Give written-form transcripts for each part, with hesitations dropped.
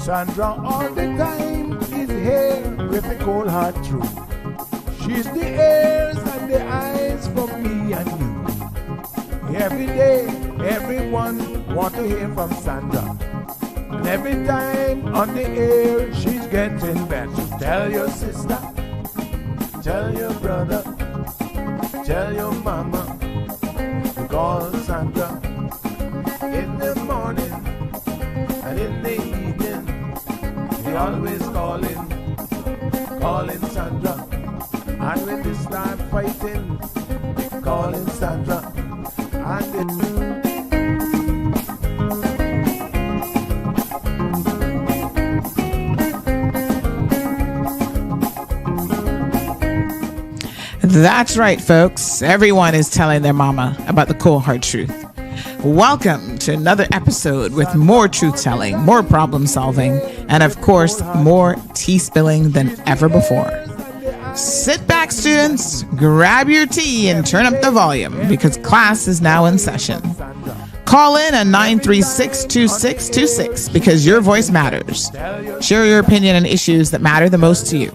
Sandra all the time is here with the cold hard truth. She's the ears and the eyes for me and you. Every day, everyone want to hear from Sandra. And every time on the air, she's getting better. Tell your sister, tell your brother, tell your mama to call Sandra in the morning and in the evening. We always calling Sandra. And when they start fighting, they calling Sandra. And That's right, folks. Everyone is telling their mama about the cold hard truth. Welcome to another episode with more truth telling, more problem solving, and of course, more tea spilling than ever before. Sit back, students, grab your tea and turn up the volume because class is now in session. Call in at 936-2626 because your voice matters. Share your opinion on issues that matter the most to you.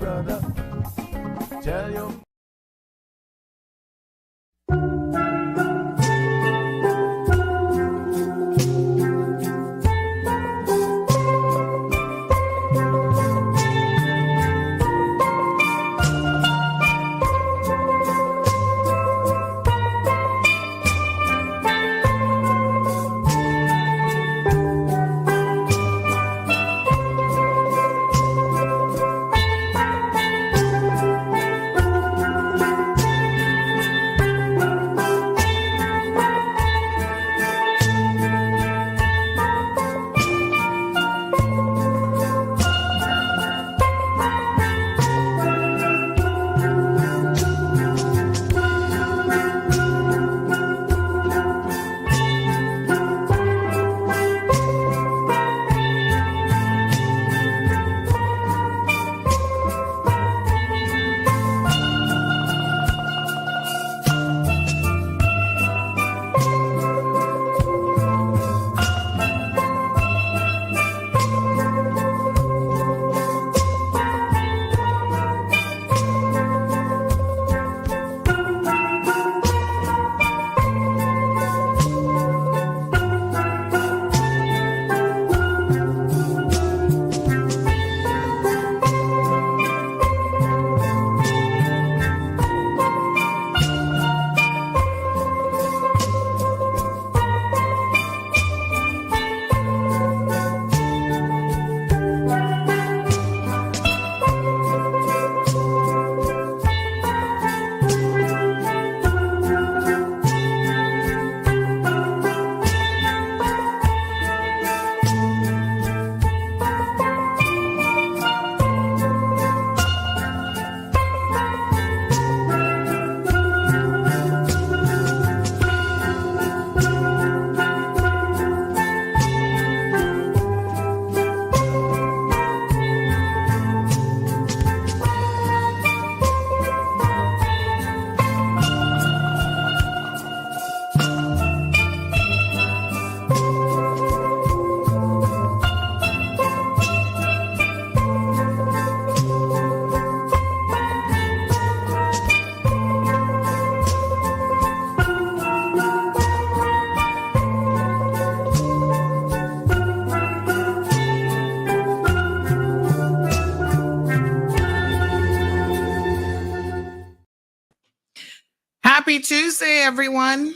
Happy Tuesday, everyone.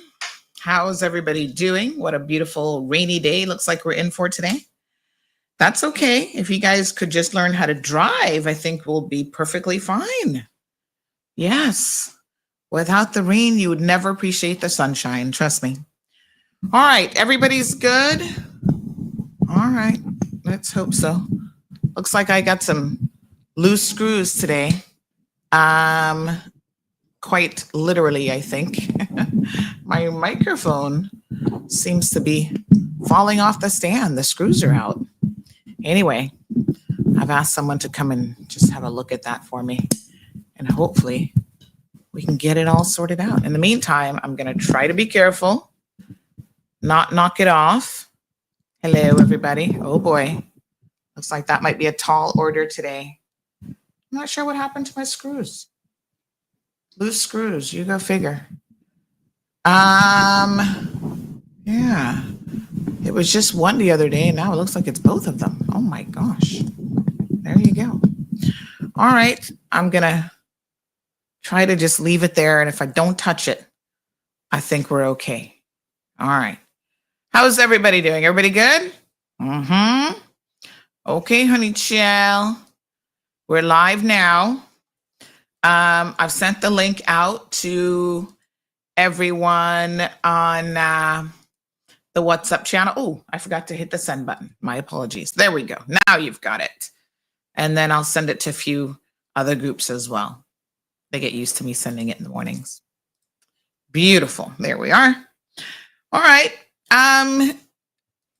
How's everybody doing? What a beautiful rainy day looks like we're in for today. That's okay. If you guys could just learn how to drive, I think we'll be perfectly fine. Yes. Without the rain, you would never appreciate the sunshine. Trust me. All right. Everybody's good. All right. Let's hope so. Looks like I got some loose screws today. Quite literally, I think. My microphone seems to be falling off the stand. The screws are out. Anyway, I've asked someone to come and just have a look at that for me. And hopefully we can get it all sorted out. In the meantime, I'm going to try to be careful, not knock it off. Hello, everybody. Oh, boy. Looks like that might be a tall order today. I'm not sure what happened to my screws. Loose screws, you go figure. Yeah. It was just one the other day, and now it looks like it's both of them. Oh my gosh. There you go. All right. I'm going to try to just leave it there. And if I don't touch it, I think we're okay. All right. How's everybody doing? Everybody good? Mm-hmm. Okay, honey chill. We're live now. I've sent the link out to everyone on the WhatsApp channel. Oh, I forgot to hit the send button. My apologies. There we go. Now you've got it. And then I'll send it to a few other groups as well. They get used to me sending it in the mornings. Beautiful. There we are. All right.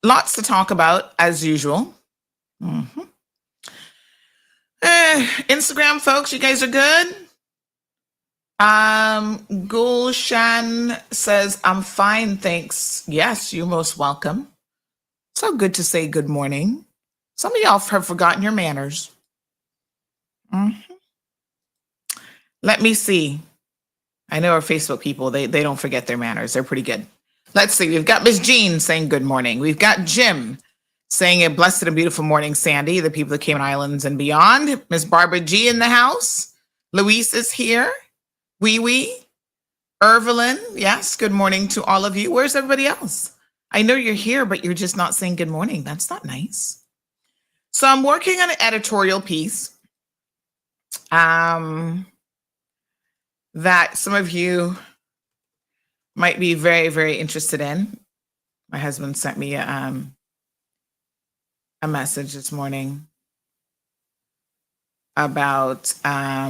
Lots to talk about as usual. Mm-hmm. Instagram folks, you guys are good? Gulshan says, I'm fine, thanks. Yes, you're most welcome. So good to say good morning. Some of y'all have forgotten your manners. Mm-hmm. Let me see. I know our Facebook people, they don't forget their manners. They're pretty good. Let's see. We've got Miss Jean saying good morning. We've got Jim saying a blessed and beautiful morning, Sandy, the people of the Cayman Islands and beyond. Miss Barbara G in the house. Luis is here. Wee Wee. Irvelyn. Yes, good morning to all of you. Where's everybody else? I know you're here, but you're just not saying good morning. That's not nice. So I'm working on an editorial piece that some of you might be very, very interested in. My husband sent me a message this morning about a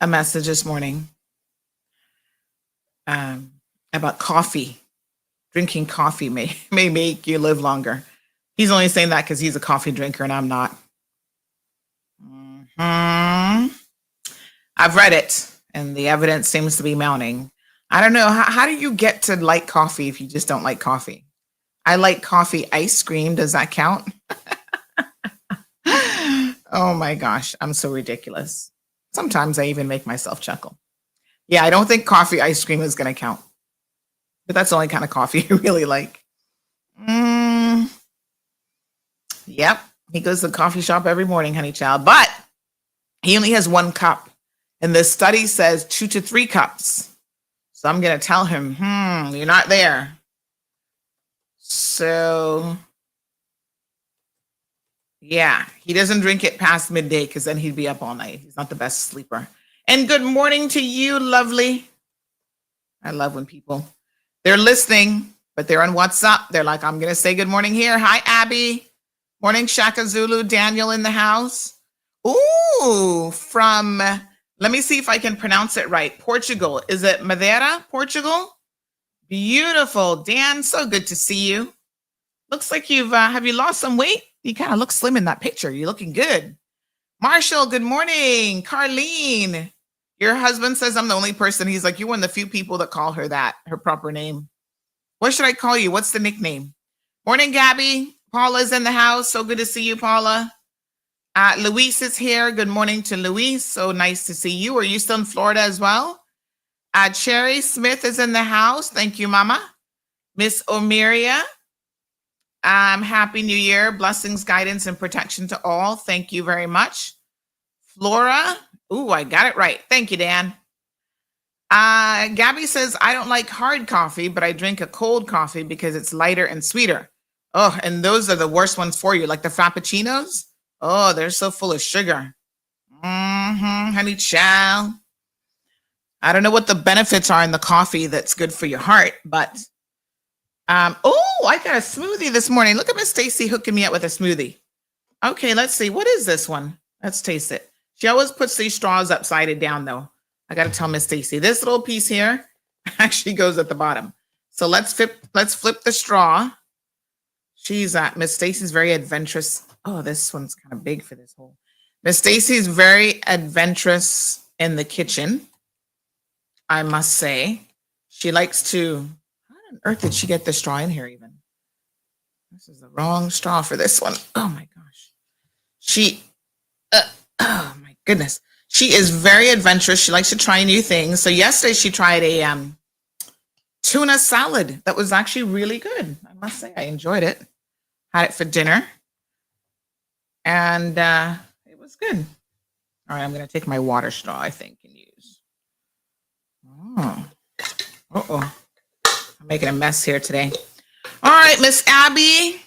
message this morning about coffee. Drinking coffee may make you live longer. He's only saying that because he's a coffee drinker and I'm not. Mm-hmm. I've read it and the evidence seems to be mounting. I don't know. How do you get to like coffee if you just don't like coffee? I like coffee ice cream. Does that count? Oh my gosh. I'm so ridiculous. Sometimes I even make myself chuckle. Yeah, I don't think coffee ice cream is going to count. But that's the only kind of coffee I really like. Yep. He goes to the coffee shop every morning, honey child. But he only has 1 cup. And the study says 2 to 3 cups. So I'm going to tell him, you're not there. So, yeah, he doesn't drink it past midday because then he'd be up all night. He's not the best sleeper. And good morning to you, lovely. I love when people, they're listening, but they're on WhatsApp. They're like, I'm going to say good morning here. Hi, Abby. Morning, Shaka Zulu. Daniel in the house. Ooh, from, let me see if I can pronounce it right. Portugal. Is it Madeira, Portugal? Beautiful. Dan, so good to see you. Looks like have you lost some weight? You kind of look slim in that picture. You're looking good. Marshall, good morning. Carlene. Your husband says I'm the only person. He's like, you're one of the few people that call her that, her proper name. What should I call you? What's the nickname? Morning, Gabby. Paula's in the house. So good to see you, Paula. Luis is here. Good morning to Luis. So nice to see you. Are you still in Florida as well? Cherry Smith is in the house. Thank you, Mama. Miss Omiria. Happy New Year. Blessings, guidance, and protection to all. Thank you very much. Flora. Ooh, I got it right. Thank you, Dan. Gabby says, I don't like hard coffee, but I drink a cold coffee because it's lighter and sweeter. Oh, and those are the worst ones for you, like the Frappuccinos. Oh, they're so full of sugar. Honey child. I don't know what the benefits are in the coffee that's good for your heart, but I got a smoothie this morning. Look at Miss Stacy hooking me up with a smoothie. Okay, let's see. What is this one? Let's taste it. She always puts these straws upside down, though. I got to tell Miss Stacy, this little piece here actually goes at the bottom. So let's flip the straw. She's Miss Stacy's very adventurous. Oh, this one's kind of big for this hole. Miss Stacy's very adventurous in the kitchen, I must say. She likes to, how on earth did she get the straw in here even? This is the wrong straw for this one. Oh my gosh. She, oh my goodness. She is very adventurous. She likes to try new things. So yesterday she tried a tuna salad that was actually really good. I must say I enjoyed it. Had it for dinner. And it was good. All right, I'm going to take my water straw, I think, and use. Oh. Uh-oh. I'm making a mess here today. All right, Miss Abby.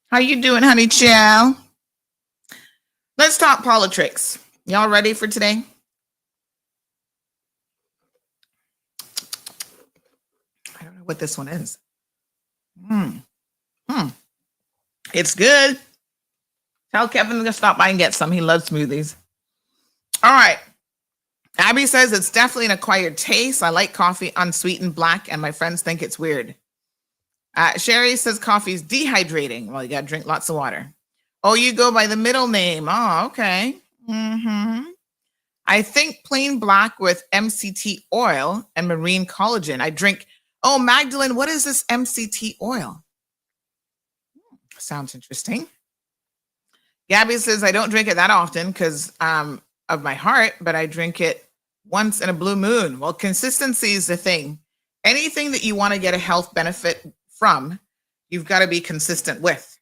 How you doing, honey child? Let's talk politics. Y'all ready for today? I don't know what this one is. It's good. Tell Kevin to stop by and get some. He loves smoothies. All right. Abby says it's definitely an acquired taste. I like coffee unsweetened black, and my friends think it's weird. Sherry says coffee's dehydrating. Well, you got to drink lots of water. Oh, you go by the middle name. Oh, okay. I think plain black with MCT oil and marine collagen. I drink. Oh, Magdalene, what is this MCT oil? Sounds interesting. Gabby says I don't drink it that often because of my heart, but I drink it once in a blue moon. Well, consistency is the thing. Anything that you want to get a health benefit from, you've got to be consistent with.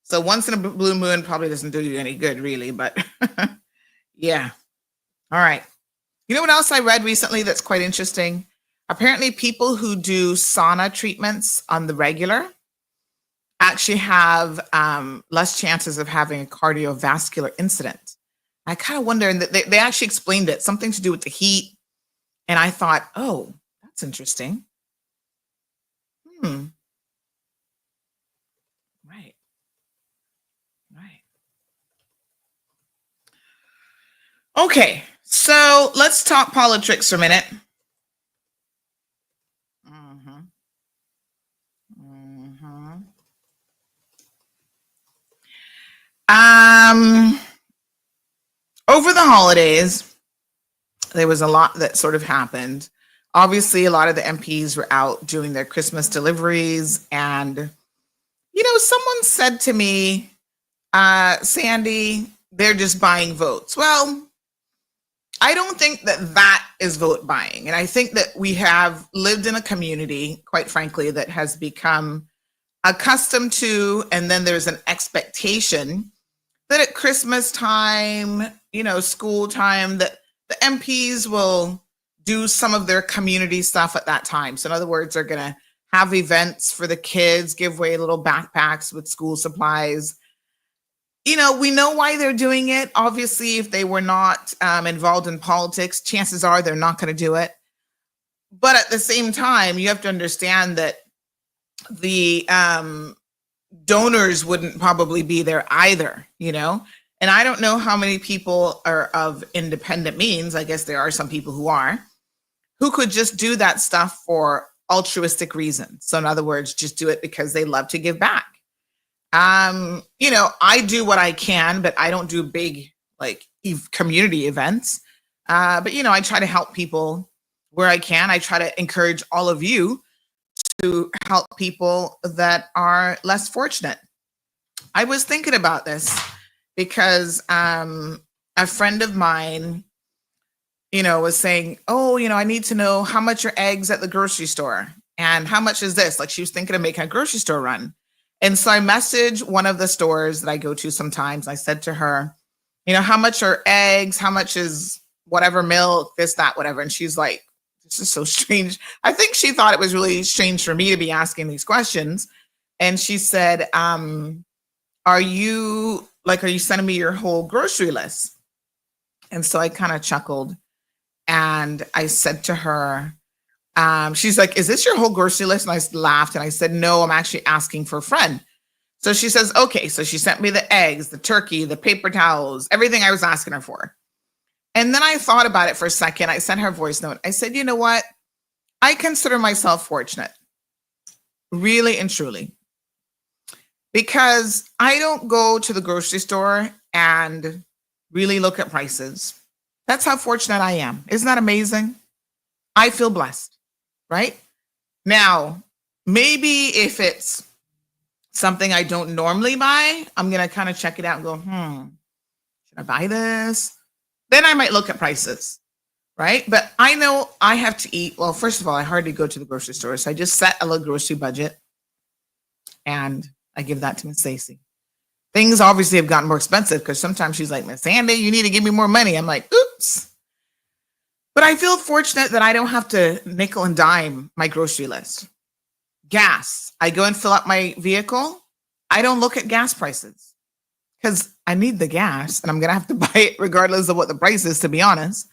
So once in a blue moon probably doesn't do you any good, really, but yeah. All right. You know what else I read recently that's quite interesting? Apparently people who do sauna treatments on the regular actually have less chances of having a cardiovascular incident. I kind of wonder, and they actually explained it, something to do with the heat. And I thought, oh, that's interesting. Right. Okay, so let's talk politics for a minute. Over the holidays, there was a lot that sort of happened. Obviously, a lot of the MPs were out doing their Christmas deliveries. And, you know, someone said to me, Sandy, they're just buying votes. Well, I don't think that that is vote buying. And I think that we have lived in a community, quite frankly, that has become accustomed to, and then there's an expectation that at Christmas time, you know, school time, that the MPs will do some of their community stuff at that time. So in other words, they're going to have events for the kids, give away little backpacks with school supplies. You know, we know why they're doing it. Obviously, if they were not involved in politics, chances are they're not going to do it. But at the same time, you have to understand that the donors wouldn't probably be there either, you know? And I don't know how many people are of independent means. I guess there are some people who could just do that stuff for altruistic reasons. So in other words, just do it because they love to give back. You know, I do what I can, but I don't do big like community events. But, you know, I try to help people where I can. I try to encourage all of you to help people that are less fortunate. I was thinking about this because a friend of mine, you know, was saying, oh, you know, I need to know how much are eggs at the grocery store and how much is this? Like she was thinking of making a grocery store run. And so I messaged one of the stores that I go to sometimes. I said to her, you know, how much are eggs? How much is whatever milk, this, that, whatever. And she's like, this is so strange. I think she thought it was really strange for me to be asking these questions. And she said, are you sending me your whole grocery list? And so I kind of chuckled and I said to her, she's like, is this your whole grocery list? And I laughed and I said, no, I'm actually asking for a friend. So she says, okay. So she sent me the eggs, the turkey, the paper towels, everything I was asking her for. And then I thought about it for a second. I sent her a voice note. I said, you know what? I consider myself fortunate, really and truly, because I don't go to the grocery store and really look at prices. That's how fortunate I am. Isn't that amazing? I feel blessed, right? Now, maybe if it's something I don't normally buy, I'm going to kind of check it out and go, should I buy this? Then I might look at prices, right? But I know I have to eat. Well, first of all, I hardly go to the grocery store. So I just set a little grocery budget and I give that to Miss Stacy. Things obviously have gotten more expensive because sometimes she's like, Miss Sandy, you need to give me more money. I'm like, oops. But I feel fortunate that I don't have to nickel and dime my grocery list. Gas. I go and fill up my vehicle. I don't look at gas prices because I need the gas and I'm going to have to buy it regardless of what the price is, to be honest.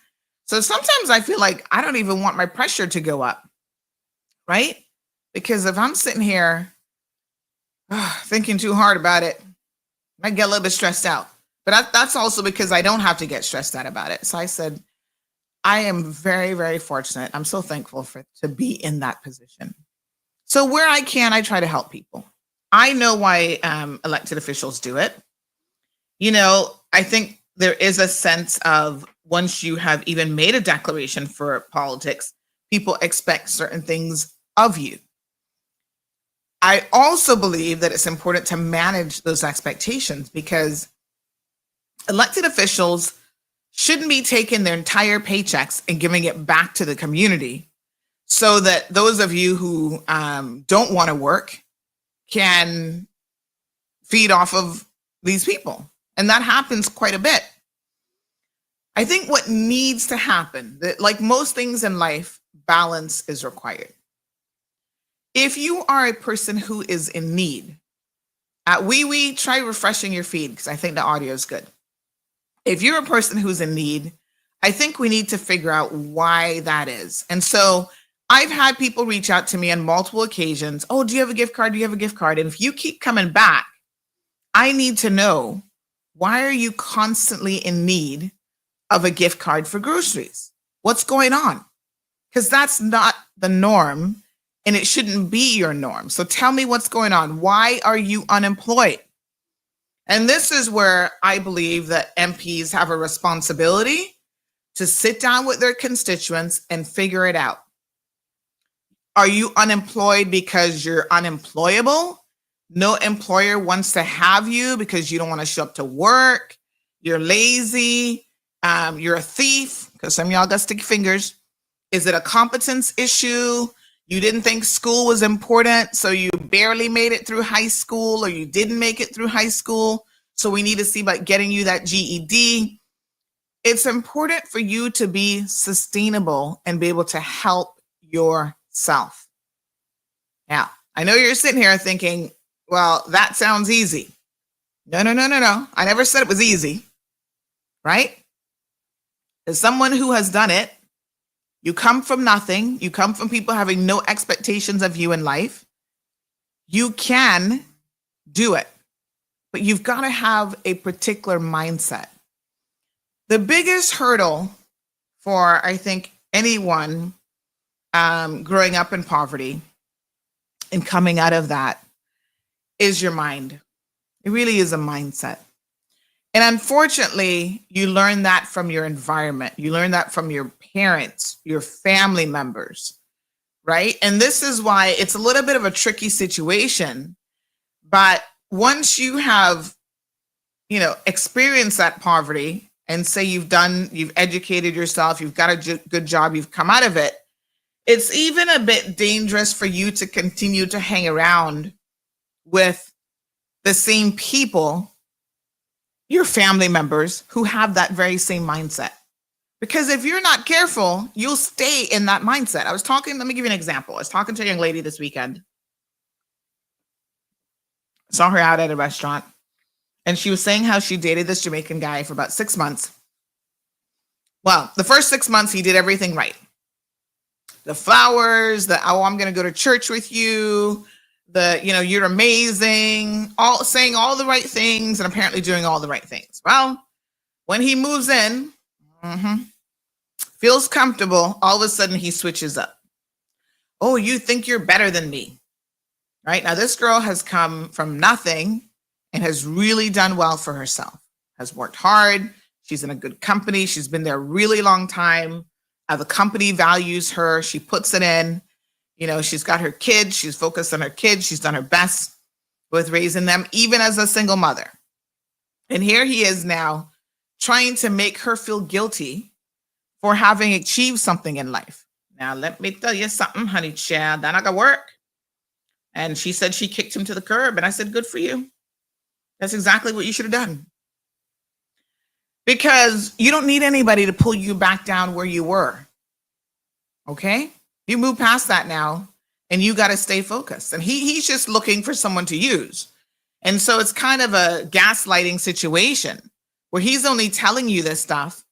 So sometimes I feel like I don't even want my pressure to go up, right? Because if I'm sitting here thinking too hard about it, I might get a little bit stressed out. But that's also because I don't have to get stressed out about it. So I said, I am very, very fortunate. I'm so thankful to be in that position. So where I can, I try to help people. I know why elected officials do it. You know, I think there is a sense of once you have even made a declaration for politics, people expect certain things of you. I also believe that it's important to manage those expectations because elected officials shouldn't be taking their entire paychecks and giving it back to the community so that those of you who don't want to work can feed off of these people. And that happens quite a bit. I think what needs to happen, that like most things in life, balance is required. If you are a person who is in need, we try refreshing your feed because I think the audio is good. If you're a person who's in need, I think we need to figure out why that is. And so I've had people reach out to me on multiple occasions. Oh, do you have a gift card? Do you have a gift card? And if you keep coming back, I need to know, why are you constantly in need of a gift card for groceries? What's going on? Because that's not the norm and it shouldn't be your norm. So tell me what's going on. Why are you unemployed? And this is where I believe that MPs have a responsibility to sit down with their constituents and figure it out. Are you unemployed because you're unemployable? No employer wants to have you because you don't want to show up to work. You're lazy. You're a thief because some of y'all got sticky fingers. Is it a competence issue? You didn't think school was important, so you barely made it through high school, or you didn't make it through high school. So we need to see about getting you that GED. It's important for you to be sustainable and be able to help yourself. Now, I know you're sitting here thinking, well, that sounds easy. No. I never said it was easy, right? As someone who has done it, you come from nothing. You come from people having no expectations of you in life. You can do it, but you've got to have a particular mindset. The biggest hurdle for, I think, anyone growing up in poverty and coming out of that is your mind. It really is a mindset. And unfortunately, you learn that from your environment. You learn that from your parents, your family members, right? And this is why it's a little bit of a tricky situation. But once you have, experienced that poverty and say you've educated yourself, you've got a good job, you've come out of it, it's even a bit dangerous for you to continue to hang around with the same people, your family members, who have that very same mindset. Because if you're not careful, you'll stay in that mindset. Let me give you an example. I was talking to a young lady this weekend. Saw her out at a restaurant, and she was saying how she dated this Jamaican guy for about 6 months. Well, the first 6 months, he did everything right. The flowers, I'm going to go to church with you, you're amazing, saying all the right things and apparently doing all the right things. Well, when he moves in, feels comfortable, all of a sudden he switches up. Oh, you think you're better than me, right? Now, this girl has come from nothing and has really done well for herself, has worked hard. She's in a good company. She's been there a really long time. The company values her. She puts it in. She's got her kids. She's focused on her kids. She's done her best with raising them, even as a single mother. And here he is now trying to make her feel guilty for having achieved something in life. Now, let me tell you something, honey child, that not gonna work. And she said she kicked him to the curb. And I said, good for you. That's exactly what you should have done. Because you don't need anybody to pull you back down where you were. Okay? You move past that now, and you got to stay focused. And he's just looking for someone to use. And so it's kind of a gaslighting situation where he's only telling you this stuff,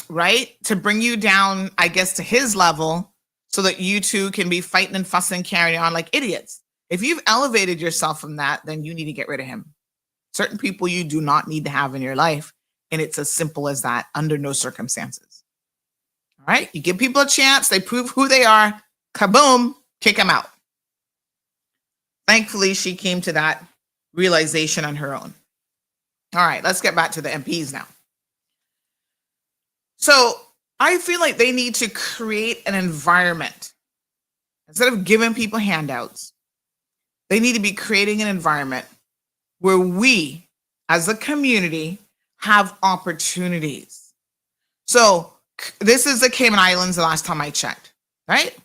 right? To bring you down, I guess, to his level so that you two can be fighting and fussing, carrying on like idiots. If you've elevated yourself from that, then you need to get rid of him. Certain people you do not need to have in your life. And it's as simple as that, under no circumstances. All right? You give people a chance. They prove who they are. Kaboom, kick them out. Thankfully, she came to that realization on her own. All right, let's get back to the MPs now. So I feel like they need to create an environment. Instead of giving people handouts, they need to be creating an environment where we, as a community, have opportunities. So this is the Cayman Islands the last time I checked, right?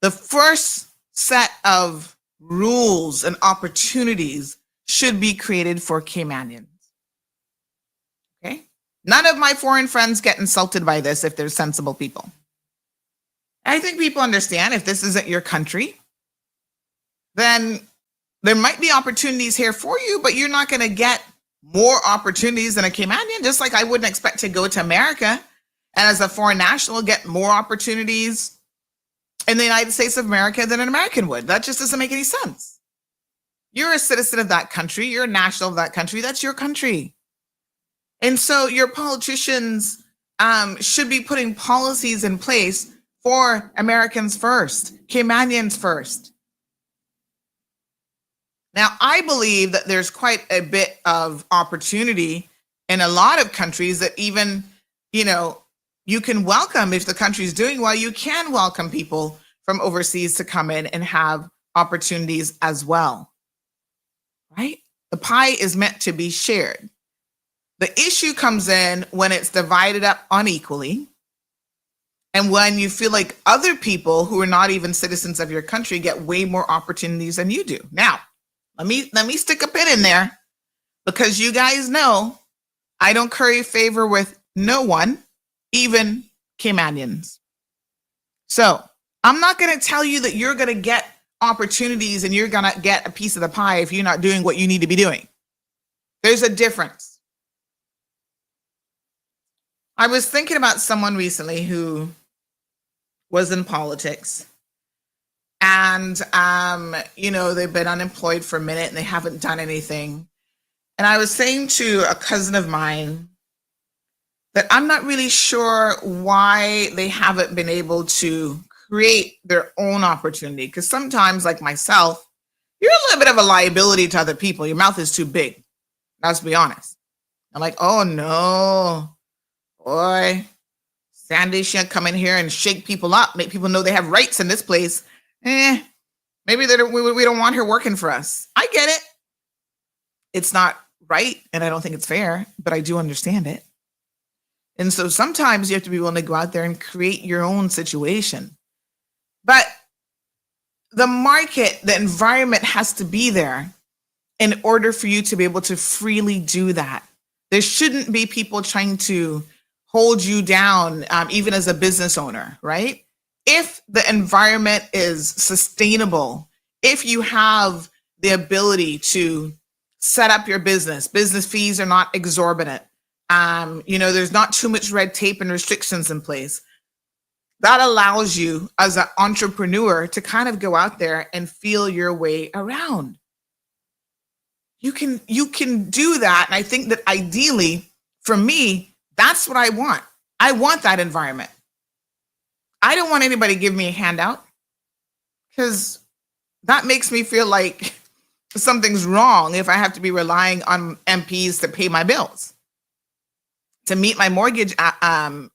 The first set of rules and opportunities should be created for Caymanians. Okay? None of my foreign friends get insulted by this if they're sensible people. I think people understand if this isn't your country, then there might be opportunities here for you, but you're not going to get more opportunities than a Caymanian, just like I wouldn't expect to go to America and as a foreign national get more opportunities in the United States of America than an American would. That just doesn't make any sense. You're a citizen of that country. You're a national of that country. That's your country. And so your politicians should be putting policies in place for Americans first, Caymanians first. Now, I believe that there's quite a bit of opportunity in a lot of countries that even, you can welcome. If the country's doing well, you can welcome people from overseas to come in and have opportunities as well, right? The pie is meant to be shared. The issue comes in when it's divided up unequally and when you feel like other people who are not even citizens of your country get way more opportunities than you do. Now, let me stick a pin in there because you guys know I don't curry favor with no one, even Caymanians. So I'm not going to tell you that you're going to get opportunities and you're going to get a piece of the pie if you're not doing what you need to be doing. There's a difference. I was thinking about someone recently who was in politics. And, they've been unemployed for a minute and they haven't done anything. And I was saying to a cousin of mine that I'm not really sure why they haven't been able to create their own opportunity. Because sometimes, like myself, you're a little bit of a liability to other people. Your mouth is too big. Let's be honest. I'm like, oh no, boy, Sandy should come in here and shake people up, make people know they have rights in this place. Maybe we don't want her working for us. I get it. It's not right, and I don't think it's fair, but I do understand it. And so sometimes you have to be willing to go out there and create your own situation. But the market, the environment has to be there in order for you to be able to freely do that. There shouldn't be people trying to hold you down, even as a business owner, right? If the environment is sustainable, if you have the ability to set up your business fees are not exorbitant, there's not too much red tape and restrictions in place, that allows you as an entrepreneur to kind of go out there and feel your way around. You can do that. And I think that ideally, for me, that's what I want. I want that environment. I don't want anybody to give me a handout because that makes me feel like something's wrong if I have to be relying on MPs to pay my bills, to meet my mortgage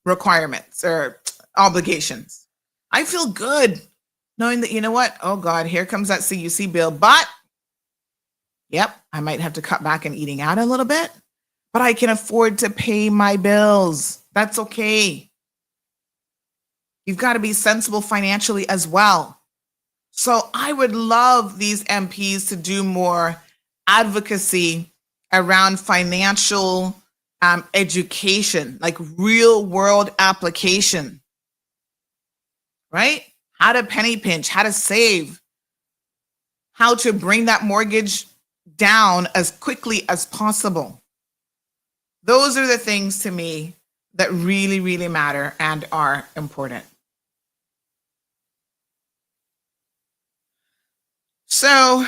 requirements or obligations. I feel good knowing that, you know what? Oh God, here comes that CUC bill. But yep, I might have to cut back on eating out a little bit, but I can afford to pay my bills. That's okay. You've got to be sensible financially as well. So I would love these MPs to do more advocacy around financial education, like real world application, right? How to penny pinch, how to save, how to bring that mortgage down as quickly as possible. Those are the things to me that really, really matter and are important. So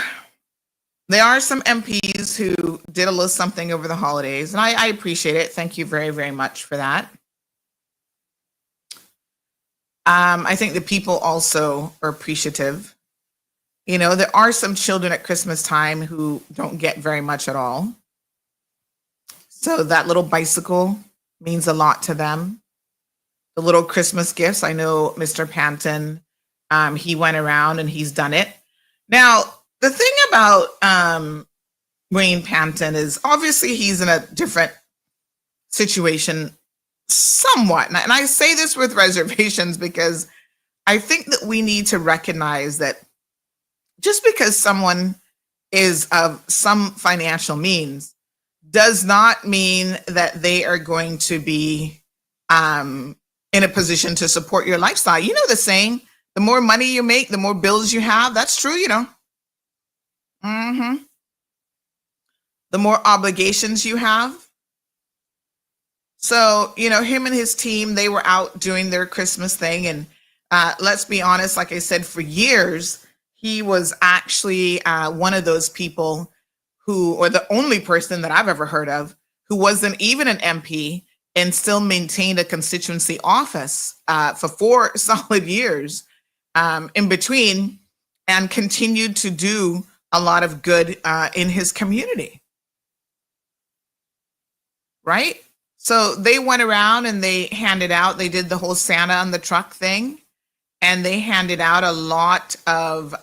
there are some MPs who did a little something over the holidays, and I appreciate it. Thank you very, very much for that. I think the people also are appreciative. You know, there are some children at Christmas time who don't get very much at all. So that little bicycle means a lot to them. The little Christmas gifts, I know Mr. Panton, he went around and he's done it. Now, the thing about Wayne Panton is obviously he's in a different situation somewhat. And I say this with reservations because I think that we need to recognize that just because someone is of some financial means does not mean that they are going to be in a position to support your lifestyle. You know the saying, the more money you make, the more bills you have. That's true, you know. The more obligations you have. So, you know, him and his team, they were out doing their Christmas thing. And let's be honest, like I said, for years, he was actually one of those people who, or the only person that I've ever heard of, who wasn't even an MP and still maintained a constituency office for 4 solid years in between, and continued to do a lot of good in his community. Right? So they went around and they handed out, they did the whole Santa on the truck thing, and they handed out a lot of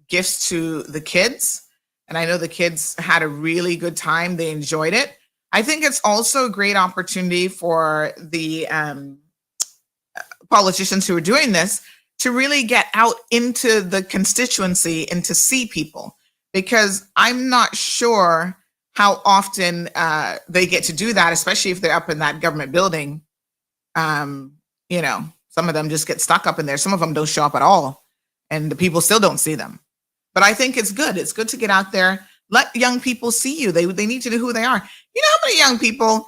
gifts to the kids. And I know the kids had a really good time. They enjoyed it. I think it's also a great opportunity for the politicians who are doing this to really get out into the constituency and to see people, because I'm not sure how often they get to do that, especially if they're up in that government building. You know, some of them just get stuck up in there. Some of them don't show up at all, and the people still don't see them. But I think it's good. It's good to get out there. Let young people see you. They need to know who they are. You know how many young people,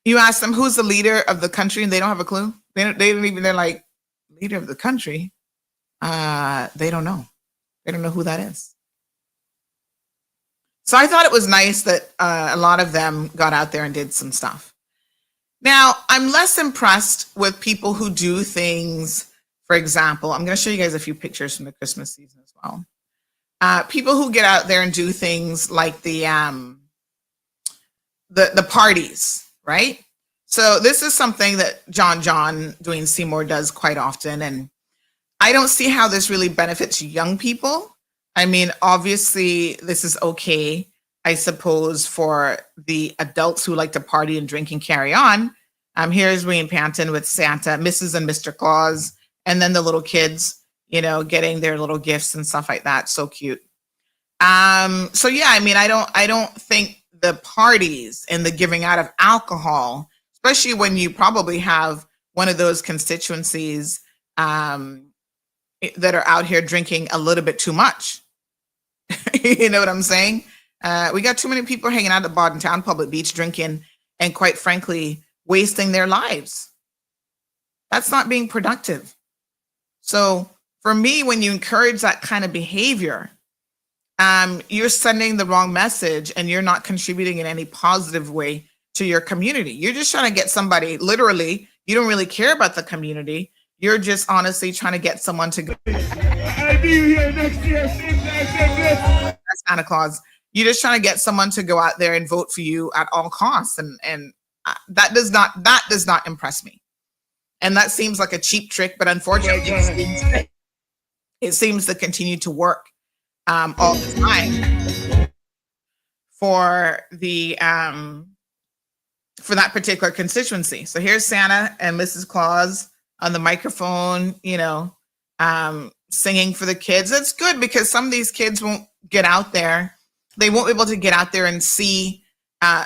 you ask them who's the leader of the country and they don't have a clue? They don't even, they're like, leader of the country? They don't know. They don't know who that is. So I thought it was nice that a lot of them got out there and did some stuff. Now, I'm less impressed with people who do things. For example, I'm going to show you guys a few pictures from the Christmas season as well. People who get out there and do things like the parties, right? So this is something that John Dwayne Seymour does quite often, and I don't see how this really benefits young people. I mean, obviously, this is okay, I suppose, for the adults who like to party and drink and carry on. Here's Wayne Panton with Santa, Mrs. and Mr. Claus, and then the little kids, you know, getting their little gifts and stuff like that. So cute. So yeah, I mean, I don't think the parties and the giving out of alcohol, especially when you probably have one of those constituencies that are out here drinking a little bit too much. You know what I'm saying? We got too many people hanging out at Bodden Town Public Beach drinking and, quite frankly, wasting their lives. That's not being productive. So for me, when you encourage that kind of behavior, you're sending the wrong message and you're not contributing in any positive way to your community. You're just trying to get somebody, literally, you don't really care about the community. You're just honestly trying to get someone to go. I'll be here next year. That's Santa Claus. You're just trying to get someone to go out there and vote for you at all costs. And that does not impress me. And that seems like a cheap trick, but unfortunately, it seems to continue to work all the time for the for that particular constituency. So here's Santa and Mrs. Claus on the microphone, singing for the kids. That's good because some of these kids won't get out there. They won't be able to get out there and see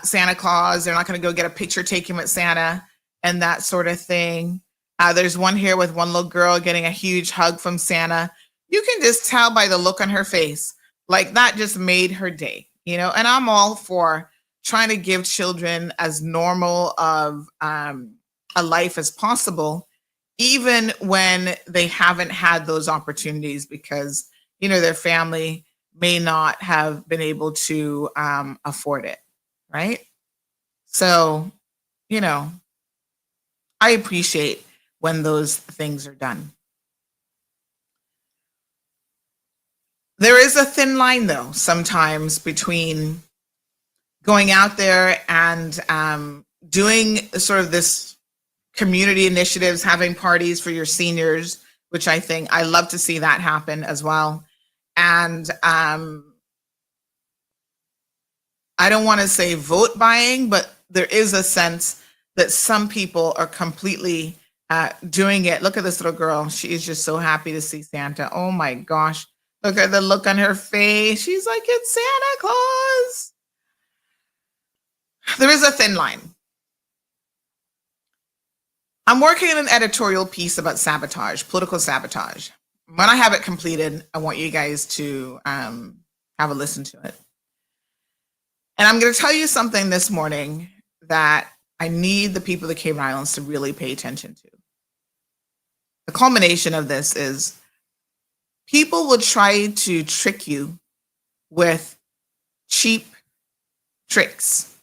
Santa Claus. They're not going to go get a picture taken with Santa and that sort of thing. There's one here with one little girl getting a huge hug from Santa. You can just tell by the look on her face, like that just made her day, and I'm all for trying to give children as normal of a life as possible, even when they haven't had those opportunities because, their family may not have been able to afford it, right? So, I appreciate when those things are done. There is a thin line, though, sometimes between going out there and doing sort of this community initiatives, having parties for your seniors, which I love to see that happen as well. And I don't want to say vote buying, but there is a sense that some people are completely doing it. Look at this little girl. She is just so happy to see Santa. Oh my gosh. Look at the look on her face. She's like, it's Santa Claus. There is a thin line. I'm working on an editorial piece about sabotage, political sabotage. When I have it completed, I want you guys to have a listen to it. And I'm going to tell you something this morning that I need the people of the Cayman Islands to really pay attention to. The culmination of this is people will try to trick you with cheap tricks.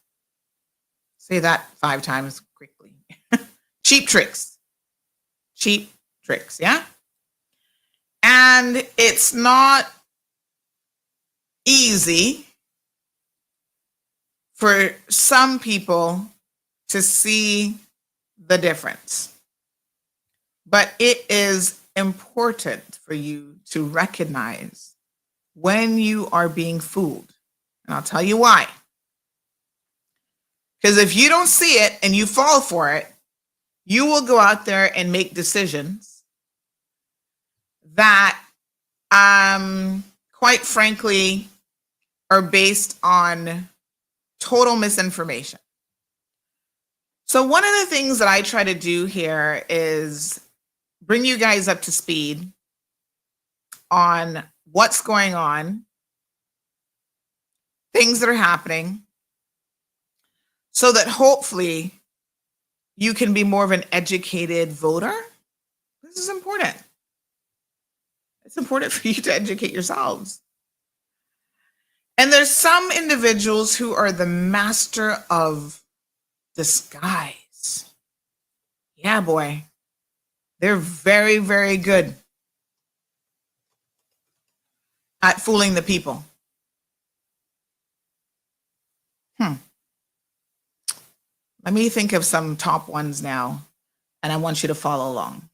Say that 5 times quickly. Cheap tricks. Cheap tricks, yeah? And it's not easy for some people to see the difference. But it is important for you to recognize when you are being fooled. And I'll tell you why. Because if you don't see it and you fall for it, you will go out there and make decisions that, quite frankly, are based on total misinformation. So one of the things that I try to do here is bring you guys up to speed on what's going on, things that are happening, so that hopefully you can be more of an educated voter. This is important. It's important for you to educate yourselves. And there's some individuals who are the master of disguise. Yeah, boy. They're very, very good at fooling the people. Let me think of some top ones now, and I want you to follow along.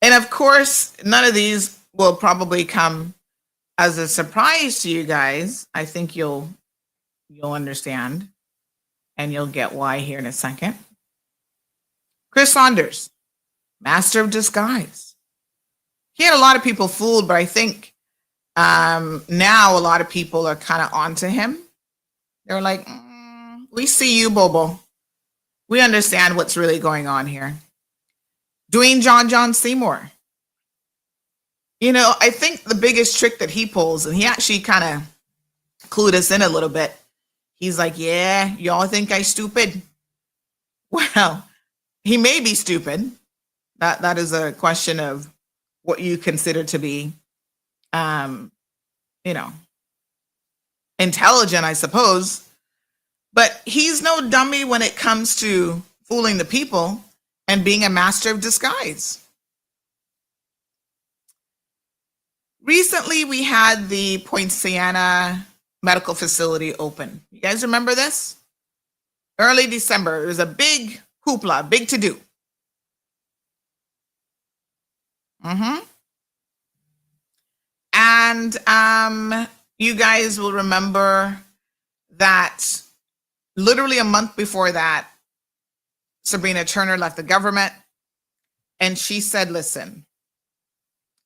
And of course, none of these will probably come as a surprise to you guys. I think you'll understand, and you'll get why here in a second. Chris Saunders, master of disguise. He had a lot of people fooled, but I think now a lot of people are kind of onto him. They're like, we see you, Bobo. We understand what's really going on here. Dwayne John Seymour. I think the biggest trick that he pulls, and he actually kind of clued us in a little bit. He's like, yeah, y'all think I stupid? Well, he may be stupid. That is a question of what you consider to be, intelligent, I suppose. But he's no dummy when it comes to fooling the people and being a master of disguise. Recently, we had the Poinciana Medical Facility open. You guys remember this? Early December. It was a big hoopla, big to-do. And you guys will remember that literally a month before that, Sabrina Turner left the government, and she said, listen,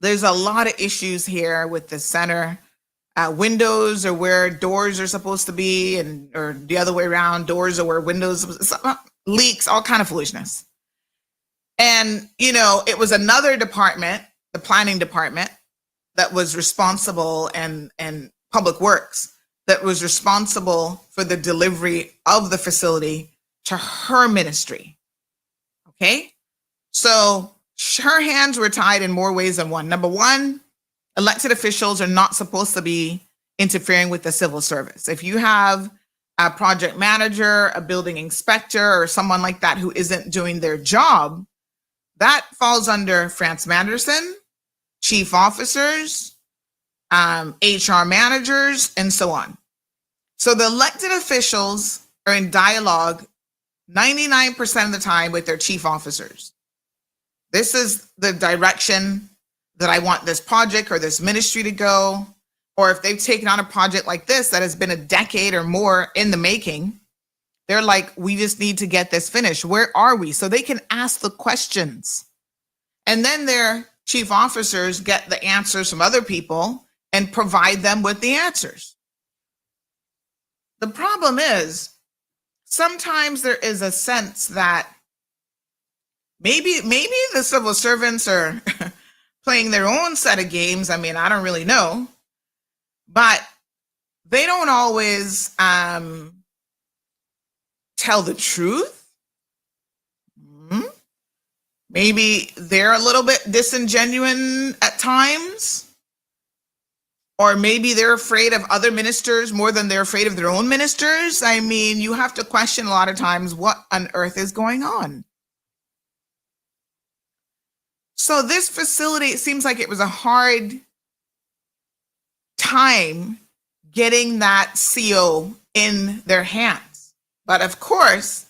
there's a lot of issues here with the center. Windows are where doors are supposed to be, or the other way around, doors are where windows, leaks, all kind of foolishness. And, it was another department, the planning department, that was responsible, and public works, that was responsible for the delivery of the facility to her ministry. Okay? So her hands were tied in more ways than one. Number one, elected officials are not supposed to be interfering with the civil service. If you have a project manager, a building inspector, or someone like that who isn't doing their job, that falls under France Manderson, chief officers, HR managers, and so on. So the elected officials are in dialogue 99% of the time with their chief officers. This is the direction that I want this project or this ministry to go. Or if they've taken on a project like this that has been a decade or more in the making, they're like, we just need to get this finished. Where are we? So they can ask the questions. And then their chief officers get the answers from other people and provide them with the answers. The problem is, sometimes there is a sense that maybe the civil servants are playing their own set of games. I mean, I don't really know. But they don't always tell the truth. Maybe they're a little bit disingenuous at times. Or maybe they're afraid of other ministers more than they're afraid of their own ministers. I mean, you have to question a lot of times what on earth is going on. So this facility, it seems like it was a hard time getting that CO in their hands. But of course,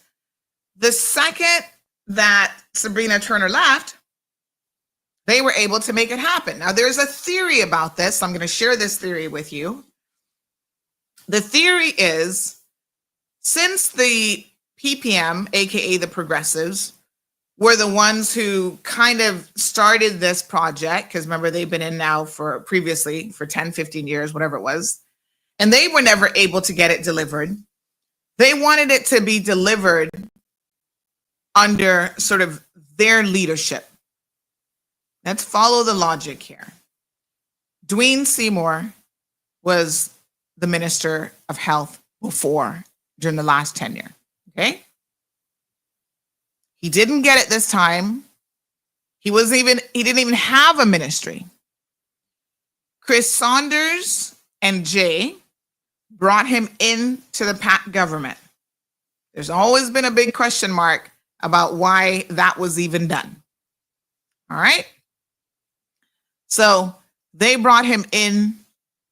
the second that Sabrina Turner left, they were able to make it happen. Now, there's a theory about this. I'm going to share this theory with you. The theory is, since the PPM, aka the progressives, were the ones who kind of started this project, because remember, they've been in now previously for 10, 15 years, whatever it was, and they were never able to get it delivered. They wanted it to be delivered under sort of their leadership. Let's follow the logic here. Dwayne Seymour was the Minister of Health during the last tenure, okay? He didn't get it this time. He didn't even have a ministry. Chris Saunders and Jay brought him into the PAC government. There's always been a big question mark about why that was even done. All right? So they brought him in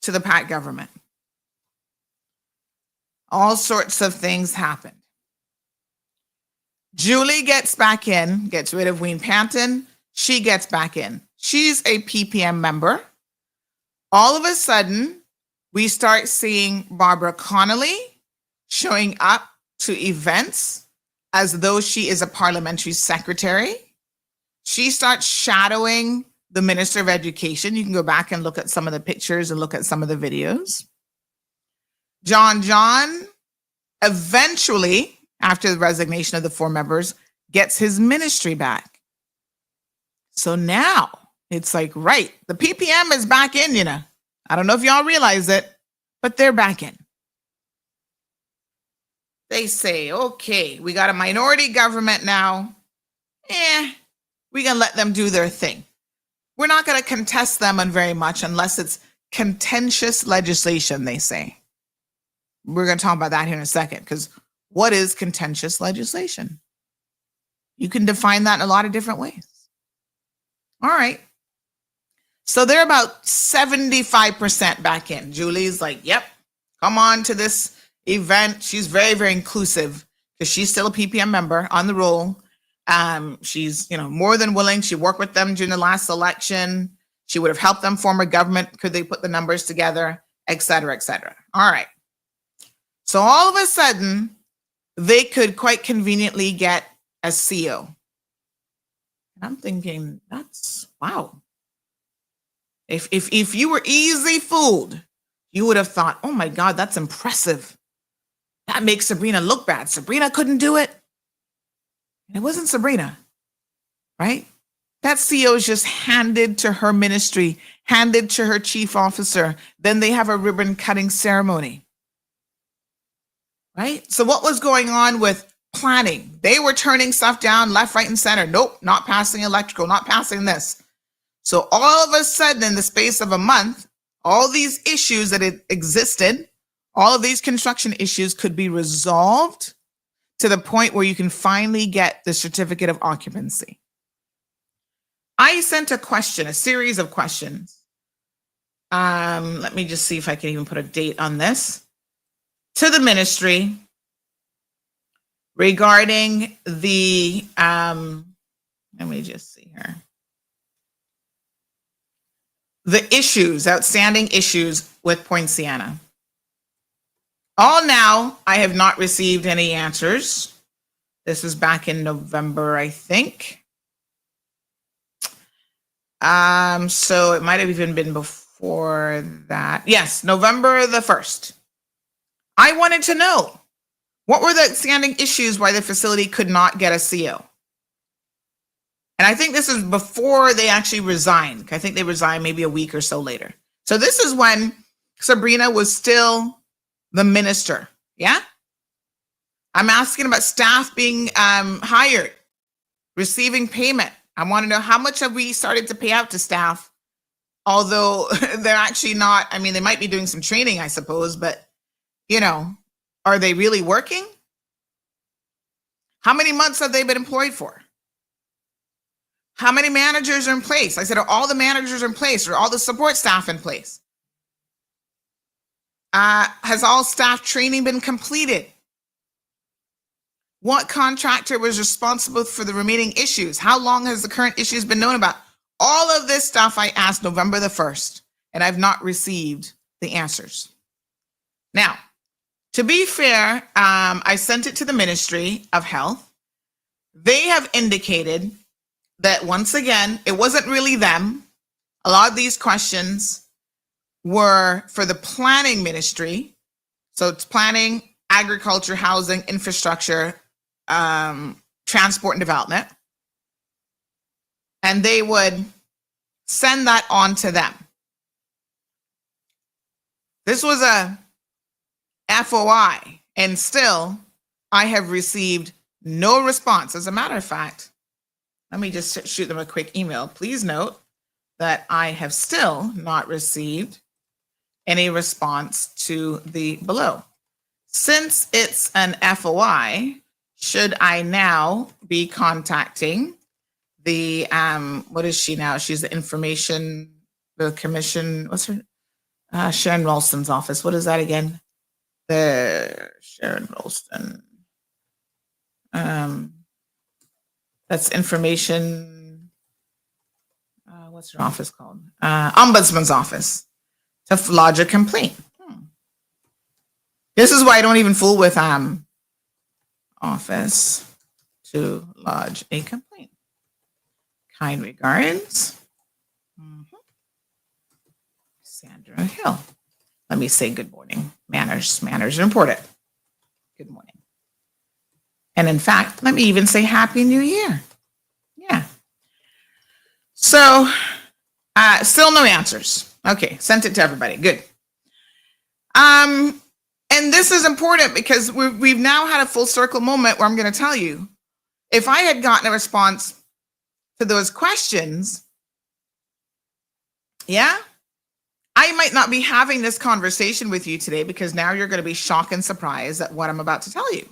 to the PAC government. All sorts of things happened. Julie gets back in, gets rid of Ween Panton. She gets back in. She's a PPM member. All of a sudden, we start seeing Barbara Connolly showing up to events as though she is a parliamentary secretary. She starts shadowing the Minister of Education. You can go back and look at some of the pictures and look at some of the videos. John eventually, after the resignation of the 4 members, gets his ministry back. So now it's like, right, the PPM is back in, I don't know if y'all realize it, but they're back in. They say, okay, we got a minority government now. We're going to let them do their thing. We're not going to contest them on very much unless it's contentious legislation, they say. We're going to talk about that here in a second, because what is contentious legislation? You can define that in a lot of different ways. All right. So they're about 75% back in. Julie's like, yep, come on to this event. She's very, very inclusive because she's still a PPM member on the roll. She's, more than willing. She worked with them during the last election. She would have helped them form a government. Could they put the numbers together, et cetera, et cetera. All right. So all of a sudden, they could quite conveniently get a CO. And I'm thinking, that's wow. If you were easily fooled, you would have thought, oh my God, that's impressive. That makes Sabrina look bad. Sabrina couldn't do it. And it wasn't Sabrina, right? That CO is just handed to her ministry, handed to her chief officer. Then they have a ribbon cutting ceremony, right? So what was going on with planning? They were turning stuff down left, right, and center. Nope, not passing electrical, not passing this. So all of a sudden, in the space of a month, all these issues that existed, all of these construction issues could be resolved to the point where you can finally get the certificate of occupancy. I sent a question, a series of questions. Let me just see if I can even put a date on this, to the ministry regarding the, let me just see here. The issues, outstanding issues with Poinciana. All now, I have not received any answers. This was back in November, I think. So it might have even been before that. Yes, November the 1st. I wanted to know, what were the outstanding issues why the facility could not get a CO? And I think this is before they actually resigned. I think they resigned maybe a week or so later. So this is when Sabrina was still the minister. Yeah. I'm asking about staff being hired, receiving payment. I want to know, how much have we started to pay out to staff? Although they're actually not, I mean, they might be doing some training, I suppose, but you know, are they really working? How many months have they been employed for? How many managers are in place? I said, are all the managers in place? Are all the support staff in place? Has all staff training been completed? What contractor was responsible for the remaining issues? How long has the current issues been known about? All of this stuff I asked November the 1st, and I've not received the answers. Now, to be fair, I sent it to the Ministry of Health. They have indicated that, once again, it wasn't really them. A lot of these questions were for the planning ministry. So it's planning, agriculture, housing, infrastructure, transport and development. And they would send that on to them. This was a FOI, and still I have received no response. As a matter of fact, let me just shoot them a quick email. Please note that I have still not received any response to the below. Since it's an FOI, should I now be contacting the, what is she now? She's the the commission, what's her, Sharon Ralston's office. What is that again? The Sharon Ralston. That's information, what's her office called? Ombudsman's office, to lodge a complaint. This is why I don't even fool with office to lodge a complaint. Kind regards, Sandra Hill. Let me say good morning. Manners are important. Good morning. And in fact, let me even say Happy New Year. Yeah. So, still no answers. Okay, sent it to everybody. Good. And this is important because we've now had a full circle moment where I'm going to tell you, if I had gotten a response to those questions, yeah, I might not be having this conversation with you today, because now you're going to be shocked and surprised at what I'm about to tell you.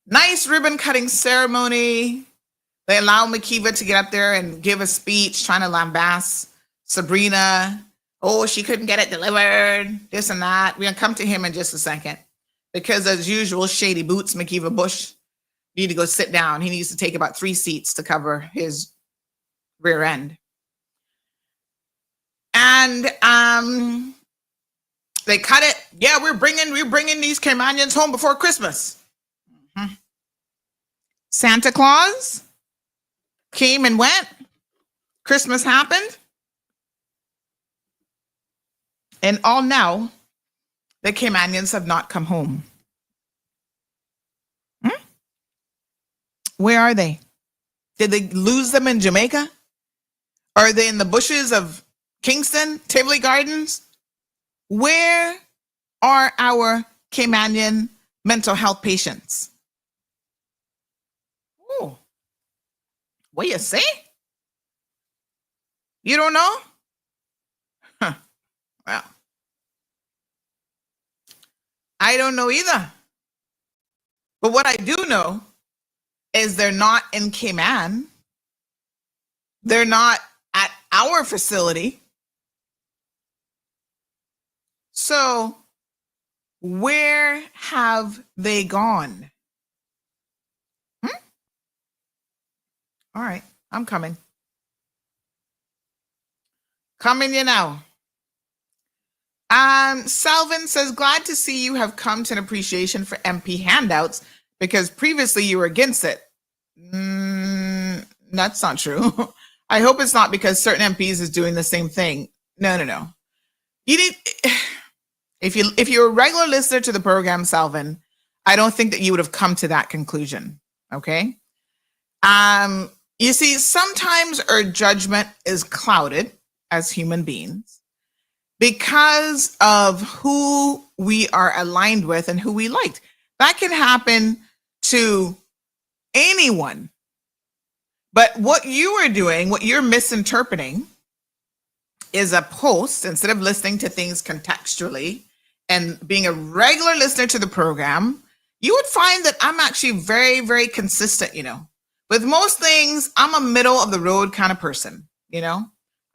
Nice ribbon cutting ceremony. They allow Makiva to get up there and give a speech trying to lambast Sabrina. Oh, she couldn't get it delivered, this and that. We're going to come to him in just a second, because as usual, shady boots, Makiva Bush You need to go sit down. He needs to take about 3 seats to cover his rear end. And they cut it. Yeah, we're bringing these Caymanians home before Christmas. Mm-hmm. Santa Claus came and went. Christmas happened. And all now, the Caymanians have not come home. Where are they? Did they lose them in Jamaica? Are they in the bushes of Kingston, Tivoli Gardens? Where are our Caymanian mental health patients? Oh, what you say? You don't know? Huh. Well, I don't know either. But what I do know is they're not in Cayman. They're not at our facility. So where have they gone? All right, I'm coming. Coming you now. Salvin says, glad to see you have come to an appreciation for MP handouts because previously you were against it. That's not true. I hope it's not because certain MPs is doing the same thing. No. You need, if you're a regular listener to the program, Salvin, I don't think that you would have come to that conclusion. Okay. You see, sometimes our judgment is clouded as human beings because of who we are aligned with and who we liked. That can happen to anyone. But what you are doing, what you're misinterpreting is a post instead of listening to things contextually and being a regular listener to the program. You would find that I'm actually very, very consistent, With most things, I'm a middle of the road kind of person,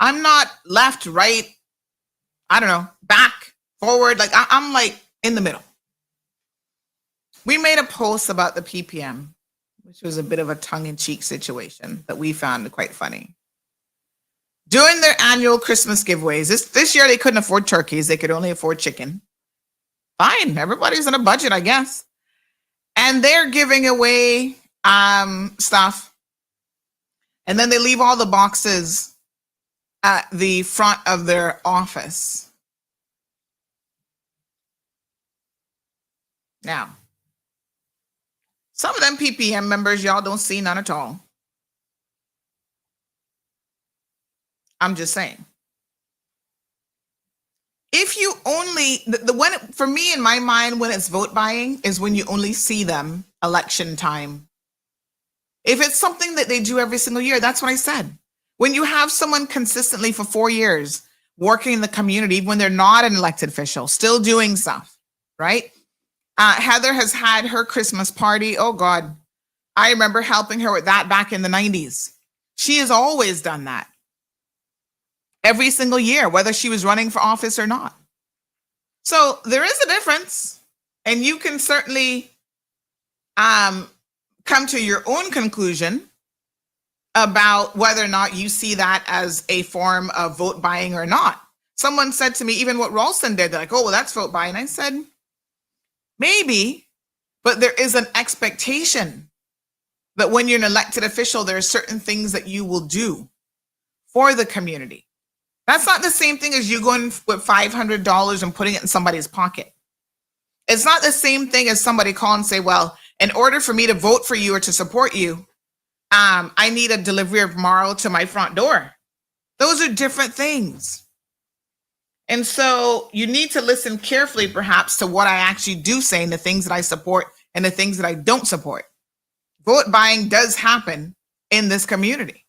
I'm not left, right, I don't know, back, forward. Like I'm like in the middle. We made a post about the PPM, which was a bit of a tongue-in-cheek situation that we found quite funny. During their annual Christmas giveaways, this year they couldn't afford turkeys. They could only afford chicken. Fine, everybody's on a budget, I guess. And they're giving away stuff. And then they leave all the boxes at the front of their office. Now, some of them PPM members, y'all don't see none at all. I'm just saying. If you only, for me in my mind, when it's vote buying is when you only see them election time. If it's something that they do every single year, that's what I said. When you have someone consistently for 4 years working in the community, when they're not an elected official, still doing stuff, right? Heather has had her Christmas party. Oh God, I remember helping her with that back in the 90s. She has always done that. Every single year, whether she was running for office or not. So there is a difference, and you can certainly come to your own conclusion about whether or not you see that as a form of vote buying or not. Someone said to me, even what Ralston did, they're like, oh, well, that's vote buying. I said, maybe, but there is an expectation that when you're an elected official, there are certain things that you will do for the community. That's not the same thing as you going with $500 and putting it in somebody's pocket. It's not the same thing as somebody call and say, well, in order for me to vote for you or to support you, I need a delivery tomorrow to my front door. Those are different things. And so you need to listen carefully, perhaps, to what I actually do say and the things that I support and the things that I don't support. Vote buying does happen in this community.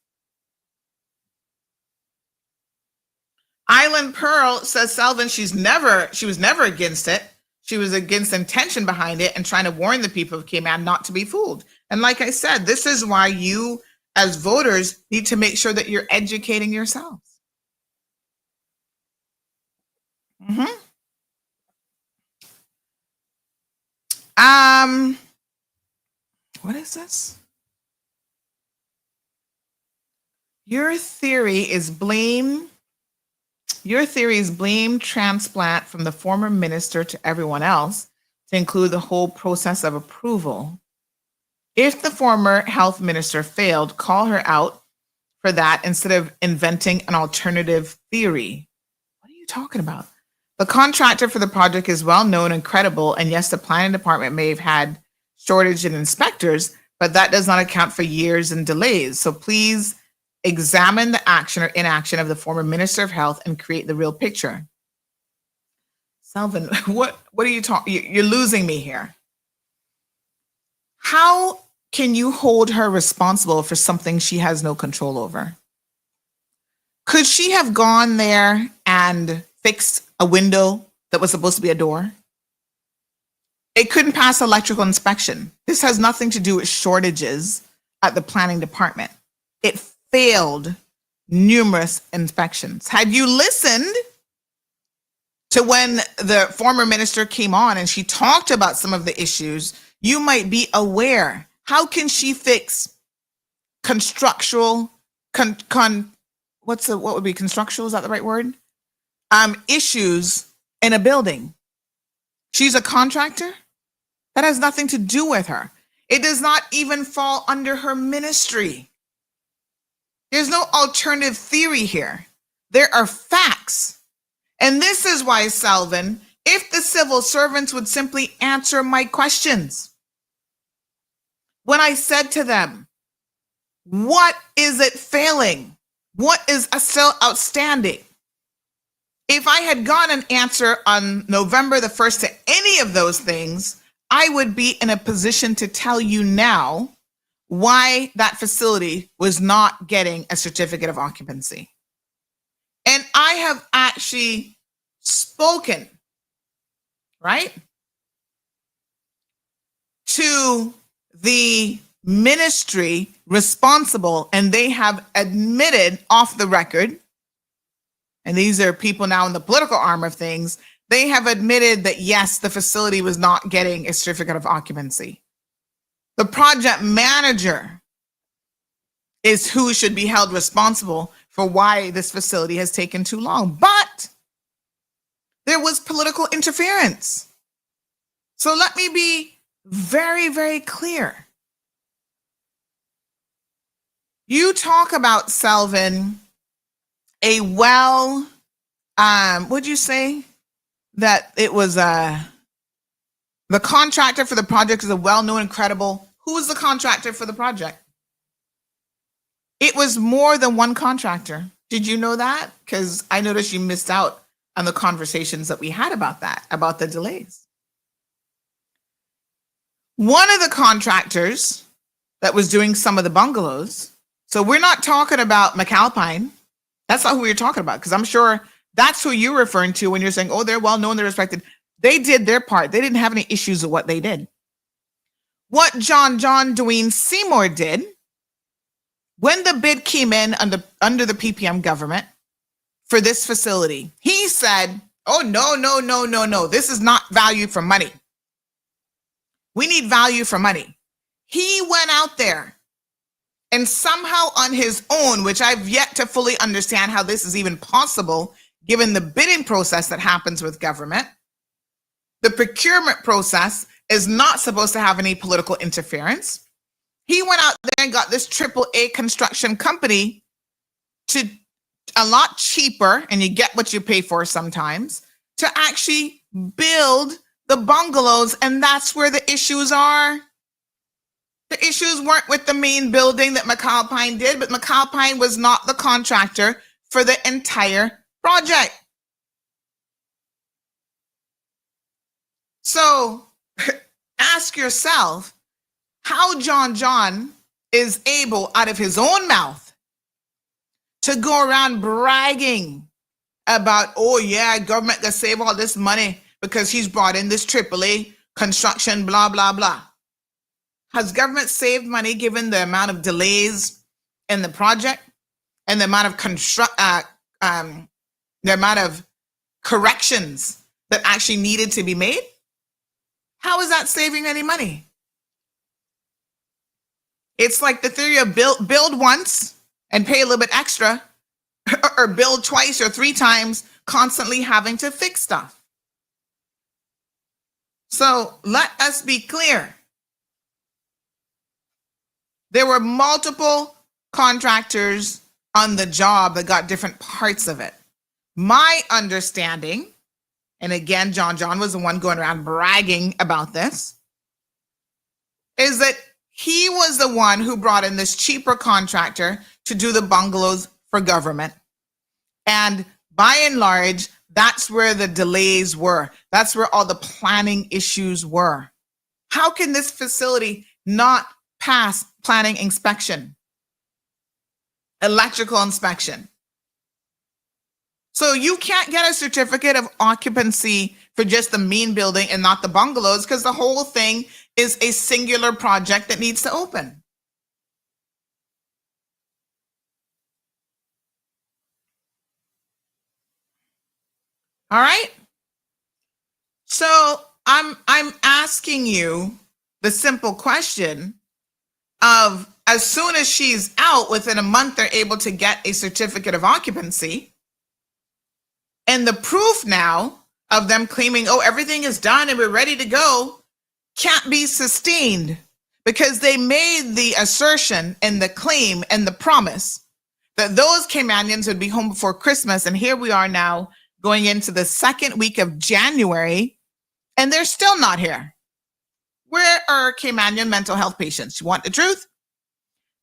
Island Pearl says, Selvin, she was never against it. She was against the intention behind it and trying to warn the people of Cayman not to be fooled. And like I said, this is why you as voters need to make sure that you're educating yourselves. What is this? Your theory is blame transplant from the former minister to everyone else to include the whole process of approval. If the former health minister failed, call her out for that instead of inventing an alternative theory. What are you talking about? The contractor for the project is well known and credible, and yes, the planning department may have had shortage in inspectors, but that does not account for years and delays. So please examine the action or inaction of the former minister of health and create the real picture. Selvin, what are you talking? You're losing me here. How can you hold her responsible for something she has no control over? Could she have gone there and fixed a window that was supposed to be a door? It couldn't pass electrical inspection. This has nothing to do with shortages at the planning department. It failed numerous inspections. Had you listened to when the former minister came on and she talked about some of the issues, you might be aware. How can she fix constructural, what would be constructural? Is that the right word? Issues in a building. She's a contractor. That has nothing to do with her. It does not even fall under her ministry. There's no alternative theory here. There are facts. And this is why, Selvin, if the civil servants would simply answer my questions. When I said to them, what is it failing? What is still outstanding? If I had gotten an answer on November the 1st to any of those things, I would be in a position to tell you now why that facility was not getting a certificate of occupancy. And I have actually spoken, right, to the ministry responsible, and they have admitted off the record, and these are people now in the political arm of things, they have admitted that yes, the facility was not getting a certificate of occupancy. The project manager is who should be held responsible for why this facility has taken too long. But there was political interference. So let me be very, very clear. You talk about, Selvin, a what'd you say? That it was the contractor for the project is a well-known and credible. Who was the contractor for the project? It was more than one contractor. Did you know that? Because I noticed you missed out on the conversations that we had about that, about the delays. One of the contractors that was doing some of the bungalows, so we're not talking about McAlpine. That's not who we're talking about, because I'm sure that's who you're referring to when you're saying, oh, they're well-known, they're respected. They did their part. They didn't have any issues with what they did. What John Dwayne Seymour did, when the bid came in under the PPM government for this facility, he said, oh, no. This is not value for money. We need value for money. He went out there and somehow on his own, which I've yet to fully understand how this is even possible, given the bidding process that happens with government, the procurement process is not supposed to have any political interference. He went out there and got this AAA construction company to a lot cheaper, and you get what you pay for sometimes, to actually build the bungalows, and that's where the issues are. The issues weren't with the main building that McAlpine did, but McAlpine was not the contractor for the entire project. So ask yourself how John is able, out of his own mouth, to go around bragging about, oh yeah, government gonna save all this money because he's brought in this AAA construction, blah, blah, blah. Has government saved money given the amount of delays in the project and the amount of corrections that actually needed to be made? How is that saving any money? It's like the theory of build once and pay a little bit extra, or build twice or 3 times, constantly having to fix stuff. So let us be clear. There were multiple contractors on the job that got different parts of it. My understanding, and again, John was the one going around bragging about this, is that he was the one who brought in this cheaper contractor to do the bungalows for government. And by and large, that's where the delays were. That's where all the planning issues were. How can this facility not pass planning inspection, electrical inspection? So you can't get a certificate of occupancy for just the main building and not the bungalows, because the whole thing is a singular project that needs to open. All right. So I'm asking you the simple question of, as soon as she's out, within a month, they're able to get a certificate of occupancy. And the proof now of them claiming, oh, everything is done and we're ready to go, can't be sustained, because they made the assertion and the claim and the promise that those Caymanians would be home before Christmas. And here we are now going into the second week of January, and they're still not here. Where are Caymanian mental health patients? You want the truth?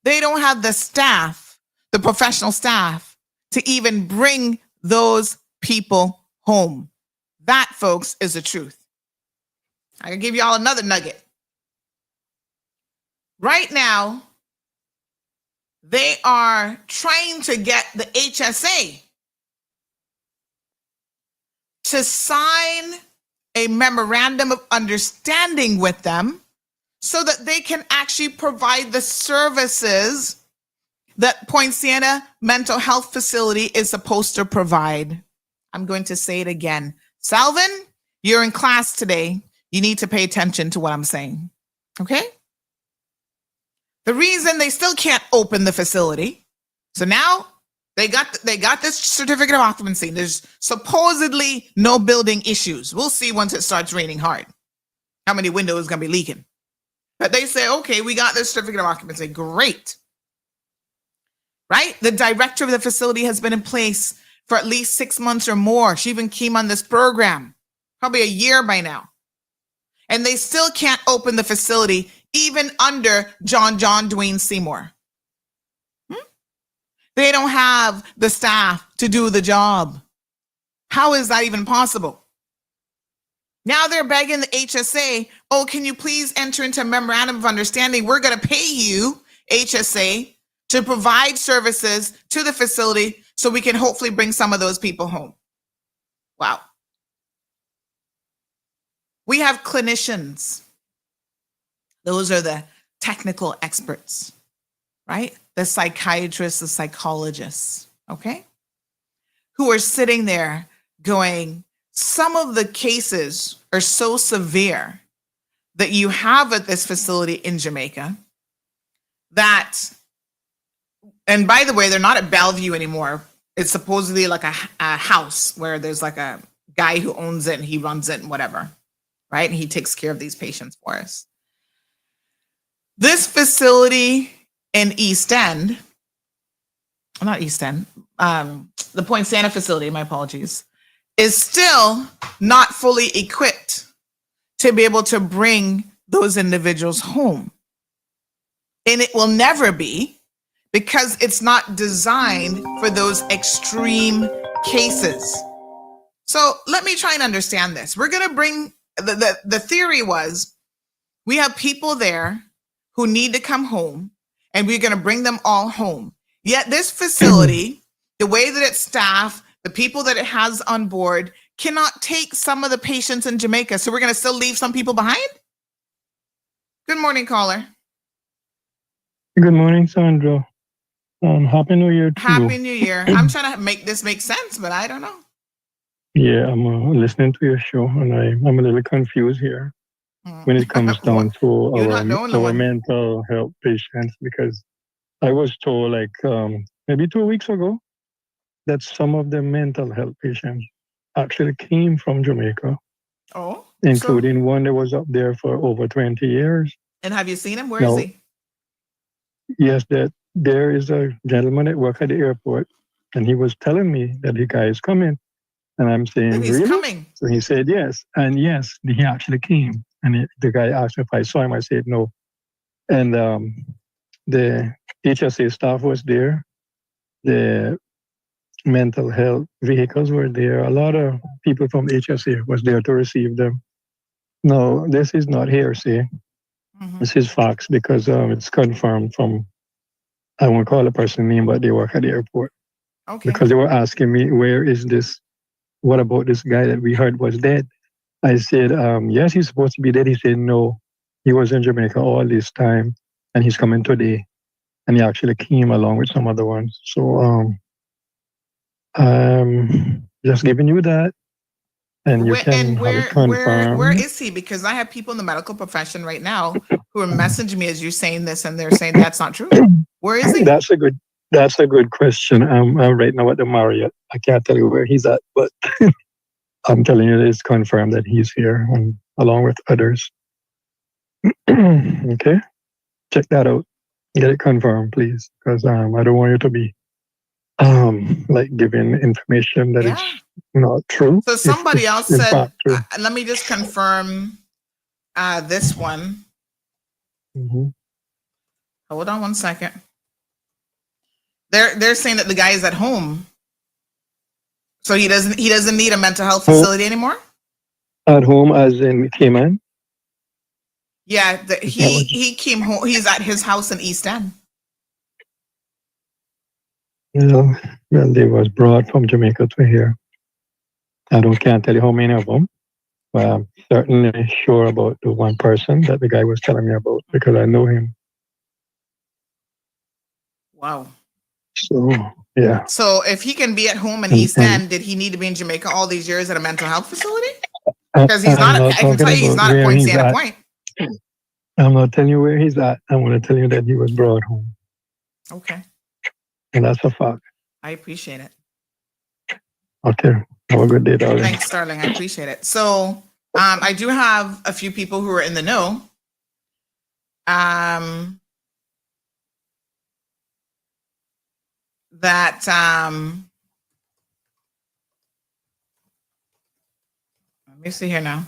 They don't have the staff, the professional staff, to even bring those people home. That, folks, is the truth. I can give you all another nugget. Right now, they are trying to get the HSA to sign a memorandum of understanding with them so that they can actually provide the services that Point Siena Mental Health Facility is supposed to provide. I'm going to say it again. Salvin, you're in class today. You need to pay attention to what I'm saying. Okay? The reason they still can't open the facility, so now they got this certificate of occupancy. There's supposedly no building issues. We'll see once it starts raining hard how many windows going to be leaking. But they say, okay, we got this certificate of occupancy. Great. Right? The director of the facility has been in place for at least 6 months or more. She even came on this program, probably a year by now. And they still can't open the facility even under John Dwayne Seymour. They don't have the staff to do the job. How is that even possible? Now they're begging the HSA, oh, can you please enter into a memorandum of understanding? We're going to pay you, HSA, to provide services to the facility so we can hopefully bring some of those people home. Wow. We have clinicians. Those are the technical experts, right? The psychiatrists, the psychologists, okay? Who are sitting there going, some of the cases are so severe that you have at this facility in Jamaica that, and by the way, they're not at Bellevue anymore. It's supposedly like a house where there's like a guy who owns it and he runs it and whatever, right? And he takes care of these patients for us. This facility in East End, not East End, the Point Siena facility, my apologies, is still not fully equipped to be able to bring those individuals home. And it will never be, because it's not designed for those extreme cases. So let me try and understand this. We're going to bring, the theory was, we have people there who need to come home, and we're going to bring them all home. Yet this facility, the way that it's staffed, the people that it has on board, cannot take some of the patients in Jamaica. So we're going to still leave some people behind? Good morning, caller. Good morning, Sandra. Happy New Year to you. Happy New Year. I'm trying to make this make sense, but I don't know. Yeah, I'm listening to your show, and I'm a little confused here. when it comes down to You're not the only our one. mental health patients, because I was told like maybe 2 weeks ago that some of the mental health patients actually came from Jamaica, Oh, so including one that was up there for over 20 years. and have you seen him? Where is Now, he? yes, that there is a gentleman at work at the airport, and he was telling me that the guy is coming, and I'm saying, That he's really? coming. So he said yes, and yes, he actually came. And the guy asked if I saw him. I said no, and the HSA staff was there. The mental health vehicles were there. A lot of people from HSA was there to receive them. No, this is not hearsay. Mhm. This is facts because it's confirmed from, I won't call the person name, but they work at the airport. Okay. Because they were asking me, where is this? What about this guy that we heard was dead? I said, yes, he's supposed to be dead. He said, no, he was in Jamaica all this time and he's coming today. And he actually came along with some other ones. So just giving you that. And you can have it Where confirmed. is he? Because I have people in the medical profession right now who are messaging me as you're saying this, and they're saying that's not true. Where is he? That's a good question. I'm right now at the Marriott. I can't tell you where he's at, but I'm telling you it's confirmed that he's here and along with others. Okay, check that out. Get it confirmed, please, because I don't want you to be like giving information that is Yeah. not true. So somebody If else in said, fact true. let me just confirm this one. Mhm. Hold on one second. They're saying that the guy is at home, so he doesn't need a mental health facility anymore. At home, as in Cayman. Yeah, Is that what he came home. He's at his house in East End. well, they was brought from Jamaica to here. Can't tell you how many of them, but I'm certainly sure about the one person that the guy was telling me about because I know him. Wow. So yeah. So if he can be at home in East End, did he need to be in Jamaica all these years at a mental health facility? Because he's I'm not. not I can talking tell you, he's about not at where Point he's Sienna at. Point. I'm not telling you where he's at. I want to tell you that he was brought home, Okay, and that's a fact. I appreciate it. Okay. Have a good day, darling. Thanks, darling. I appreciate it. So, I do have a few people who are in the know. That let me see here now.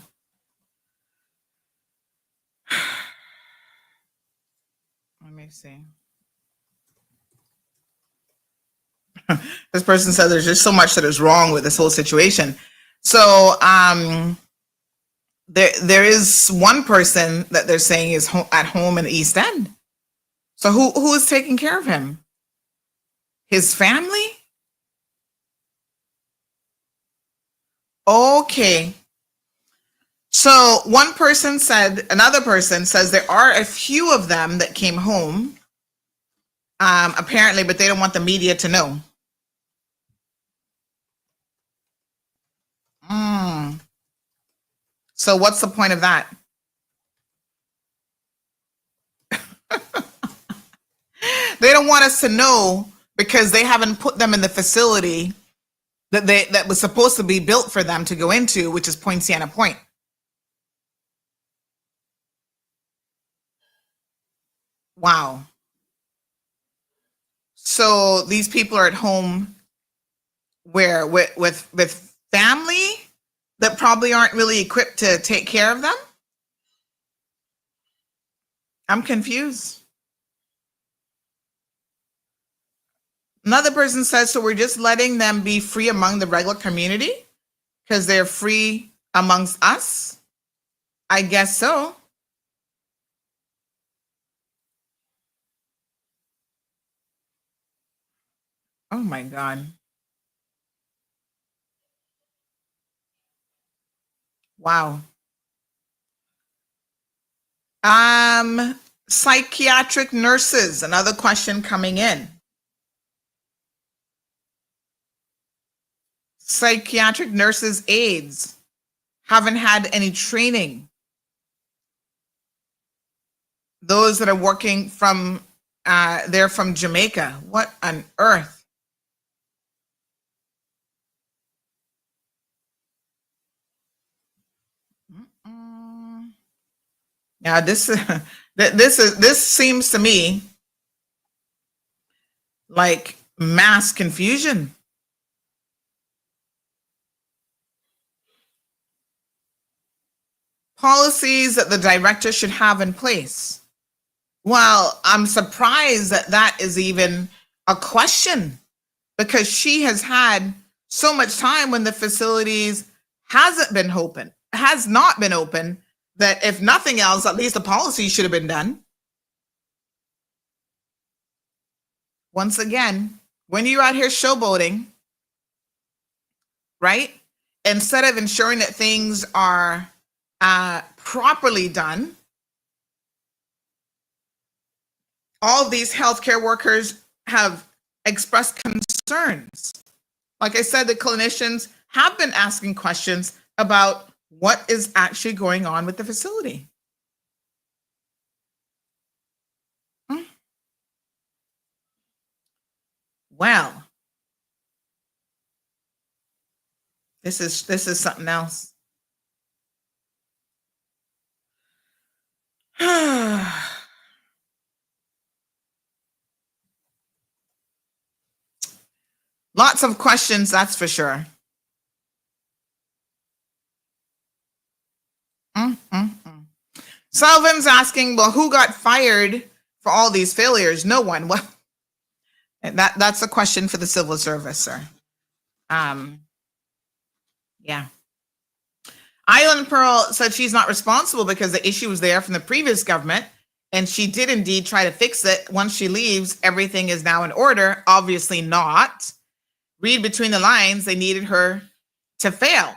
Let me see. This person said there's just so much that is wrong with this whole situation. So there is one person that they're saying is at home in East End. So who is taking care of him? His family? Okay. So another person says there are a few of them that came home, apparently, but they don't want the media to know. So what's the point of that? They don't want us to know because they haven't put them in the facility that was supposed to be built for them to go into, which is Point Sienna Point. Wow. So these people are at home where with family that probably aren't really equipped to take care of them. I'm confused. Another person says, so we're just letting them be free among the regular community because they're free amongst us? I guess so. Oh my God. Wow. Psychiatric nurses, another question coming in. Psychiatric nurses aides haven't had any training those that are working from, they're from Jamaica. What on earth? Now this seems to me like mass confusion. Policies that the director should have in place. Well, I'm surprised that that is even a question, because she has had so much time when the facilities has not been open, that if nothing else, at least the policy should have been done. Once again, when you're out here showboating, right? Instead of ensuring that things are properly done, all of these healthcare workers have expressed concerns. Like I said, the clinicians have been asking questions about what is actually going on with the facility. Well, this is something else. Lots of questions, that's for sure. Salvin's asking, well, who got fired for all these failures? No one. Well, that's a question for the civil service, sir. Yeah. Island Pearl said she's not responsible because the issue was there from the previous government, and she did indeed try to fix it. Once she leaves, everything is now in order. Obviously not. Read between the lines, they needed her to fail.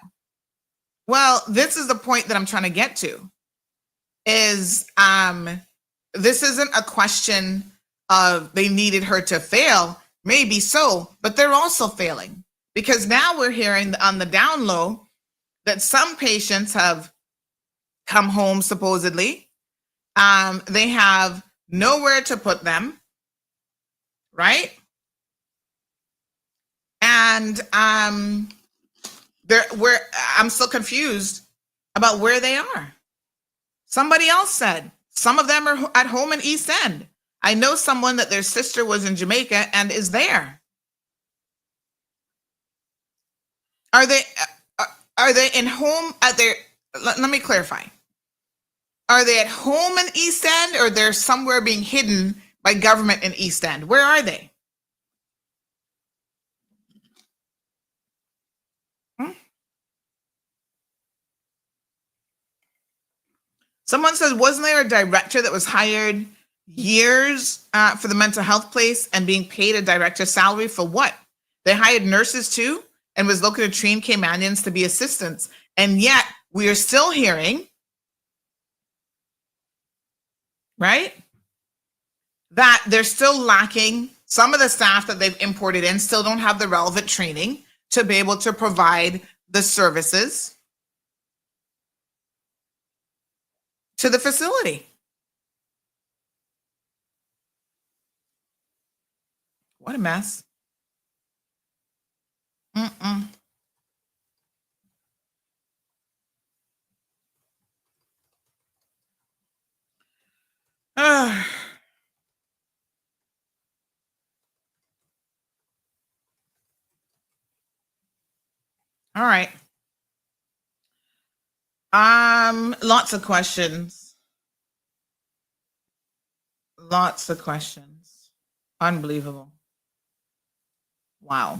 Well, this is the point that I'm trying to get to, is this isn't a question of they needed her to fail. Maybe so, but they're also failing, because now we're hearing on the down low that some patients have come home, supposedly. They have nowhere to put them, right? And I'm still confused about where they are. Somebody else said some of them are at home in East End. I know someone that their sister was in Jamaica and is there. Are they in home at their, let me clarify. Are they at home in East End, or they're somewhere being hidden by government in East End? Where are they? Someone says, wasn't there a director that was hired years for the mental health place and being paid a director's salary for what? They hired nurses too and was looking to train Caymanians to be assistants. And yet we are still hearing, right, that they're still lacking. Some of the staff that they've imported in still don't have the relevant training to be able to provide the services to the facility. What a mess. All right. Lots of questions. Lots of questions. Unbelievable. Wow.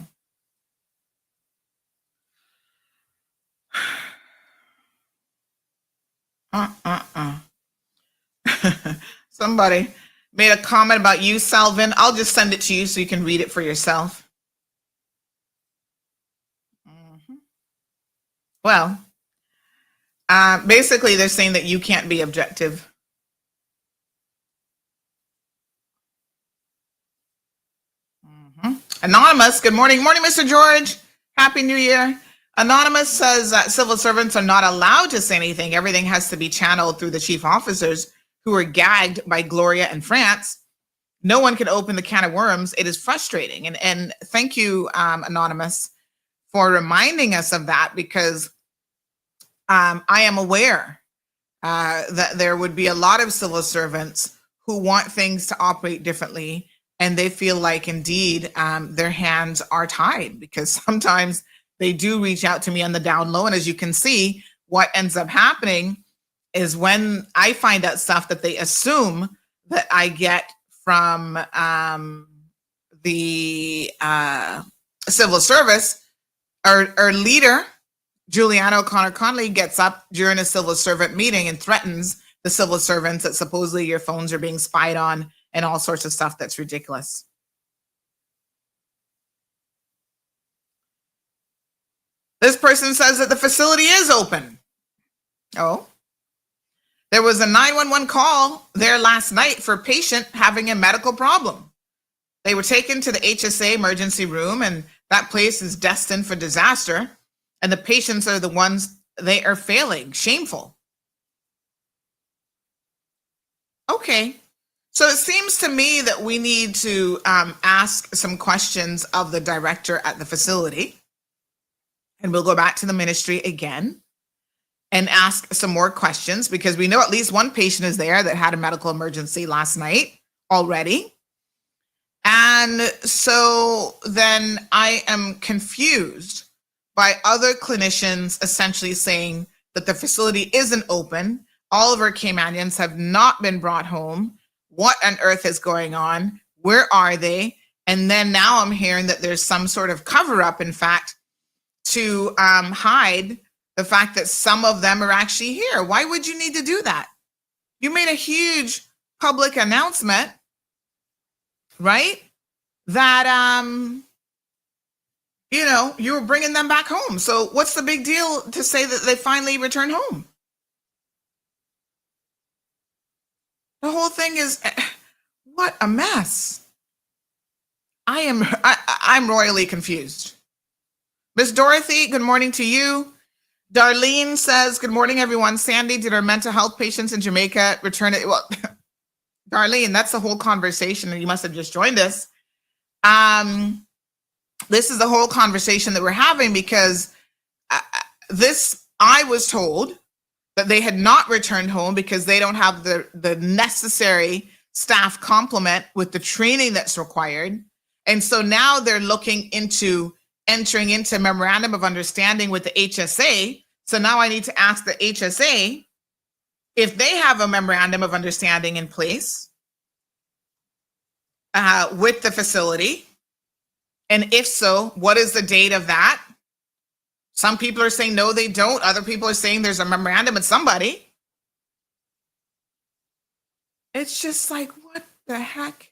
Somebody made a comment about you, Salvin. I'll just send it to you so you can read it for yourself. Well, basically they're saying that you can't be objective. Anonymous, good morning. Morning, Mr. George. Happy New Year. Anonymous says that civil servants are not allowed to say anything. Everything has to be channeled through the chief officers. who are gagged by Gloria and France. No one can open the can of worms. It is frustrating. And thank you, Anonymous, for reminding us of that, because I am aware that there would be a lot of civil servants who want things to operate differently, and they feel like indeed their hands are tied, because sometimes they do reach out to me on the down low. And as you can see, what ends up happening is when I find out stuff that they assume that I get from the civil service, our leader, Juliana O'Connor Conley, gets up during a civil servant meeting and threatens the civil servants that supposedly your phones are being spied on and all sorts of stuff that's ridiculous. This person says that the facility is open. Oh. There was a 911 call there last night for a patient having a medical problem. They were taken to the HSA emergency room, and that place is destined for disaster. And the patients are the ones, they are failing. Shameful. Okay. So it seems to me that we need to ask some questions of the director at the facility. And we'll go back to the ministry again and ask some more questions, because we know at least one patient is there that had a medical emergency last night already. And so then I am confused by other clinicians essentially saying that the facility isn't open. All of our Caymanians have not been brought home. What on earth is going on? Where are they? And then now I'm hearing that there's some sort of cover up, in fact, to hide the fact that some of them are actually here. Why would you need to do that? You made a huge public announcement, right? That, you were bringing them back home. So what's the big deal to say that they finally returned home? The whole thing is, what a mess. I'm royally confused. Miss Dorothy, good morning to you. Darlene says, good morning, everyone. Sandy, did our mental health patients in Jamaica return it? Well, Darlene, that's the whole conversation, and you must have just joined us. This is the whole conversation that we're having, because I was told that they had not returned home because they don't have the necessary staff complement with the training that's required. And so now they're looking into entering into a memorandum of understanding with the HSA. So now I need to ask the HSA if they have a memorandum of understanding in place with the facility. And if so, what is the date of that? Some people are saying, no, they don't. Other people are saying there's a memorandum with somebody. It's just like, what the heck?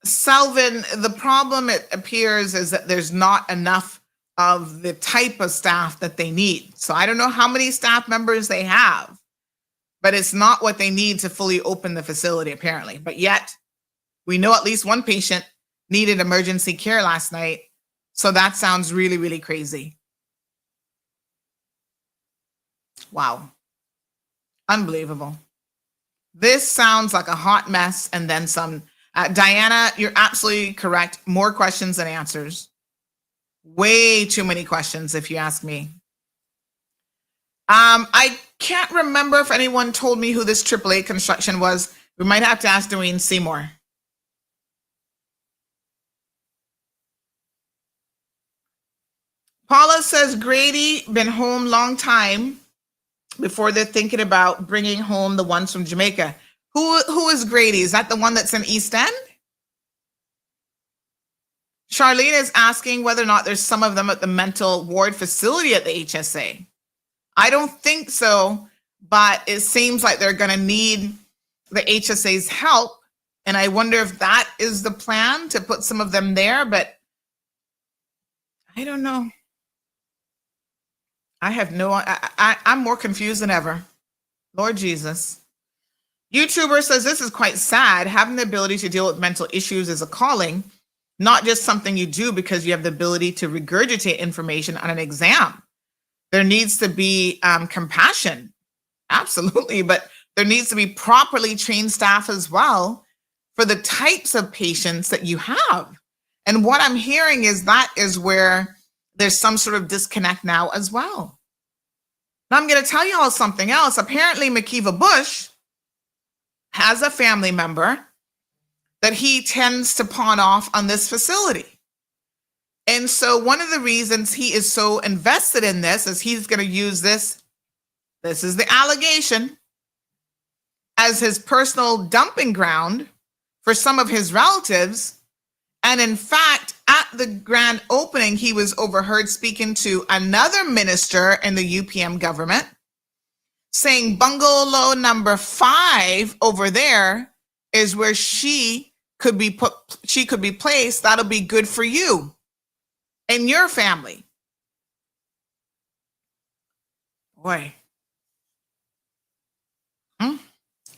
Salvin, the problem, it appears, is that there's not enough of the type of staff that they need. So I don't know how many staff members they have, but it's not what they need to fully open the facility, apparently. But yet, we know at least one patient needed emergency care last night. So that sounds really, really crazy. Wow. Unbelievable. This sounds like a hot mess, and then some. Diana, you're absolutely correct. More questions than answers. Way too many questions, if you ask me. I can't remember if anyone told me who this AAA construction was. We might have to ask Dwayne Seymour. Paula says Grady been home long time before they're thinking about bringing home the ones from Jamaica. Who is Grady? Is that the one that's in East End? Charlene is asking whether or not there's some of them at the mental ward facility at the HSA. I don't think so, but it seems like they're going to need the HSA's help. And I wonder if that is the plan, to put some of them there, but I don't know. I have no, I'm more confused than ever. Lord Jesus. YouTuber says this is quite sad. Having the ability to deal with mental issues is a calling, not just something you do because you have the ability to regurgitate information on an exam. There needs to be compassion, absolutely, but there needs to be properly trained staff as well for the types of patients that you have. And what I'm hearing is that is where there's some sort of disconnect now as well. Now I'm going to tell you all something else. Apparently, Makiva Bush has a family member that he tends to pawn off on this facility. And so one of the reasons he is so invested in this is he's going to use this is the allegation, as his personal dumping ground for some of his relatives. And in fact, at the grand opening, he was overheard speaking to another minister in the UPM government, saying bungalow number 5 over there is where she could be placed. That'll be good for you and your family. Boy.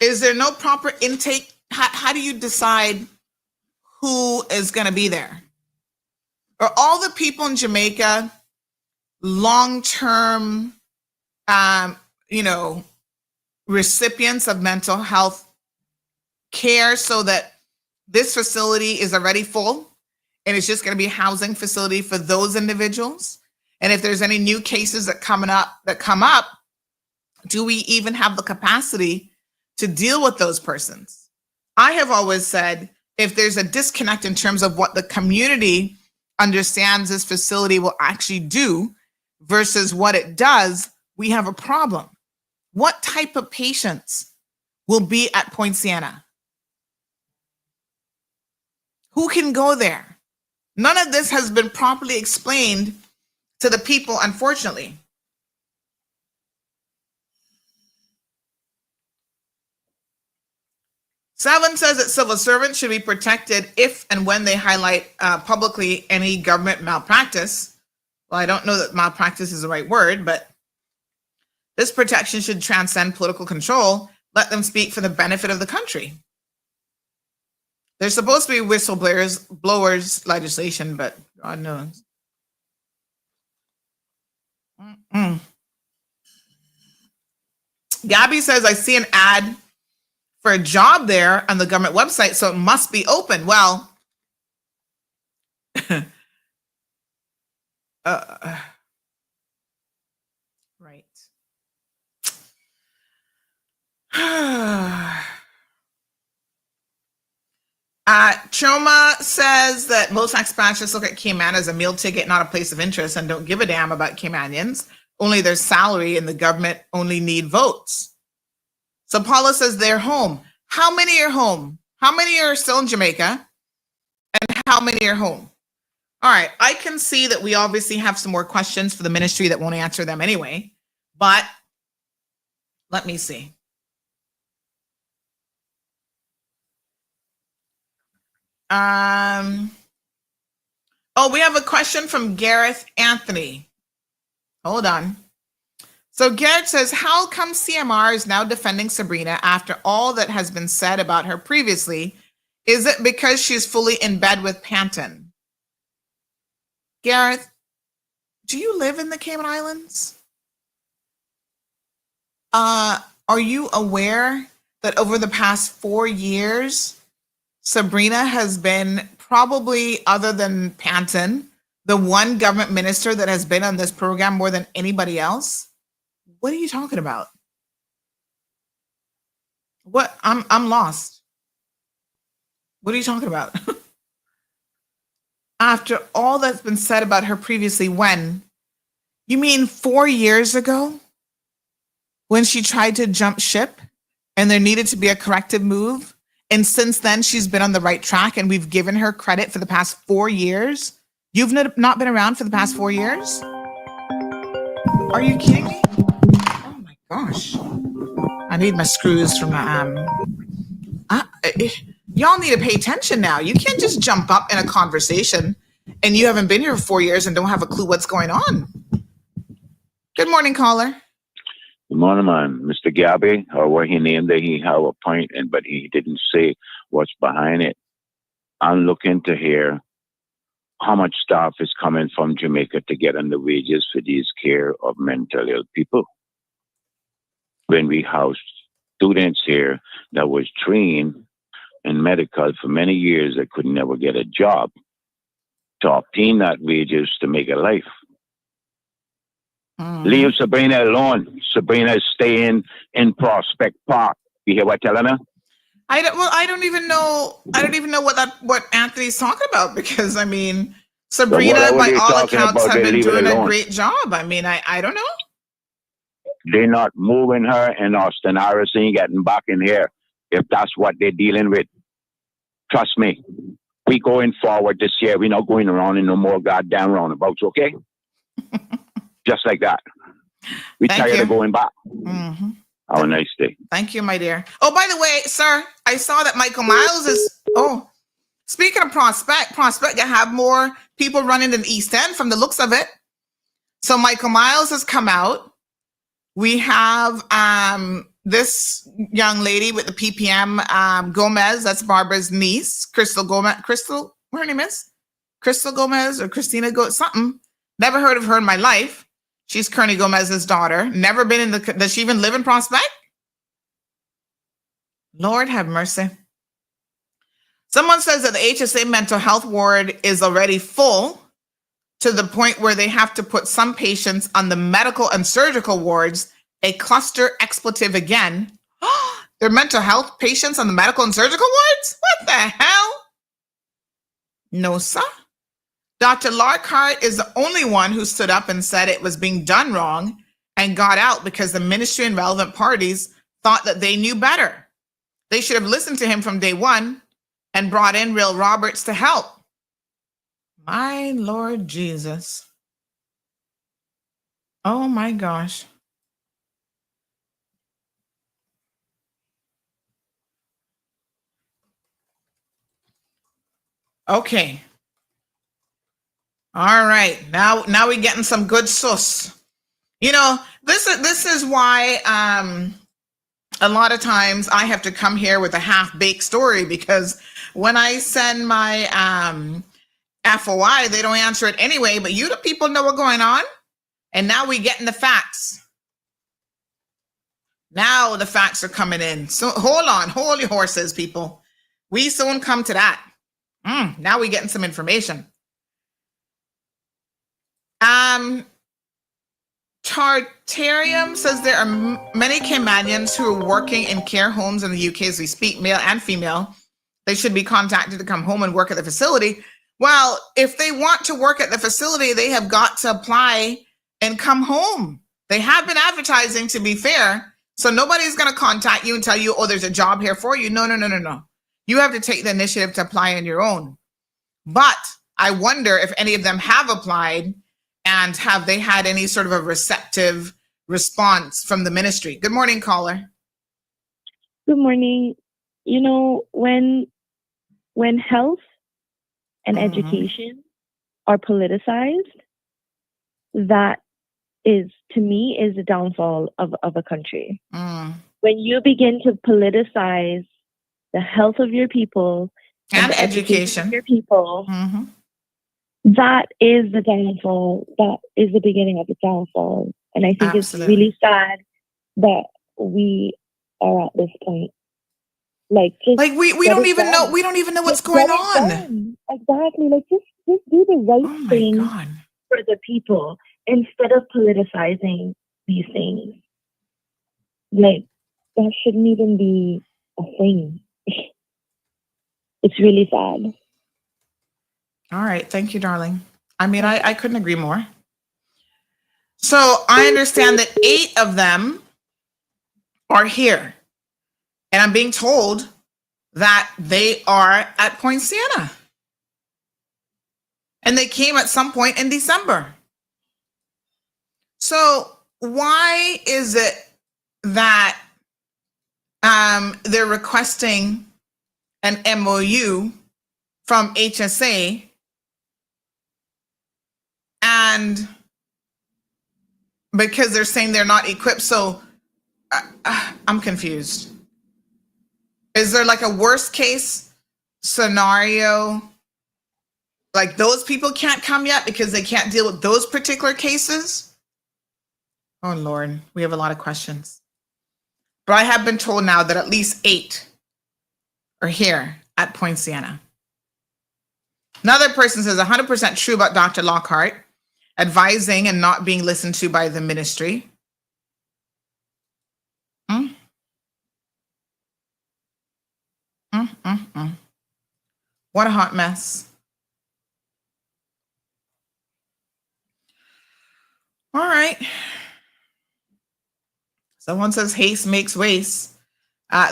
Is there no proper intake? How do you decide who is going to be there? Are all the people in Jamaica long-term, recipients of mental health care, so that this facility is already full and it's just going to be a housing facility for those individuals? And if there's any new cases that come up, do we even have the capacity to deal with those persons? I have always said, if there's a disconnect in terms of what the community understands this facility will actually do versus what it does, we have a problem. What type of patients will be at Point Siena? Who can go there? None of this has been properly explained to the people, unfortunately. Seven says that civil servants should be protected if and when they highlight publicly any government malpractice. Well, I don't know that malpractice is the right word, but this protection should transcend political control. Let them speak for the benefit of the country. There's supposed to be whistleblowers legislation, but God knows. Gabby says, I see an ad for a job there on the government website, so it must be open. Well, right. Choma says that most expats look at Cayman as a meal ticket, not a place of interest, and don't give a damn about Caymanians. Only their salary, and the government only need votes. So Paula says they're home. How many are home? How many are still in Jamaica? And how many are home? All right, I can see that we obviously have some more questions for the ministry that won't answer them anyway, but let me see. We have a question from Gareth Anthony. Hold on. So Garrett says, how come CMR is now defending Sabrina after all that has been said about her previously? Is it because she's fully in bed with Panton? Gareth, do you live in the Cayman Islands? Are you aware that over the past 4 years, Sabrina has been probably, other than Panton, the one government minister that has been on this program more than anybody else? What are you talking about? What? I'm lost. What are you talking about? After all that's been said about her previously, when? You mean 4 years ago? When she tried to jump ship and there needed to be a corrective move? And since then, she's been on the right track and we've given her credit for the past 4 years? You've not been around for the past 4 years? Are you kidding me? Oh my gosh. I need my screws from my, y'all need to pay attention now. You can't just jump up in a conversation and you haven't been here for 4 years and don't have a clue what's going on. Good morning, caller. Good morning, man. Mr. Gabby, or what he named it, he have a point, but he didn't say what's behind it. I'm looking to hear how much staff is coming from Jamaica to get on the wages for these care of mental ill people. When we housed students here that was trained in medical for many years that could never get a job to obtain that wages to make a life. Leave Sabrina alone. Sabrina is staying in Prospect Park. You hear what I'm telling her? I don't even know what Anthony's talking about, because I mean, Sabrina, by all accounts, have been doing a great job. I mean, I don't know. They're not moving her in Austin Harrison, getting back in here if that's what they're dealing with. Trust me. We going forward this year. We're not going around in no more goddamn roundabouts, okay? Just like that. We tired of going back. Mm-hmm. Have a nice day. Thank you, my dear. Oh, by the way, sir, I saw that Michael Miles is. Oh, speaking of Prospect can have more people running in East End from the looks of it. So Michael Miles has come out. We have this young lady with the PPM, Gomez. That's Barbara's niece, Crystal Gomez. Crystal, what her name is? Crystal Gomez or Christina something. Never heard of her in my life. She's Kearney Gomez's daughter. Never been does she even live in Prospect? Lord have mercy. Someone says that the HSA mental health ward is already full to the point where they have to put some patients on the medical and surgical wards, a cluster expletive again. They're mental health patients on the medical and surgical wards? What the hell? No, sir. Dr. Larkhart is the only one who stood up and said it was being done wrong and got out because the ministry and relevant parties thought that they knew better. They should have listened to him from day one and brought in Real Roberts to help. My Lord Jesus. Oh my gosh. Okay. All right. Now we're getting some good sauce. You know, this is why a lot of times I have to come here with a half-baked story, because when I send my FOI, they don't answer it anyway, but you the people know what's going on. And now we're getting the facts. Now the facts are coming in. So hold your horses, people. We soon come to that. Now we're getting some information. Tartarium says there are many Caymanians who are working in care homes in the UK as we speak, male and female. They should be contacted to come home and work at the facility. Well, if they want to work at the facility, they have got to apply and come home. They have been advertising, to be fair. So nobody's going to contact you and tell you, oh, there's a job here for you. No. You have to take the initiative to apply on your own. But I wonder if any of them have applied, and have they had any sort of a receptive response from the ministry? Good morning, caller. Good morning. You know, when health and education are politicized, that is, to me, is the downfall of a country. When you begin to politicize the health of your people and the education of your people, that is the downfall. That is the beginning of the downfall. And I think it's really sad that we are at this point. Like we don't even know. We don't even know what's going on. Exactly. Like just do the right thing for the people instead of politicizing these things. Like that shouldn't even be a thing. It's really sad. All right. Thank you, darling. I mean, I couldn't agree more. So I understand that 8 of them are here. And I'm being told that they are at Point Siena. And they came at some point in December. So why is it that they're requesting an MOU from HSA, and because they're saying they're not equipped? So I'm confused. Is there like a worst case scenario Like those people can't come yet because they can't deal with those particular cases? Oh, Lord, we have a lot of questions. But I have been told now that at least 8 are here at Point Siena. Another person says 100% true about Dr. Lockhart, advising and not being listened to by the ministry. What a hot mess. All right. Someone says haste makes waste.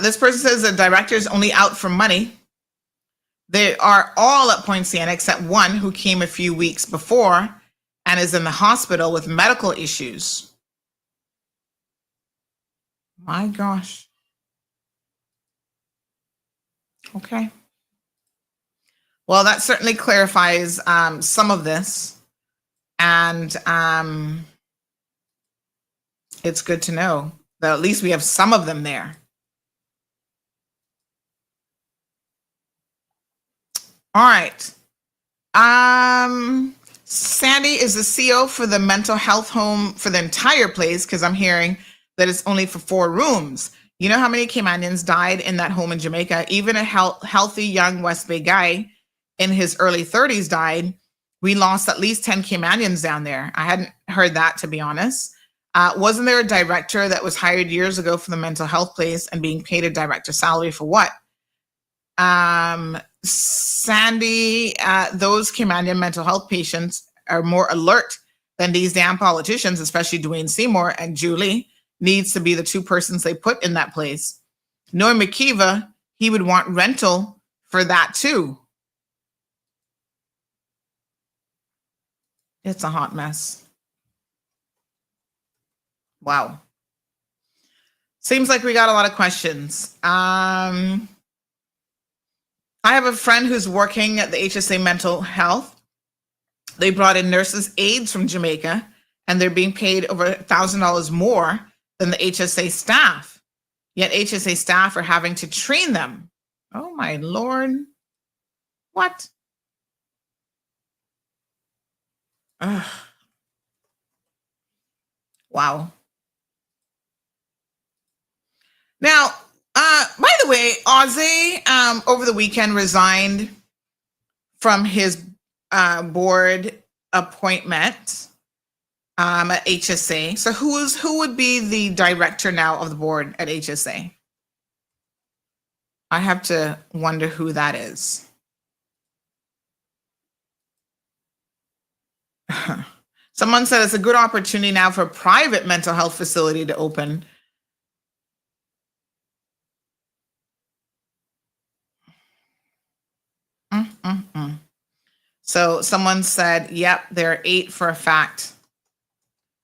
This person says the director is only out for money. They are all at Point Siena except one who came a few weeks before and is in the hospital with medical issues. My gosh. Okay. Well, that certainly clarifies some of this. And it's good to know that at least we have some of them there. All right. Sandy is the CO for the mental health home for the entire place, because I'm hearing that it's only for 4 rooms. You know how many Caymanians died in that home in Jamaica? Even a healthy young West Bay guy in his early 30s died. We lost at least 10 Caymanians down there. I hadn't heard that, to be honest. Wasn't there a director that was hired years ago for the mental health place and being paid a director salary for what? Sandy, those Caymanian mental health patients are more alert than these damn politicians, especially Dwayne Seymour and Julie, needs to be the 2 persons they put in that place. Knowing McKeeva, he would want rental for that too. It's a hot mess. Wow. Seems like we got a lot of questions. I have a friend who's working at the HSA Mental Health. They brought in nurses aides from Jamaica, and they're being paid over $1,000 more than the HSA staff. Yet HSA staff are having to train them. Oh my Lord. What? Ugh. Wow. Now, by the way, Ozzy over the weekend resigned from his board appointment at HSA. So who would be the director now of the board at HSA? I have to wonder who that is. Someone said it's a good opportunity now for a private mental health facility to open. So someone said, yep, there are 8 for a fact.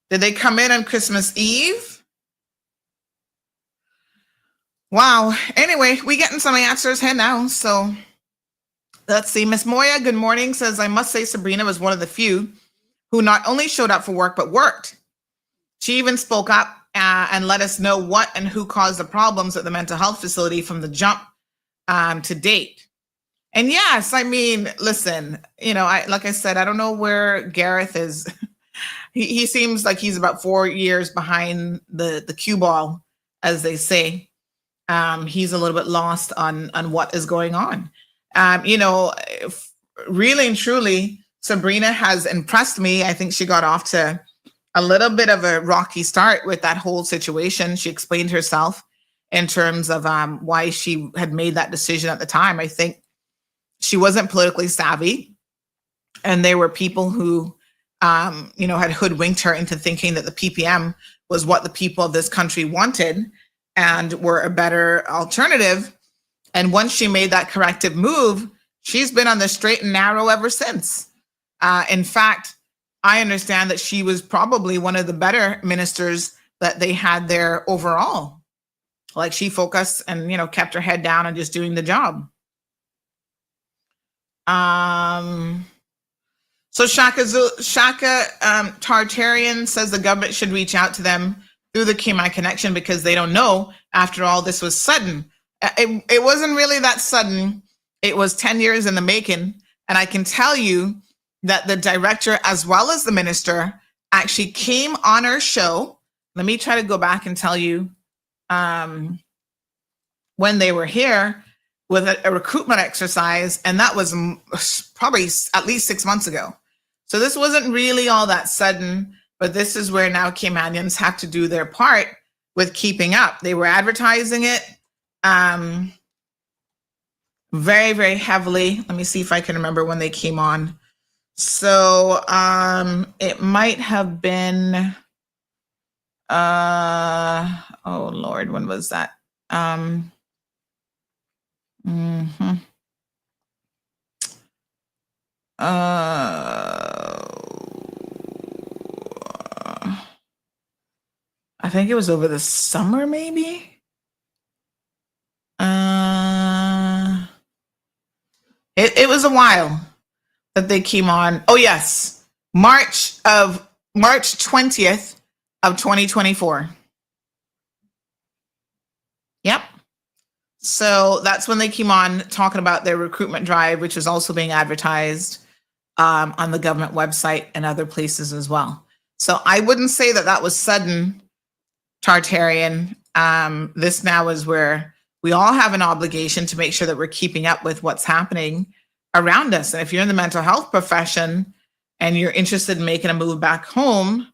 Did they come in on Christmas Eve? Wow. Anyway, we getting some answers here now. So let's see. Miss Moya, good morning, says, I must say Sabrina was one of the few who not only showed up for work, but worked. She even spoke up and let us know what and who caused the problems at the mental health facility from the jump to date. And yes, I mean, listen, you know, like I said, I don't know where Gareth is. he seems like he's about 4 years behind the cue ball, as they say. He's a little bit lost on what is going on. You know, really and truly, Sabrina has impressed me. I think she got off to a little bit of a rocky start with that whole situation. She explained herself in terms of why she had made that decision at the time. I think she wasn't politically savvy, and there were people who, you know, had hoodwinked her into thinking that the PPM was what the people of this country wanted and were a better alternative. And once she made that corrective move, she's been on the straight and narrow ever since. In fact, I understand that she was probably one of the better ministers that they had there overall. Like, she focused and, you know, kept her head down and just doing the job. So Shaka Tartarian says the government should reach out to them through the KMI connection because they don't know. After all, this was sudden. It wasn't really that sudden. It was 10 years in the making. And I can tell you that the director, as well as the minister, actually came on our show. Let me try to go back and tell you when they were here with a recruitment exercise, and that was probably at least 6 months ago. So this wasn't really all that sudden, but this is where now Caymanians have to do their part with keeping up. They were advertising it very, very heavily. Let me see if I can remember when they came on. So it might have been, oh Lord, when was that? I think it was over the summer, maybe. It was a while that they came on. Oh yes, March 20th of 2024. Yep. So that's when they came on talking about their recruitment drive, which is also being advertised on the government website and other places as well. So I wouldn't say that that was sudden, Tartarian. This now is where we all have an obligation to make sure that we're keeping up with what's happening around us. And if you're in the mental health profession and you're interested in making a move back home,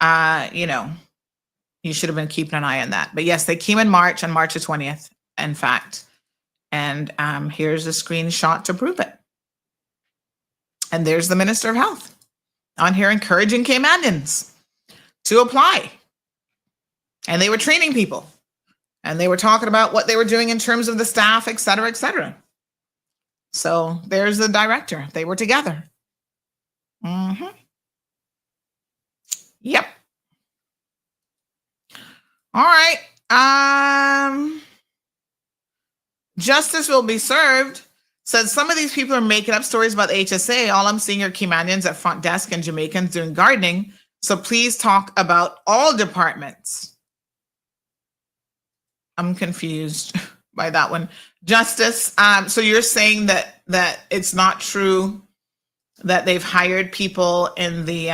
you should have been keeping an eye on that. But yes, they came in March, on March the 20th, in fact. And here's a screenshot to prove it. And there's the Minister of Health on here encouraging Caymanians to apply. And they were training people. And they were talking about what they were doing in terms of the staff, et cetera, et cetera. So there's the director. They were together. Yep. All right. Justice will be served. Said some of these people are making up stories about the HSA. All I'm seeing are Caymanians at front desk and Jamaicans doing gardening. So please talk about all departments. I'm confused by that one. Justice. So you're saying that it's not true that they've hired people in the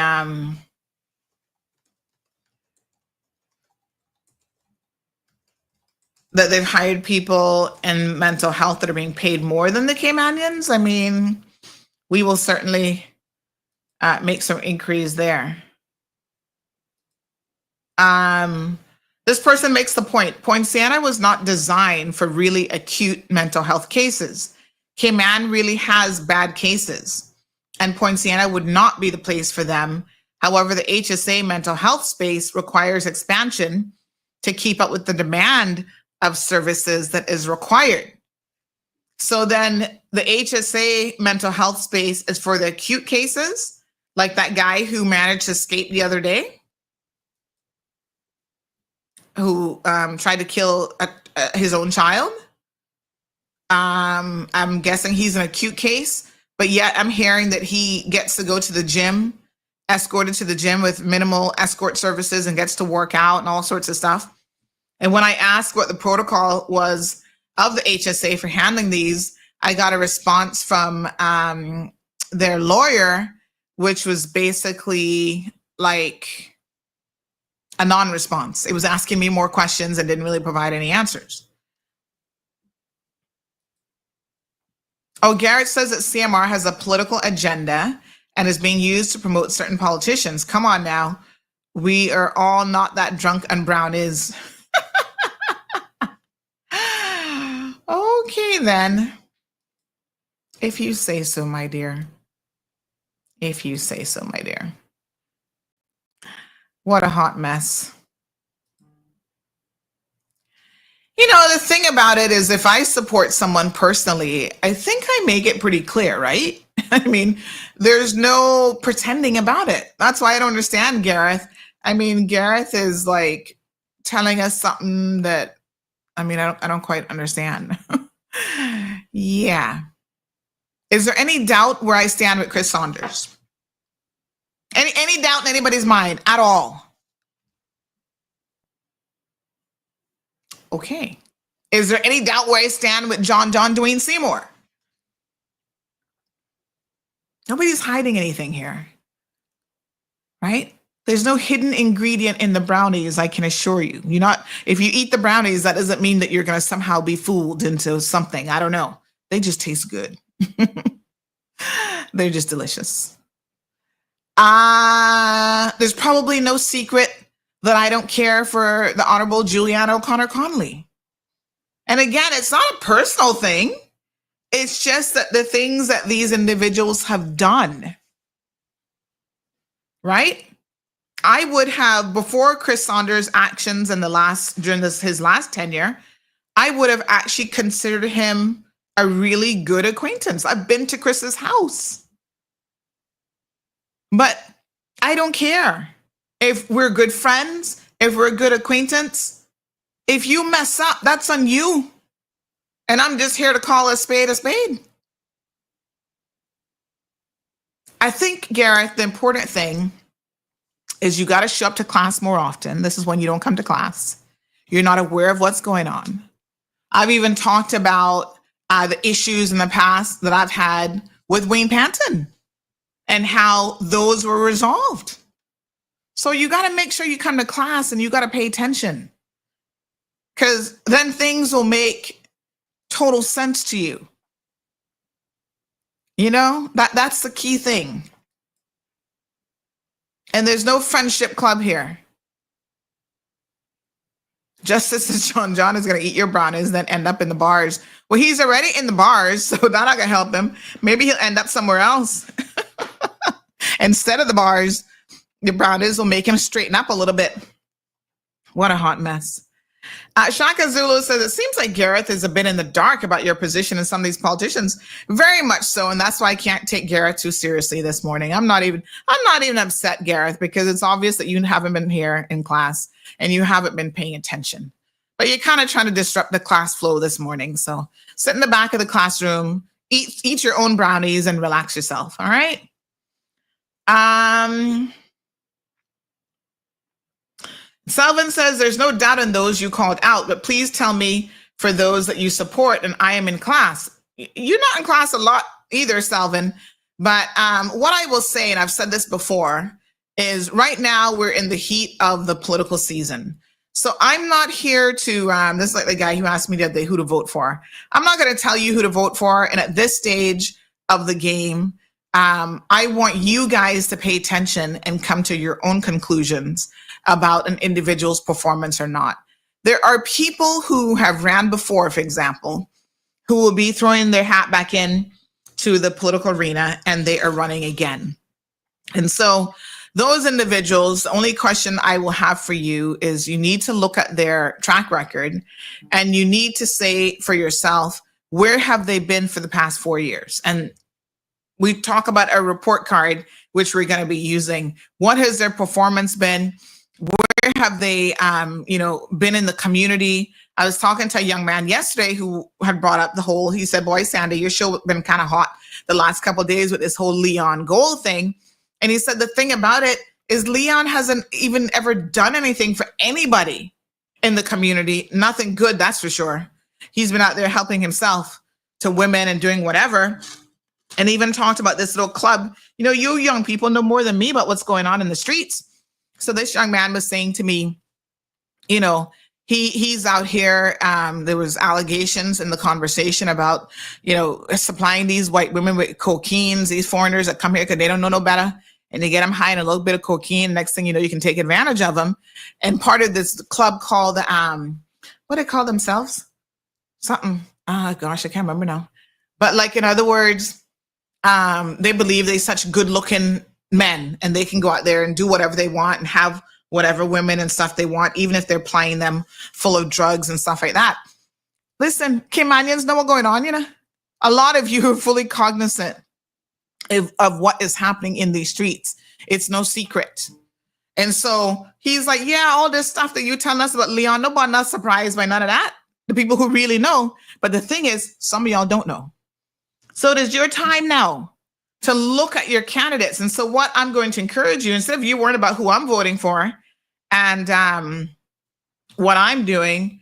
that they've hired people in mental health that are being paid more than the Caymanians? I mean, we will certainly make some inquiries there. This person makes the point, Poinciana was not designed for really acute mental health cases. Cayman really has bad cases, and Poinciana would not be the place for them. However, the HSA mental health space requires expansion to keep up with the demand of services that is required. So then the HSA mental health space is for the acute cases, like that guy who managed to escape the other day, who tried to kill his own child. I'm guessing he's an acute case, but yet I'm hearing that he gets to go to the gym, escorted to the gym with minimal escort services, and gets to work out and all sorts of stuff. And when I asked what the protocol was of the HSA for handling these, I got a response from their lawyer, which was basically like a non-response. It was asking me more questions and didn't really provide any answers. Oh, Garrett says that CMR has a political agenda and is being used to promote certain politicians. Come on now. We are all not that drunk, and Brown is. Okay, then. If you say so, my dear. If you say so, my dear. What a hot mess. You know, the thing about it is, if I support someone personally, I think I make it pretty clear, right? I mean, there's no pretending about it. That's why I don't understand Gareth. I mean, Gareth is like telling us something that, I mean, I don't quite understand. Yeah. Is there any doubt where I stand with Chris Saunders? Any doubt in anybody's mind at all? Okay. Is there any doubt where I stand with John Dwayne Seymour? Nobody's hiding anything here, right? There's no hidden ingredient in the brownies, I can assure you. If you eat the brownies, that doesn't mean that you're going to somehow be fooled into something. I don't know. They just taste good. They're just delicious. There's probably no secret that I don't care for the Honorable Juliana O'Connor Connolly. And again, it's not a personal thing. It's just that the things that these individuals have done, right? I would have, before Chris Saunders' actions during his last tenure, I would have actually considered him a really good acquaintance. I've been to Chris's house. But I don't care if we're good friends, if we're a good acquaintance. If you mess up, that's on you. And I'm just here to call a spade a spade. I think, Gareth, the important thing is you got to show up to class more often. This is when you don't come to class. You're not aware of what's going on. I've even talked about the issues in the past that I've had with Wayne Panton and how those were resolved. So you got to make sure you come to class and you got to pay attention, because then things will make total sense to you. That's the key thing. And there's no friendship club here. Justice John is going to eat your brownies, then end up in the bars. Well, he's already in the bars, so that's not going to help him. Maybe he'll end up somewhere else. Instead of the bars, the brownies will make him straighten up a little bit. What a hot mess. Shaka Zulu says, it seems like Gareth is a bit in the dark about your position in some of these politicians. Very much so. And that's why I can't take Gareth too seriously this morning. I'm not even upset, Gareth, because it's obvious that you haven't been here in class and you haven't been paying attention. But you're kind of trying to disrupt the class flow this morning. So sit in the back of the classroom, eat your own brownies and relax yourself. All right. Selvin says, there's no doubt in those you called out, but please tell me for those that you support, and I am in class. You're not in class a lot either, Selvin. But what I will say, and I've said this before, is right now we're in the heat of the political season. So I'm not here to, this is like the guy who asked me the other day who to vote for. I'm not going to tell you who to vote for. And at this stage of the game, I want you guys to pay attention and come to your own conclusions about an individual's performance or not. There are people who have ran before, for example, who will be throwing their hat back in to the political arena, and they are running again. And so those individuals, the only question I will have for you is you need to look at their track record and you need to say for yourself, where have they been for the past 4 years? And we talk about a report card, which we're going to be using. What has their performance been? Where have they, been in the community? I was talking to a young man yesterday who had brought up he said, boy, Sandy, your show has been kind of hot the last couple of days with this whole Leon Gold thing. And he said, the thing about it is Leon hasn't even ever done anything for anybody in the community. Nothing good, that's for sure. He's been out there helping himself to women and doing whatever. And even talked about this little club. You young people know more than me about what's going on in the streets. So this young man was saying to me, he's out here. There was allegations in the conversation about, supplying these white women with cocaine, these foreigners that come here because they don't know no better. And they get them high in a little bit of cocaine. Next thing you know, you can take advantage of them. And part of this club called, what do they call themselves? Something. Oh, gosh, I can't remember now. But like, in other words, they believe they're such good looking men and they can go out there and do whatever they want and have whatever women and stuff they want, even if they're plying them full of drugs and stuff like that. Listen, Caymanians know what's going on, A lot of you are fully cognizant of what is happening in these streets. It's no secret. And so he's like, yeah, all this stuff that you're telling us about Leon, nobody not surprised by none of that. The people who really know. But the thing is, some of y'all don't know. So it is your time now to look at your candidates. And so what I'm going to encourage you, instead of you worrying about who I'm voting for and what I'm doing,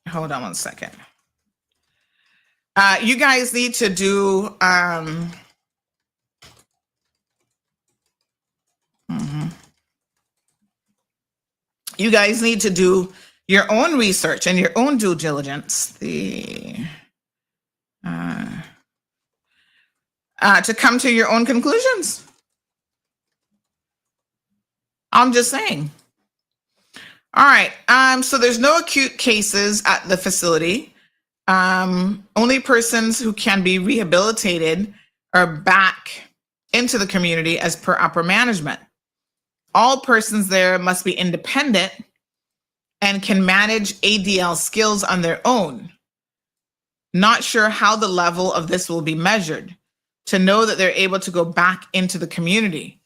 hold on one second. You guys need to do you guys need to do your own research and your own due diligence. To come to your own conclusions. I'm just saying. All right. So there's no acute cases at the facility. Only persons who can be rehabilitated are back into the community as per upper management. All persons there must be independent and can manage ADL skills on their own. Not sure how the level of this will be measured to know that they're able to go back into the community.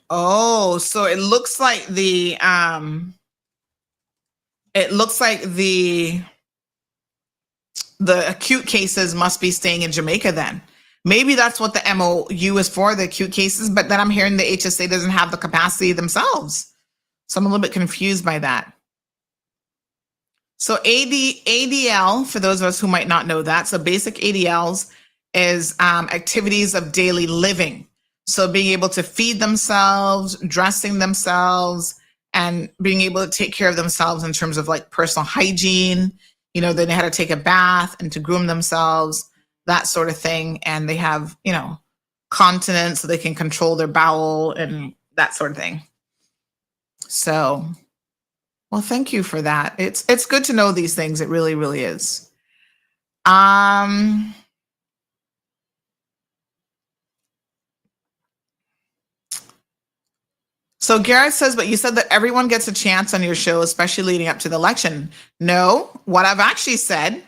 Oh, so it looks like the acute cases must be staying in Jamaica then. Maybe that's what the MOU is for, the acute cases, but then I'm hearing the HSA doesn't have the capacity themselves. So I'm a little bit confused by that. So ADL, for those of us who might not know that, so basic ADLs is activities of daily living. So being able to feed themselves, dressing themselves, and being able to take care of themselves in terms of like personal hygiene. You know, they know how to take a bath and to groom themselves, that sort of thing. And they have, you know, continence so they can control their bowel and that sort of thing. So, well, thank you for that. It's good to know these things. It really, really is. So Garrett says, but you said that everyone gets a chance on your show, especially leading up to the election. No, what I've actually said,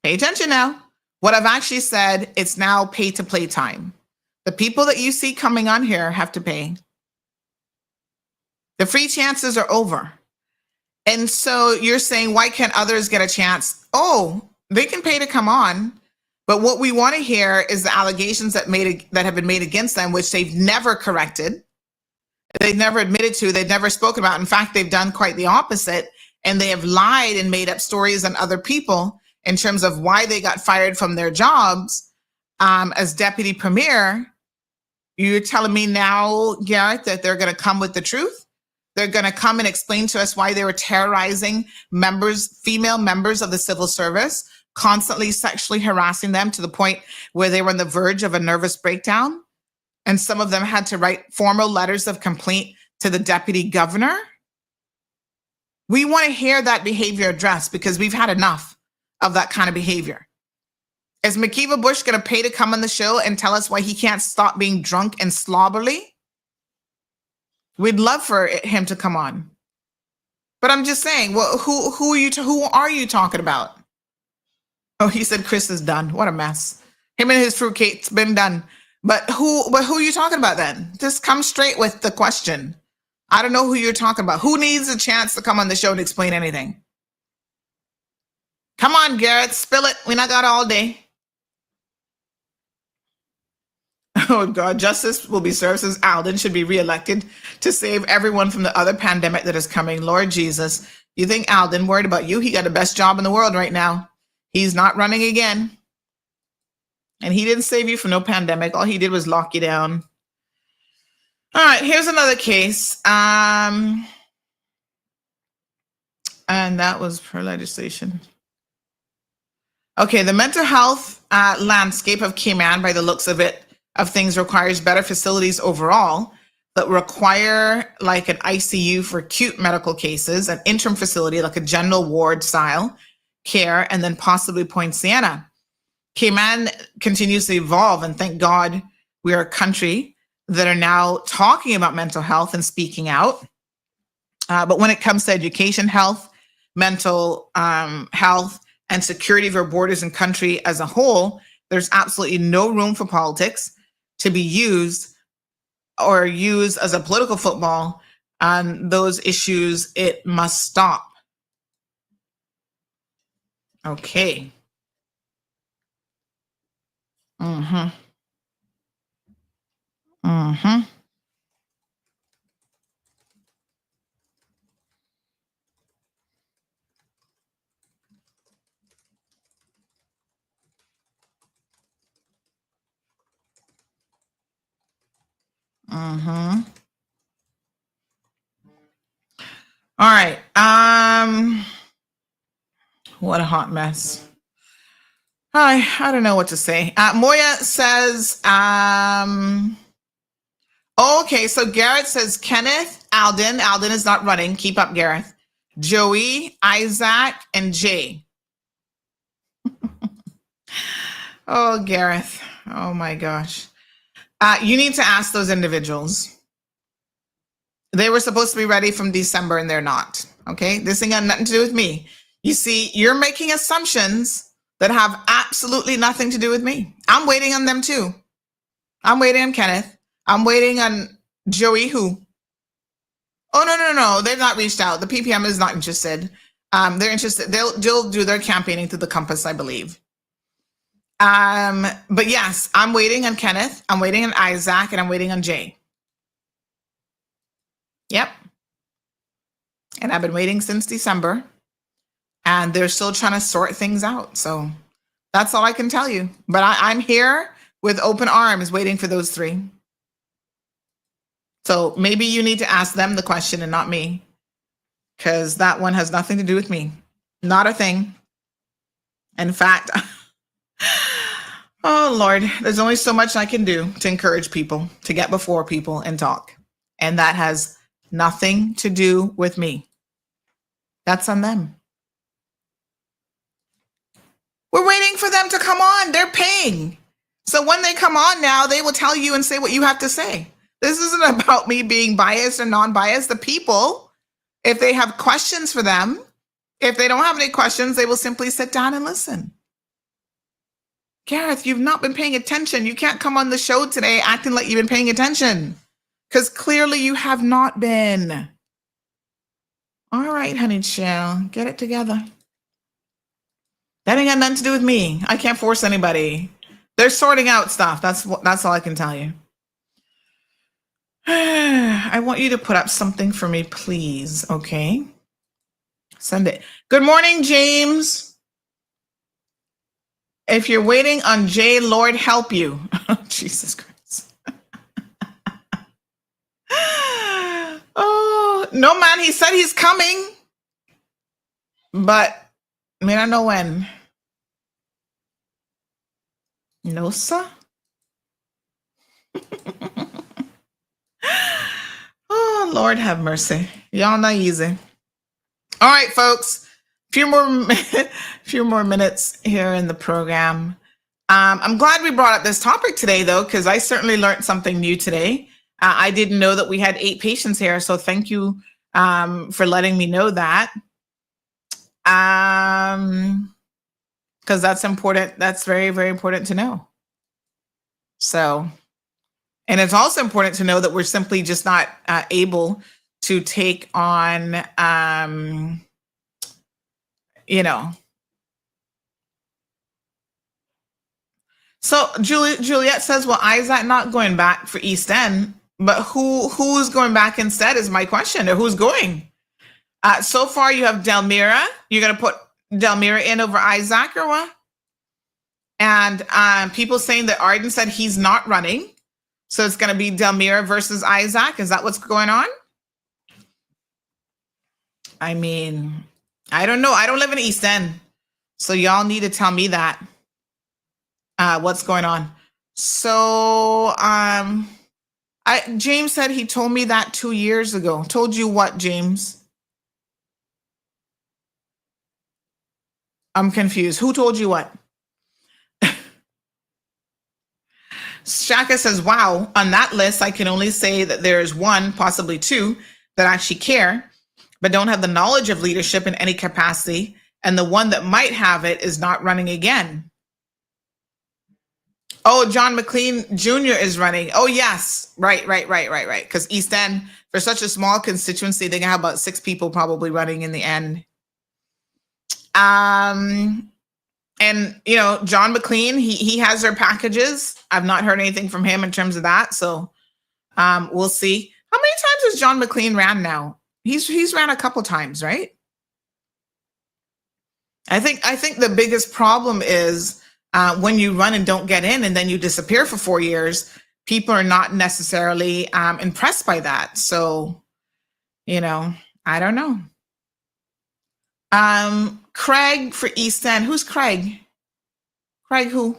pay attention now. What I've actually said, it's now pay to play time. The people that you see coming on here have to pay. The free chances are over. And so you're saying, why can't others get a chance? Oh, they can pay to come on. But what we want to hear is the allegations that have been made against them, which they've never corrected. They've never admitted to, they've never spoken about. In fact, they've done quite the opposite. And they have lied and made up stories on other people in terms of why they got fired from their jobs as deputy premier. You're telling me now, Garrett, that they're going to come with the truth? They're going to come and explain to us why they were terrorizing female members of the civil service, constantly sexually harassing them to the point where they were on the verge of a nervous breakdown. And some of them had to write formal letters of complaint to the deputy governor. We want to hear that behavior addressed because we've had enough of that kind of behavior. Is McKeeva Bush going to pay to come on the show and tell us why he can't stop being drunk and slobberly? We'd love for him to come on. But I'm just saying, well, who are you talking about? Oh, he said Chris is done. What a mess. Him and his fruitcake's been done. But who are you talking about then? Just come straight with the question. I don't know who you're talking about. Who needs a chance to come on the show and explain anything? Come on, Garrett, spill it. We not got all day. Oh God, justice will be served, says Alden should be reelected to save everyone from the other pandemic that is coming. Lord Jesus, you think Alden worried about you? He got the best job in the world right now. He's not running again. And he didn't save you from no pandemic. All he did was lock you down. All right, here's another case. And that was per legislation. Okay, the mental health landscape of Cayman, by the looks of things, requires better facilities overall that require like an ICU for acute medical cases, an interim facility like a general ward style care, and then possibly Point Siena. Cayman continues to evolve, and thank God we are a country that are now talking about mental health and speaking out. But when it comes to education, health, mental health, and security of our borders and country as a whole, there's absolutely no room for politics to be used as a political football on those issues. It must stop. Okay. Mm-hmm. Mm-hmm. Mm-hmm. All right. What a hot mess. I don't know what to say. Moya says, okay, so Garrett says Kenneth, Alden. Alden is not running. Keep up, Gareth. Joey, Isaac, and Jay. Oh, Gareth. Oh my gosh. You need to ask those individuals. They were supposed to be ready from December and they're not. Okay. This ain't got nothing to do with me. You see, you're making assumptions that have absolutely nothing to do with me. I'm waiting on them too. I'm waiting on Kenneth. I'm waiting on Joey who? Oh, no. They've not reached out. The PPM is not interested. They're interested. They'll do their campaigning through the Compass, I believe. But yes, I'm waiting on Kenneth. I'm waiting on Isaac and I'm waiting on Jay. Yep. And I've been waiting since December and they're still trying to sort things out. So that's all I can tell you. But I'm here with open arms waiting for those three. So maybe you need to ask them the question and not me, because that one has nothing to do with me. Not a thing. In fact, oh Lord, there's only so much I can do to encourage people to get before people and talk. And that has nothing to do with me. That's on them. We're waiting for them to come on. They're paying. So when they come on now, they will tell you and say what you have to say. This isn't about me being biased or non-biased. The people, if they have questions for them, if they don't have any questions, they will simply sit down and listen. Gareth, you've not been paying attention. You can't come on the show today acting like you've been paying attention, because clearly you have not been. All right, honey child, get it together. That ain't got nothing to do with me. I can't force anybody. They're sorting out stuff. That's all I can tell you. I want you to put up something for me, please. Okay. Send it. Good morning, James. If you're waiting on Jay, Lord help you. Jesus Christ. Oh, no, man. He said he's coming. But I mean, I don't know when. No, sir. Oh, Lord have mercy. Y'all not easy. All right, folks. Few more minutes here in the program. I'm glad we brought up this topic today, though, because I certainly learned something new today. I didn't know that we had 8 patients here, so thank you for letting me know that. Because that's important. That's very, very important to know. So, and it's also important to know that we're simply just not able to take on, So Juliet says, well, Isaac not going back for East End, but who's going back instead is my question, or who's going? So far you have Delmira. You're going to put Delmira in over Isaac or what? And people saying that Arden said he's not running. So it's going to be Delmira versus Isaac. Is that what's going on? I mean, I don't know. I don't live in East End. So y'all need to tell me that. What's going on? So James said he told me that 2 years ago. Told you what, James? I'm confused. Who told you what? Shaka says, wow, on that list, I can only say that there is 1, possibly 2, that actually care, but don't have the knowledge of leadership in any capacity. And the one that might have it is not running again. Oh, John McLean Jr. is running. Oh, yes. Right. Because East End, for such a small constituency, they can have about 6 people probably running in the end. And, John McLean, he has their packages. I've not heard anything from him in terms of that. So we'll see. How many times has John McLean ran now? He's ran a couple times, right? I think the biggest problem is when you run and don't get in and then you disappear for 4 years, people are not necessarily impressed by that. So, you know, I don't know. Craig for East End. Who's Craig? Craig who?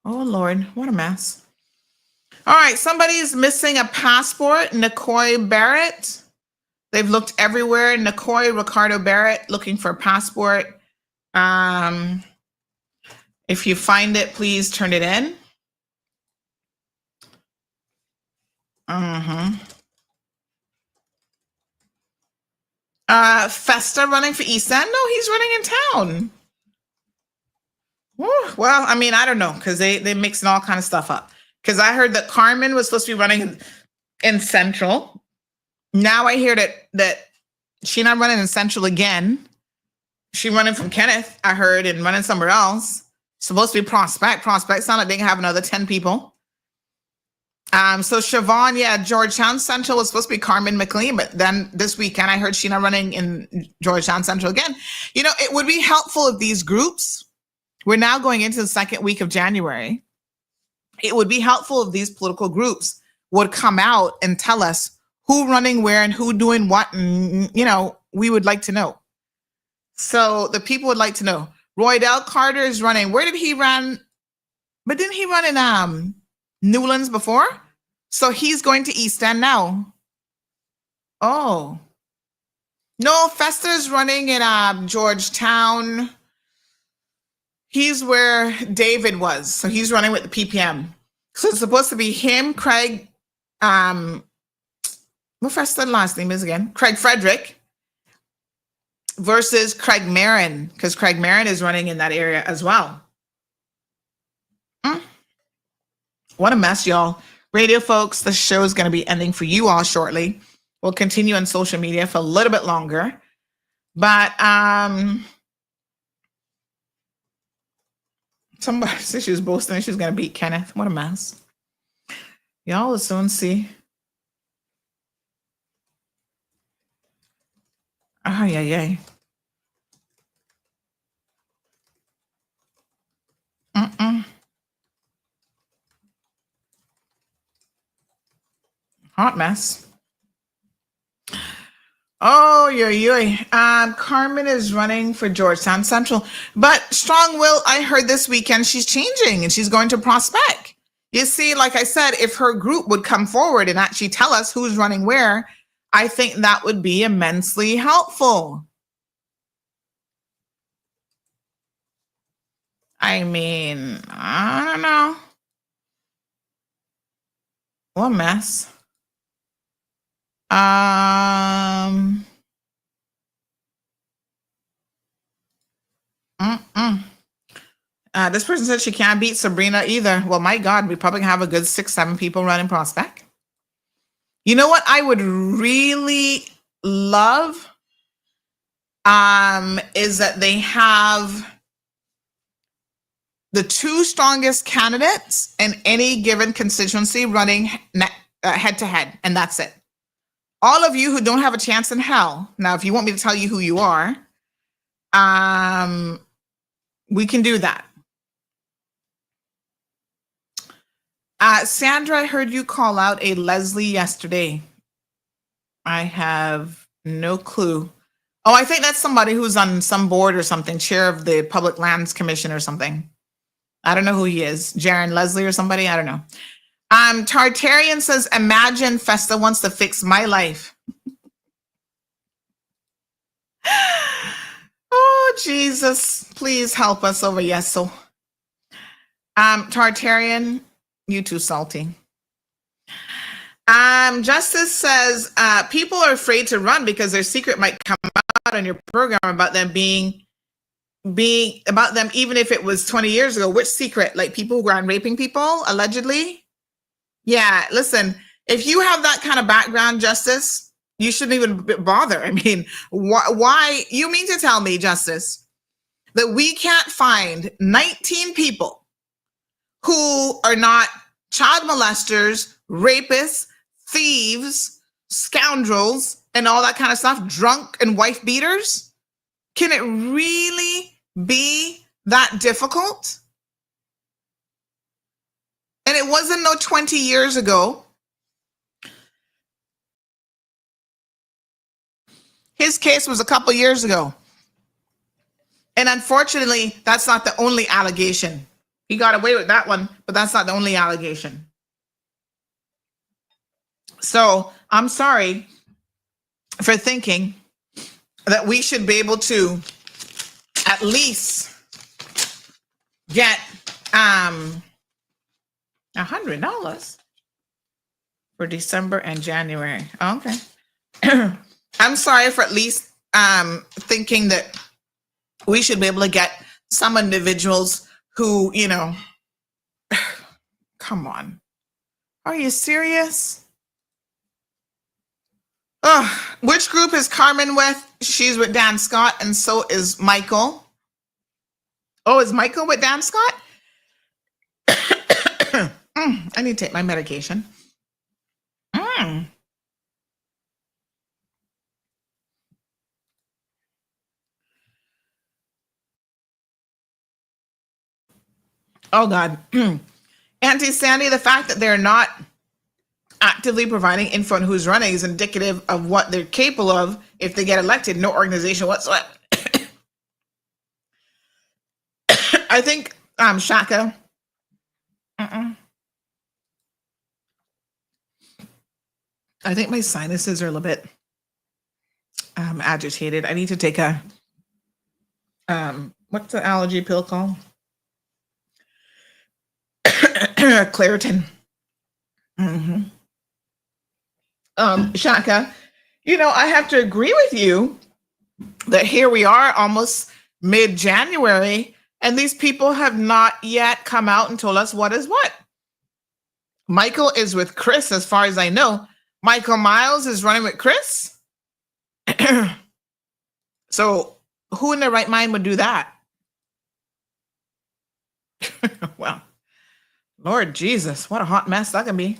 Oh, Lord, what a mess. All right, somebody's missing a passport. Nicoy Barrett. They've looked everywhere. Nicoy Ricardo Barrett looking for a passport. If you find it, please turn it in. Festa running for East End? No, he's running in town. Whew, well, I mean, I don't know, because they mixing all kind of stuff up. Because I heard that Carmen was supposed to be running in Central. Now I hear that she's not running in Central again. She running from Kenneth, I heard, and running somewhere else. Supposed to be Prospect. Prospect sound like they can have another 10 people. So Siobhan, yeah, Georgetown Central was supposed to be Carmen McLean, but then this weekend I heard she's not running in Georgetown Central again. You know, it would be helpful if these groups, we're now going into the second week of January. It would be helpful if these political groups would come out and tell us who running where and who doing what. And, you know, we would like to know. So the people would like to know. Roydell Carter is running. Where did he run? But didn't he run in Newlands before? So he's going to East End now. Oh. No, Fester's running in Georgetown. He's where David was. So he's running with the PPM. So it's supposed to be him, Craig, what Fester's last name is again? Craig Frederick versus Craig Marin, because Craig Marin is running in that area as well. What a mess, y'all. Radio folks, the show is going to be ending for you all shortly. We'll continue on social media for a little bit longer. But somebody said she was boasting she was going to beat Kenneth. What a mess. Y'all will soon see. Oh, yeah. Hot mess. Oh, yeah. Carmen is running for Georgetown Central. But Strong Will, I heard this weekend she's changing and she's going to Prospect. You see, like I said, if her group would come forward and actually tell us who's running where, I think that would be immensely helpful. I mean, I don't know. What a mess. This person said she can't beat Sabrina either. Well, my God, we probably have a good 6-7 people running Prospect. You know what I would really love is that they have the 2 strongest candidates in any given constituency running head to head, and that's it. All of you who don't have a chance in hell, now if you want me to tell you who you are, we can do that. Sandra, I heard you call out a Leslie yesterday. I have no clue. Oh, I think that's somebody who's on some board or something, chair of the Public Lands Commission or something. I don't know who he is. Jaron Leslie or somebody? I don't know. Tartarian says, imagine Festa wants to fix my life. Oh, Jesus. Please help us over Yeso. Tartarian, you too salty. Justice says, people are afraid to run because their secret might come out on your program about them being about them, even if it was 20 years ago. Which secret? Like people who were raping people, allegedly? Yeah, listen, if you have that kind of background, Justice, you shouldn't even bother. I mean, why? You mean to tell me, Justice, that we can't find 19 people who are not child molesters, rapists, thieves, scoundrels, and all that kind of stuff, drunk and wife beaters? Can it really be that difficult? And it wasn't no 20 years ago. His case was a couple years ago. And unfortunately, that's not the only allegation. He got away with that one, but that's not the only allegation. So I'm sorry for thinking that we should be able to at least get $100 for December and January. Oh, okay. I'm sorry for at least thinking that we should be able to get some individuals who, you know, come on. Are you serious? Which group is Carmen with? She's with Dan Scott, and so is Michael. Oh, is Michael with Dan Scott? I need to take my medication. Oh, God. Auntie Sandy, the fact that they're not actively providing info on who's running is indicative of what they're capable of if they get elected. No organization whatsoever. I think, Shaka. I think my sinuses are a little bit agitated. I need to take a, what's the allergy pill called? Claritin. Shaka, you know, I have to agree with you that here we are almost mid-January and these people have not yet come out and told us what is what. Michael is with Chris, as far as I know. Michael Miles is running with Chris. So who in their right mind would do that? Well, Lord Jesus, what a hot mess that can be.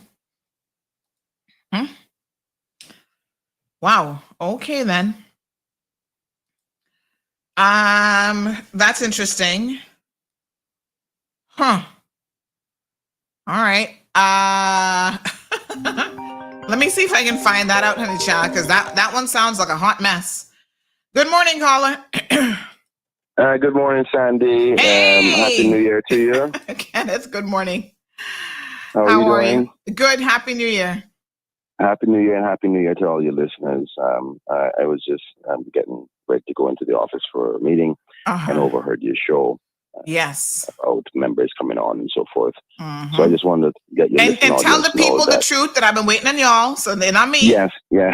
Wow. Okay, then. That's interesting. Huh. All right. Let me see if I can find that out, honey child, because that one sounds like a hot mess. Good morning, caller. Good morning, Sandy. Hey! Happy New Year to you. Kenneth, good morning. How are you doing? Good. Happy New Year. Happy New Year and Happy New Year to all your listeners. I was just getting ready to go into the office for a meeting and overheard your show. Yes. About members coming on and so forth. So I just wanted to get your and tell the people the truth that I've been waiting on y'all, so they're not me. Yes, yeah.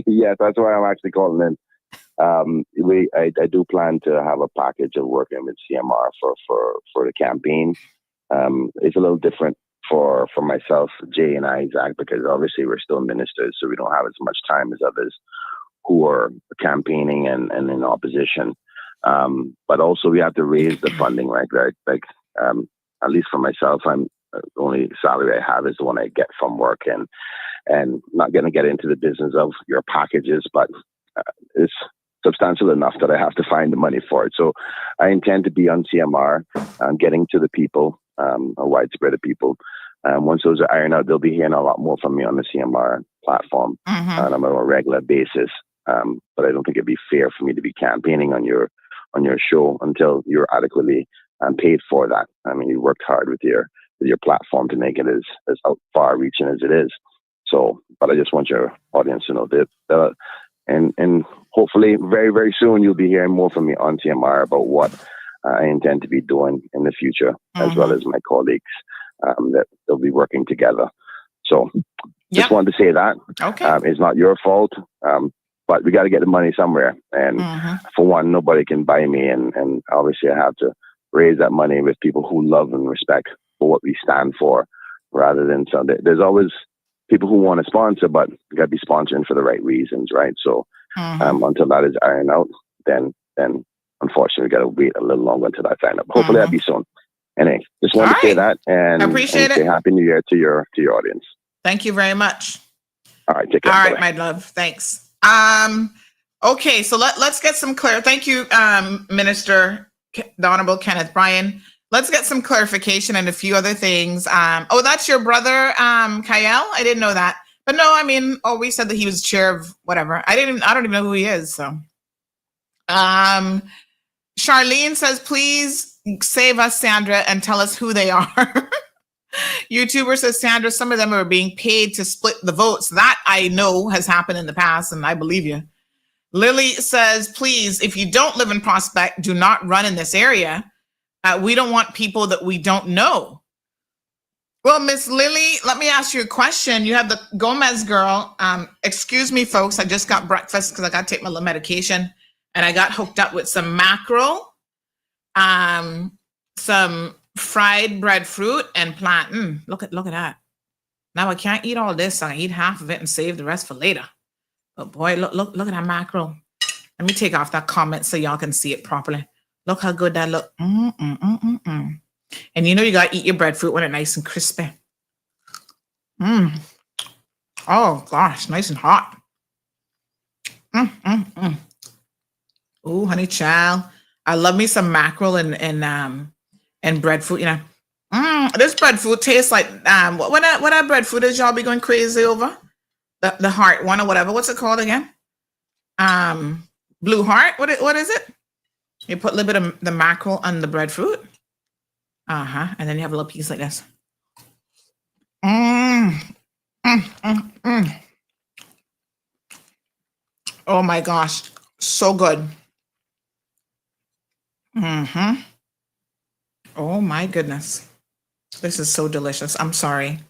Yes, that's why I'm actually calling in. I do plan to have a package of working with CMR for the campaign. It's a little different for myself, Jay and I, Zach, because obviously we're still ministers, so we don't have as much time as others who are campaigning and in opposition. But also we have to raise the funding, right? Like at least for myself, the only salary I have is the one I get from work, and not going to get into the business of your packages, but it's substantial enough that I have to find the money for it. So I intend to be on CMR, getting to the people, a wide spread of people. Once those are ironed out, they'll be hearing a lot more from me on the CMR platform on a regular basis. But I don't think it'd be fair for me to be campaigning on your show until you're adequately paid for that. I mean, you worked hard with your platform to make it as far-reaching as it is. So, but I just want your audience to know that, and hopefully very, very soon you'll be hearing more from me on TMR about what I intend to be doing in the future, as well as my colleagues that they'll be working together. So just wanted to say that. Okay. It's not your fault, but we got to get the money somewhere. And for one, nobody can buy me. And obviously I have to raise that money with people who love and respect for what we stand for, rather than there's always people who want to sponsor, but you got to be sponsoring for the right reasons, right? So until that is ironed out, then unfortunately we got to wait a little longer until that time. Hopefully that'll be soon. Anyway, just wanted to say that, and I appreciate it. Say Happy New Year to your audience. Thank you very much. All right, take care. All right, my love. Thanks. Okay, so let's get some clear. Thank you, Minister, the Honorable Kenneth Bryan. let's get some clarification and a few other things. Oh, that's your brother, Kyle? I didn't know that. But no, I mean, we said that he was chair of whatever. I don't even know who he is. So, Charlene says, please save us, Sandra, and tell us who they are. YouTuber says, Sandra, some of them are being paid to split the votes. That I know has happened in the past, and I believe you. Lily says, please, if you don't live in Prospect, do not run in this area. We don't want people that we don't know. Well, Miss Lily, let me ask you a question. You have the Gomez girl. Excuse me, folks. I just got breakfast because I got to take my little medication, and I got hooked up with some mackerel, some fried breadfruit, and plantain. Look at that. Now I can't eat all this. I eat half of it and save the rest for later. But boy, look at that mackerel. Let me take off that comment so y'all can see it properly. Look how good that look. And you know you gotta eat your breadfruit when it's nice and crispy. Oh gosh, nice and hot. Oh, honey child. I love me some mackerel and breadfruit, you know. This breadfruit tastes like what that breadfruit is y'all be going crazy over? The heart one or whatever. What's it called again? Blue Heart. What is it? You put a little bit of the mackerel on the breadfruit. And then you have a little piece like this. Oh my gosh, so good. Oh my goodness, this is so delicious. I'm sorry,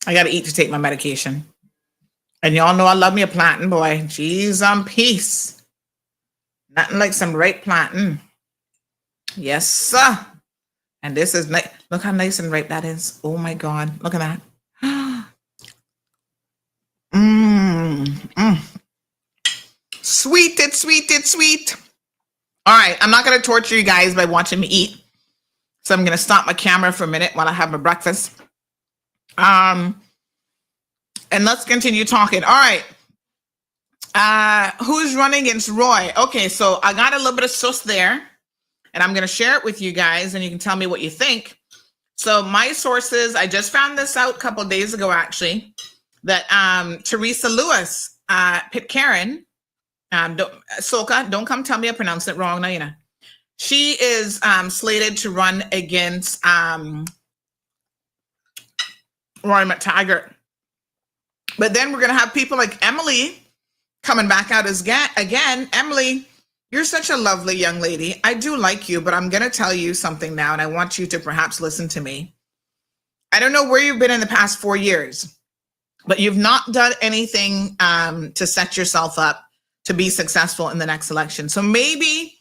I got to eat to take my medication. And y'all know I love me a plantain, boy. Jeez, peace. Nothing like some ripe plantain. Yes, sir. And this is nice. Look how nice and ripe that is. Oh my God, look at that. Sweet, it's sweet. All right, I'm not going to torture you guys by watching me eat. So I'm going to stop my camera for a minute while I have my breakfast. And let's continue talking. All right. Who's running against Roy? Okay, so I got a little bit of sauce there, and I'm going to share it with you guys, and you can tell me what you think. So my sources, I just found this out a couple of days ago, actually, that Teresa Lewis, Pitcairn, Soka, don't come tell me I pronounced it wrong. No, you know. She is slated to run against Roy McTaggart. But then we're going to have people like Emily coming back out as again. Emily, you're such a lovely young lady. I do like you, but I'm going to tell you something now, and I want you to perhaps listen to me. I don't know where you've been in the past 4 years, but you've not done anything to set yourself up to be successful in the next election. So maybe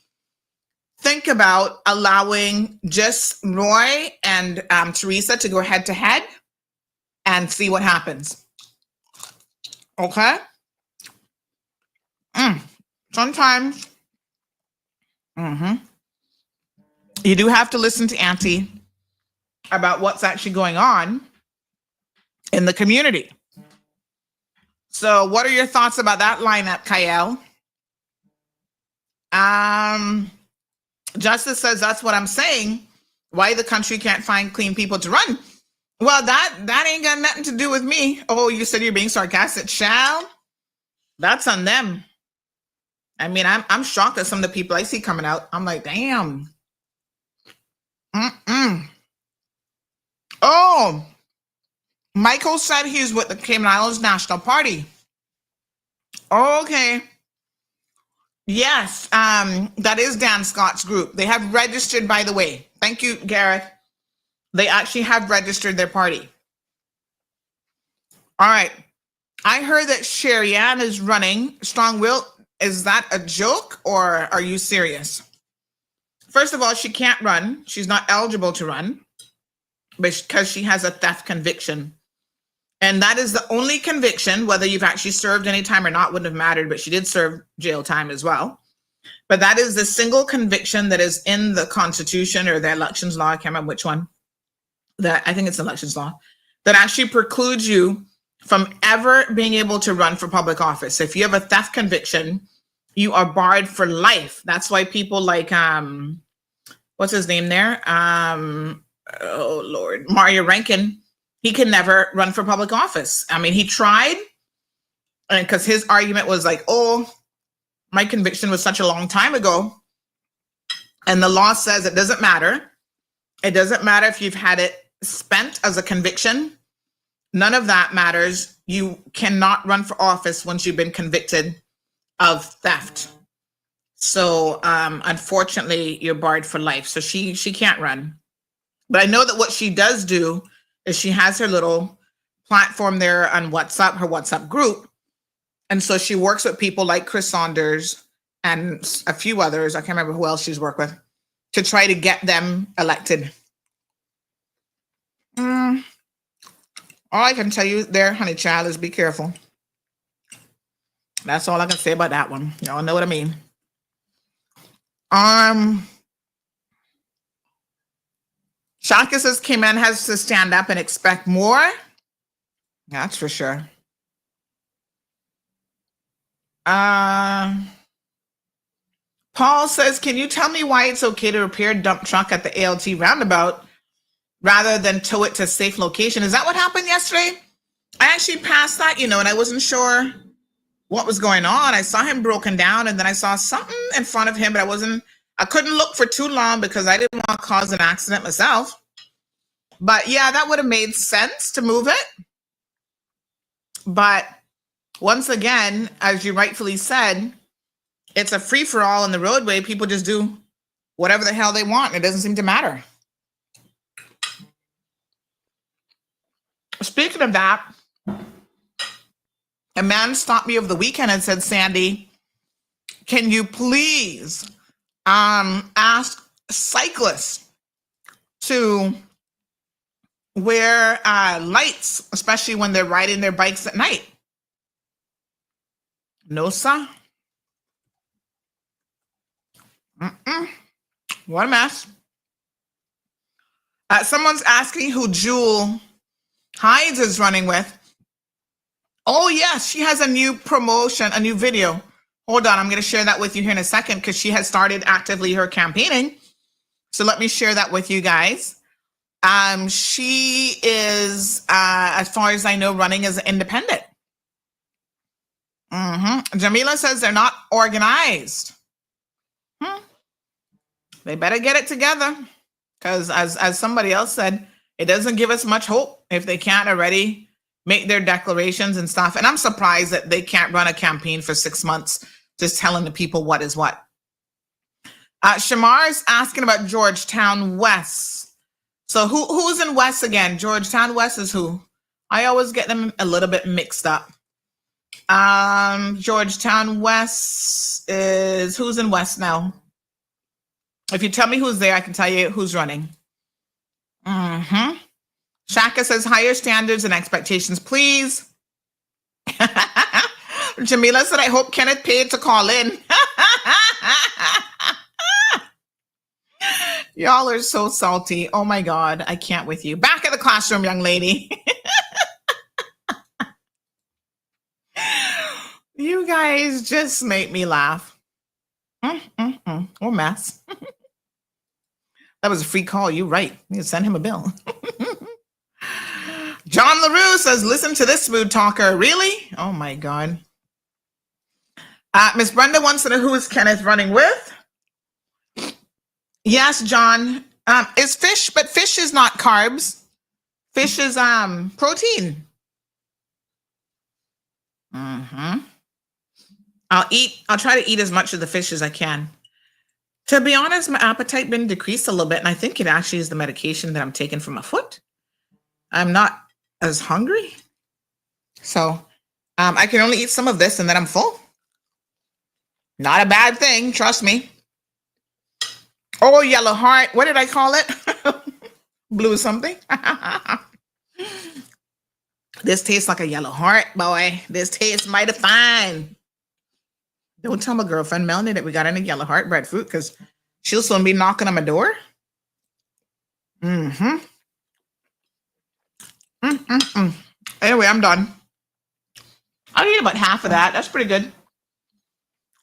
think about allowing just Roy and Teresa to go head to head and see what happens. Okay? Sometimes you do have to listen to Auntie about what's actually going on in the community. So what are your thoughts about that lineup, Kyle? Justice says that's what I'm saying. Why the country can't find clean people to run. Well, that ain't got nothing to do with me. Oh, you said you're being sarcastic, child? That's on them. I mean, I'm shocked at some of the people I see coming out. I'm like, damn. Oh, Michael said he's with the Cayman Islands National Party. Okay. Yes, that is Dan Scott's group. They have registered, by the way. Thank you, Gareth. They actually have registered their party. All right. I heard that Sherry Ann is running. Strong Will, is that a joke or are you serious? First of all, she can't run. She's not eligible to run because she has a theft conviction. And that is the only conviction, whether you've actually served any time or not, wouldn't have mattered, but she did serve jail time as well. But that is the single conviction that is in the Constitution or the elections law. I can't remember which one. I think it's elections law that actually precludes you from ever being able to run for public office. If you have a theft conviction, you are barred for life. That's why people like what's his name there? Oh Lord, Mario Rankin. He can never run for public office. I mean, he tried, and because his argument was like, oh, my conviction was such a long time ago. And the law says it doesn't matter. It doesn't matter if you've had it spent as a conviction. None of that matters. You cannot run for office once you've been convicted of theft. So unfortunately, you're barred for life. So she can't run. But I know that what she does do is she has her little platform there on WhatsApp, her WhatsApp group. And so she works with people like Chris Saunders and a few others. I can't remember who else she's worked with to try to get them elected. All I can tell you there, honey child, is be careful. That's all I can say about that one. Y'all know what I mean. Shaka says K-Man has to stand up and expect more. That's for sure. Paul says, can you tell me why it's okay to repair dump truck at the ALT roundabout rather than tow it to a safe location? Is that what happened yesterday? I actually passed that, and I wasn't sure what was going on. I saw him broken down, and then I saw something in front of him, but I couldn't look for too long because I didn't want to cause an accident myself. But yeah, that would have made sense to move it. But once again, as you rightfully said, it's a free-for-all in the roadway. People just do whatever the hell they want. It doesn't seem to matter. Speaking of that, a man stopped me over the weekend and said, Sandy, can you please ask cyclists to wear lights, especially when they're riding their bikes at night? No, sir. What a mess. Someone's asking who Jewel Hines is running with. Oh, yes, she has a new promotion, a new video. Hold on, I'm going to share that with you here in a second because she has started actively her campaigning. So let me share that with you guys. She is, as far as I know, running as an independent. Jamila says they're not organized. They better get it together because as somebody else said, it doesn't give us much hope if they can't already make their declarations and stuff. And I'm surprised that they can't run a campaign for 6 months just telling the people what is what. Shamar's asking about Georgetown West. So who's in West again? Georgetown West is who? I always get them a little bit mixed up. Georgetown West is who's in West now? If you tell me who's there, I can tell you who's running. Shaka says higher standards and expectations, please. Jamila said, I hope Kenneth paid to call in. Y'all are so salty. Oh my God, I can't with you. Back at the classroom, young lady. You guys just make me laugh. What mess. That was a free call. You're right. You can send him a bill. John LaRue says, listen to this smooth talker. Really? Oh my God. Miss Brenda wants to know who is Kenneth running with. Yes, John. It's fish, but fish is not carbs. Fish is protein. I'll try to eat as much of the fish as I can. To be honest, my appetite been decreased a little bit, and I think it actually is the medication that I'm taking for my foot. I'm not as hungry. So I can only eat some of this and then I'm full. Not a bad thing, trust me. Oh, yellow heart. What did I call it? Blue something. This tastes like a yellow heart, boy. This tastes mighty fine. Don't tell my girlfriend, Melanie, that we got any yellow heart breadfruit because she'll soon be knocking on my door. Anyway, I'm done. I'll eat about half of that. That's pretty good.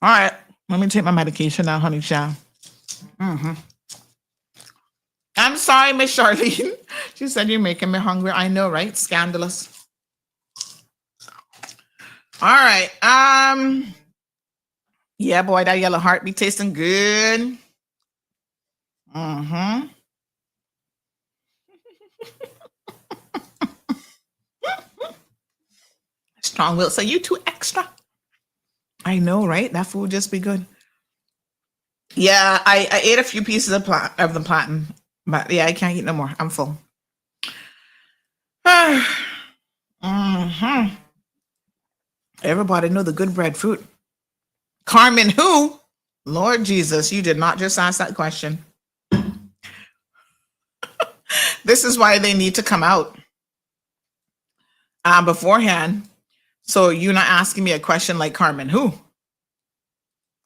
All right. Let me take my medication now, honey child. sorry, Miss Charlene. She said, you're making me hungry. I know, right? Scandalous. All right. Yeah, boy, that yellow heart be tasting good. Mm-hmm. Strong will say, you too extra. I know, right? That food just be good. Yeah, I ate a few pieces of the platen, but yeah, I can't eat no more. I'm full. Mm-hmm. Everybody know the good breadfruit. Carmen, who? Lord Jesus, you did not just ask that question. This is why they need to come out beforehand. So you're not asking me a question like Carmen, who?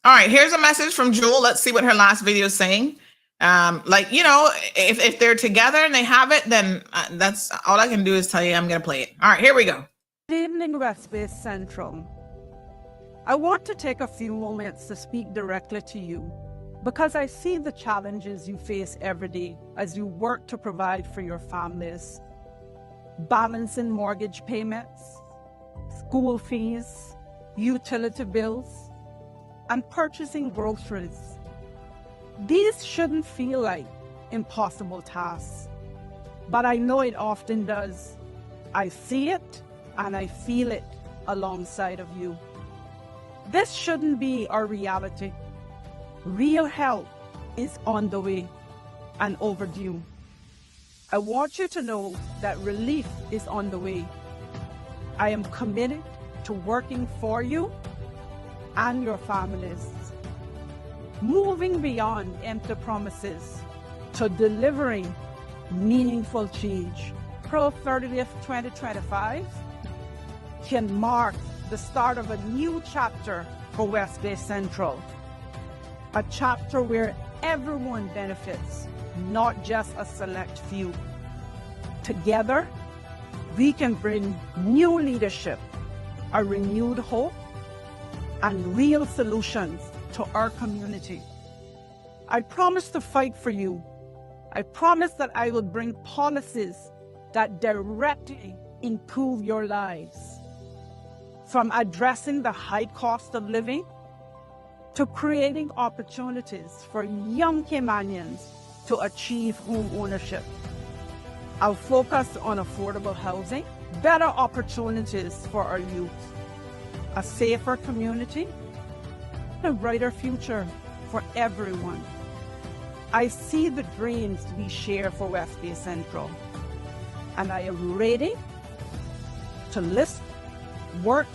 All right, here's a message from Jewel. Let's see what her last video is saying. Like, you know, if they're together and they have it, then that's all I can do is tell you I'm going to play it. All right, here we go. Good evening, West Bay Central. I want to take a few moments to speak directly to you because I see the challenges you face every day as you work to provide for your families. Balancing mortgage payments, school fees, utility bills, and purchasing groceries. These shouldn't feel like impossible tasks, but I know it often does. I see it and I feel it alongside of you. This shouldn't be our reality. Real help is on the way and overdue. I want you to know that relief is on the way. I am committed to working for you and your families, moving beyond empty promises to delivering meaningful change. April 30th, 2025 can mark the start of a new chapter for West Bay Central, a chapter where everyone benefits, not just a select few. Together, we can bring new leadership, a renewed hope, and real solutions to our community. I promise to fight for you. I promise that I will bring policies that directly improve your lives. From addressing the high cost of living to creating opportunities for young Caymanians to achieve home ownership. I'll focus on affordable housing, better opportunities for our youth, a safer community, and a brighter future for everyone. I see the dreams we share for West Bay Central, and I am ready to listen, work,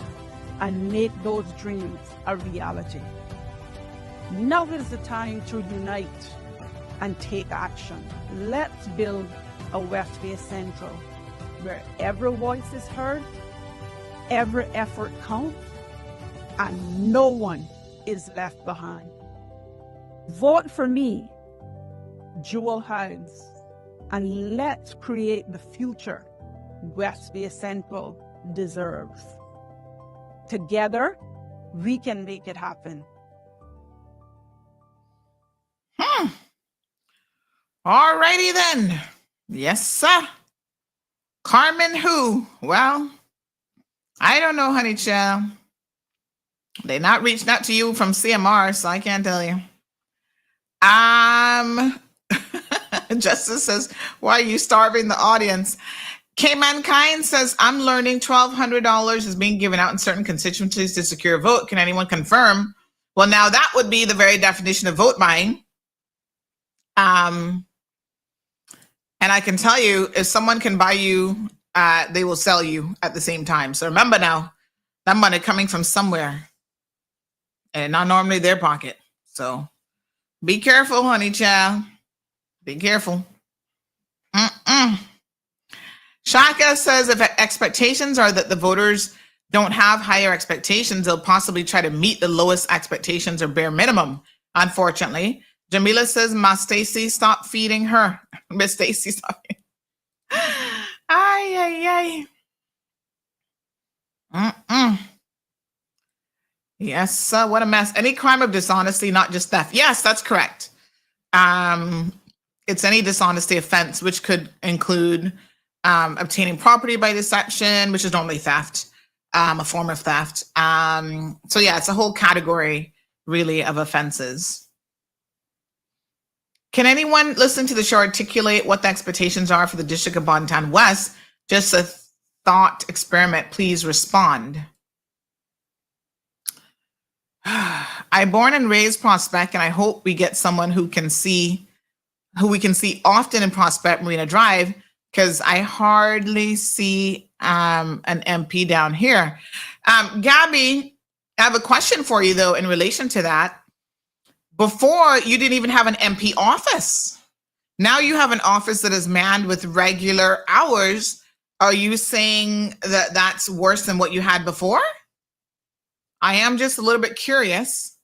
and make those dreams a reality. Now is the time to unite and take action. Let's build a West Bay Central where every voice is heard, every effort counts, and no one is left behind. Vote for me, Jewel Hines, and let's create the future West Bay Central deserves. Together, we can make it happen. All righty then. Yes, sir. Carmen who? Well, I don't know, honey child. They not reached out to you from CMR, so I can't tell you. Justice says, why are you starving the audience? K Mankind says, I'm learning $1,200 is being given out in certain constituencies to secure a vote. Can anyone confirm? Well, now that would be the very definition of vote buying. And I can tell you, if someone can buy you, they will sell you at the same time. So remember now, that money coming from somewhere and not normally their pocket. So be careful, honey child. Be careful. Shaka says if expectations are that the voters don't have higher expectations, they'll possibly try to meet the lowest expectations or bare minimum, unfortunately. Jamila says, Ma Stacy, stop feeding her. Miss Stacy, stop. Ay, ay, ay. Yes, what a mess. Any crime of dishonesty, not just theft. Yes, that's correct. It's any dishonesty offense, which could include obtaining property by deception, which is normally theft, a form of theft. So yeah, it's a whole category really of offenses. Can anyone listening to the show articulate what the expectations are for the District of Bontown West? Just a thought experiment, please respond. I born and raised Prospect, and I hope we get someone who we can see often in Prospect Marina Drive, because I hardly see an MP down here. Gabby, I have a question for you though in relation to that. Before, you didn't even have an MP office. Now you have an office that is manned with regular hours. Are you saying that that's worse than what you had before? I am just a little bit curious.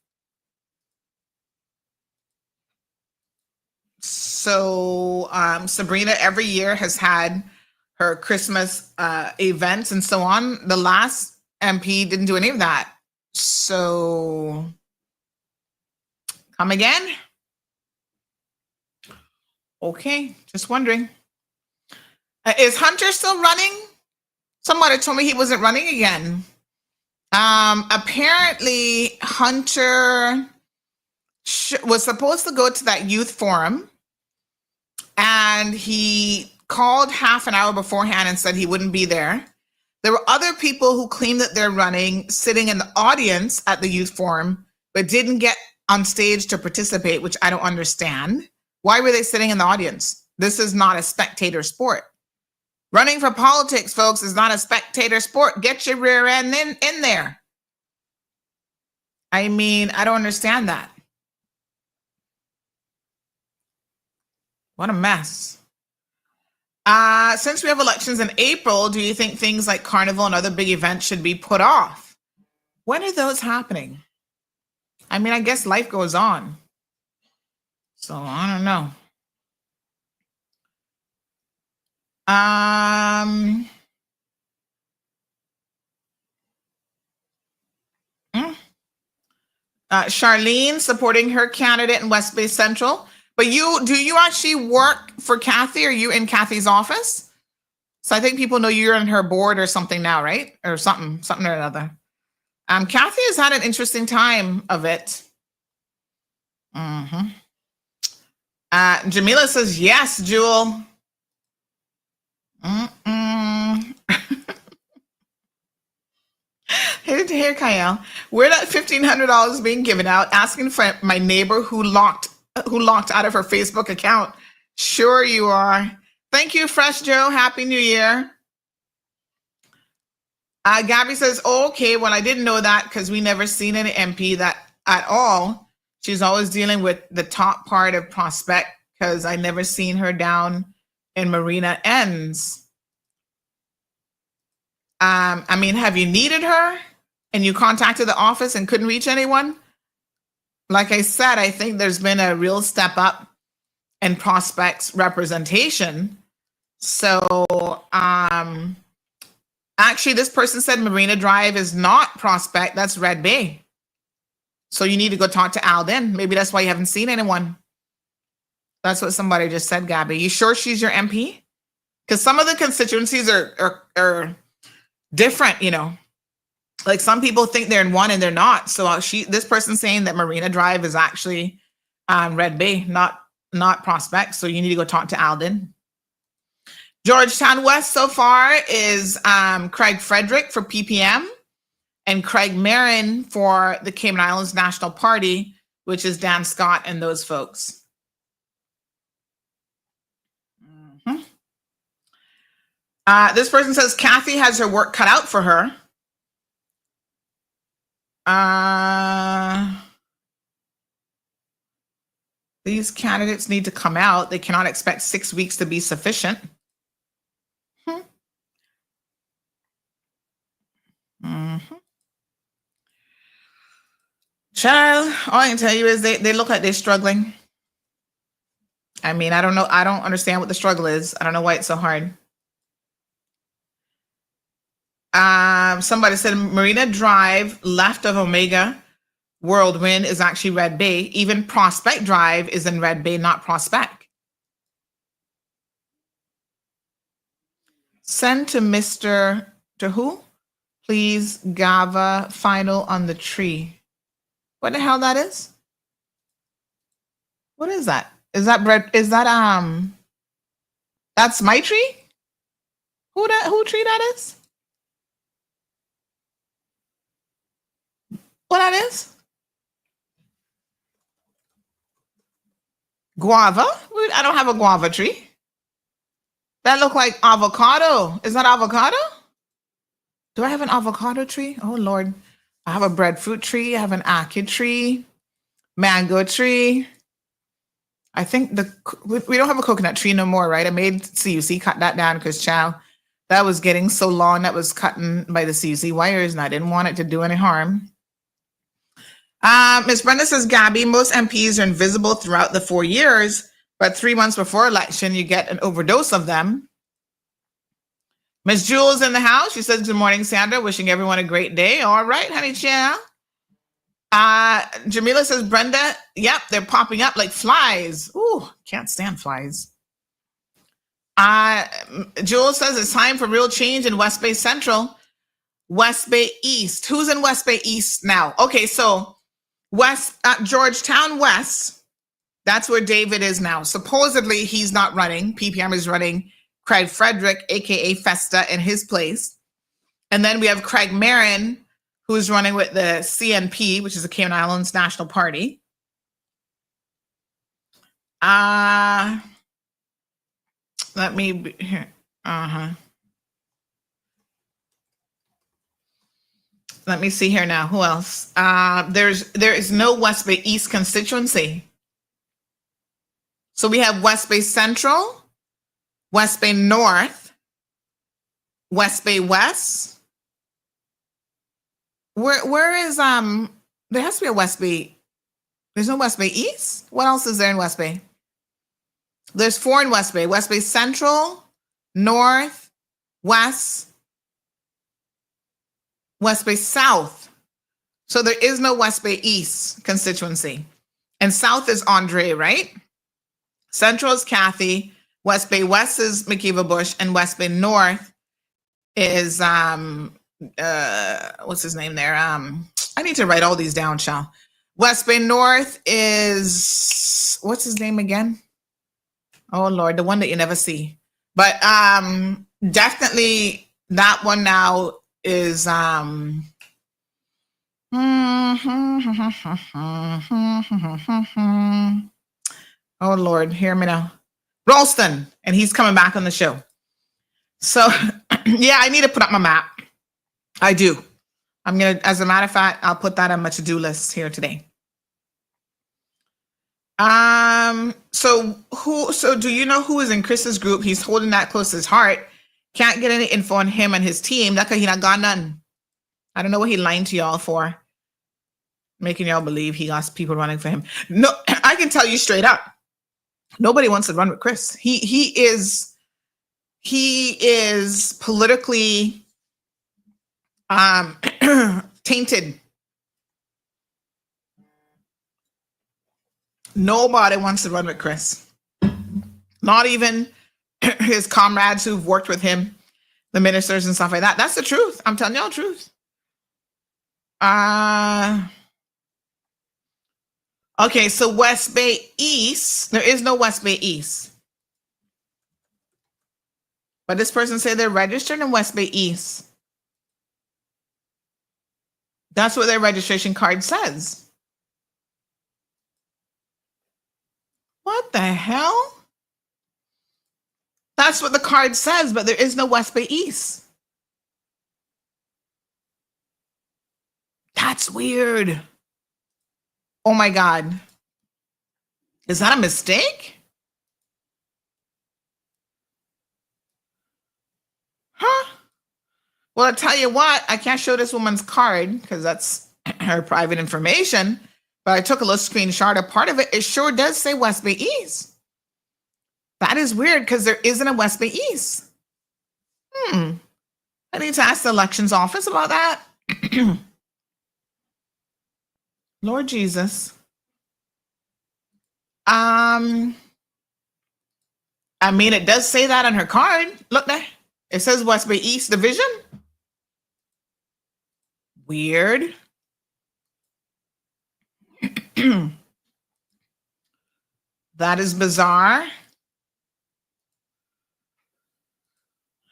So Sabrina every year has had her Christmas events and so on. The last MP didn't do any of that. So come again? Okay, just wondering. Is Hunter still running? Somebody told me he wasn't running again. Apparently Hunter was supposed to go to that youth forum, and he called half an hour beforehand and said he wouldn't be there. There were other people who claimed that they're running, sitting in the audience at the youth forum, but didn't get on stage to participate, which I don't understand. Why were they sitting in the audience? This is not a spectator sport. Running for politics, folks, is not a spectator sport. Get your rear end in there. I mean, I don't understand that. What a mess. Since we have elections in April, do you think things like Carnival and other big events should be put off? When are those happening? I mean, I guess life goes on. So I don't know. Charlene supporting her candidate in West Bay Central. But do you actually work for Kathy? Are you in Kathy's office? So I think people know you're on her board or something now, right? Or something or another. Kathy has had an interesting time of it. Jamila says, yes, Jewel. Here, Kyle. Where that $1,500 being given out, asking for my neighbor who locked out of her Facebook account. Sure you are. Thank you, Fresh Joe. Happy New Year. Gabby says, okay, well, I didn't know that because we never seen an MP that at all. She's always dealing with the top part of Prospect because I never seen her down in Marina Ends. I mean, have you needed her and you contacted the office and couldn't reach anyone? Like I said, I think there's been a real step up in Prospect's representation. So actually, this person said Marina Drive is not Prospect, that's Red Bay. So you need to go talk to Alden. Maybe that's why you haven't seen anyone. That's what somebody just said, Gabby. You sure she's your MP? Because some of the constituencies are different, you know. Like some people think they're in one and they're not. So this person's saying that Marina Drive is actually Red Bay, not Prospect. So you need to go talk to Alden. Georgetown West so far is Craig Frederick for PPM and Craig Marin for the Cayman Islands National Party, which is Dan Scott and those folks. This person says Kathy has her work cut out for her. These candidates need to come out. They cannot expect 6 weeks to be sufficient. Child, all I can tell you is they look like they're struggling. I mean, I don't know. I don't understand what the struggle is. I don't know why it's so hard. Somebody said Marina Drive, left of Omega Whirlwind, is actually Red Bay. Even Prospect Drive is in Red Bay, not Prospect. Send to Mr. to who? Please, Gava final on the tree. What the hell that is? What is that? Is that bread? Is that that's my tree? Who tree that is? What that is? Guava? I don't have a guava tree. That look like avocado. Is that avocado? Do I have an avocado tree? Oh Lord. I have a breadfruit tree. I have an ackee tree, mango tree. I think we don't have a coconut tree no more, right? I made CUC cut that down because that was getting so long that was cutting by the CUC wires and I didn't want it to do any harm. Ms. Brenda says, Gabby, most MPs are invisible throughout the 4 years, but 3 months before election, you get an overdose of them. Ms. Jules in the house. She says, good morning, Sandra. Wishing everyone a great day. All right, honey, chill. Jamila says, Brenda, yep, they're popping up like flies. Ooh, can't stand flies. Jules says, it's time for real change in West Bay Central. West Bay East. Who's in West Bay East now? Okay, so Georgetown West, that's where David is now. Supposedly, he's not running. PPM is running Craig Frederick, aka Festa, in his place. And then we have Craig Marin, who's running with the CNP, which is the Cayman Islands National Party. Let me be here. Let me see here now. Who else? There is no West Bay East constituency. So we have West Bay Central, West Bay North, West Bay West. Where is there has to be a West Bay. There's no West Bay East? What else is there in West Bay? There's 4 in West Bay. West Bay Central, North, West, West Bay South. So there is no West Bay East constituency. And South is Andre, right? Central is Kathy. West Bay West is McKeeva Bush. And West Bay North is, what's his name there? I need to write all these down, Shal. West Bay North is, what's his name again? Oh, Lord, the one that you never see. But definitely that one now is oh Lord, hear me now. Ralston, and he's coming back on the show. So yeah, I need to put up my map. I do. I'm gonna, as a matter of fact, I'll put that on my to-do list here today. So do you know who is in Chris's group? He's holding that close to his heart. Can't get any info on him and his team. That's because he not got none. I don't know what he lying to y'all for. Making y'all believe he got people running for him. No, I can tell you straight up. Nobody wants to run with Chris. He is politically tainted. Nobody wants to run with Chris. Not even his comrades who've worked with him, the ministers and stuff like that. That's the truth. I'm telling y'all the truth. Okay, so West Bay East. There is no West Bay East. But this person said they're registered in West Bay East. That's what their registration card says. What the hell? That's what the card says, but there is no West Bay East. That's weird. Oh my God. Is that a mistake? Huh? Well, I'll tell you what, I can't show this woman's card because that's her private information, but I took a little screenshot of part of it. It sure does say West Bay East. That is weird because there isn't a West Bay East. I need to ask the elections office about that. Lord Jesus. I mean, it does say that on her card. Look there. It says West Bay East Division. Weird. That is bizarre.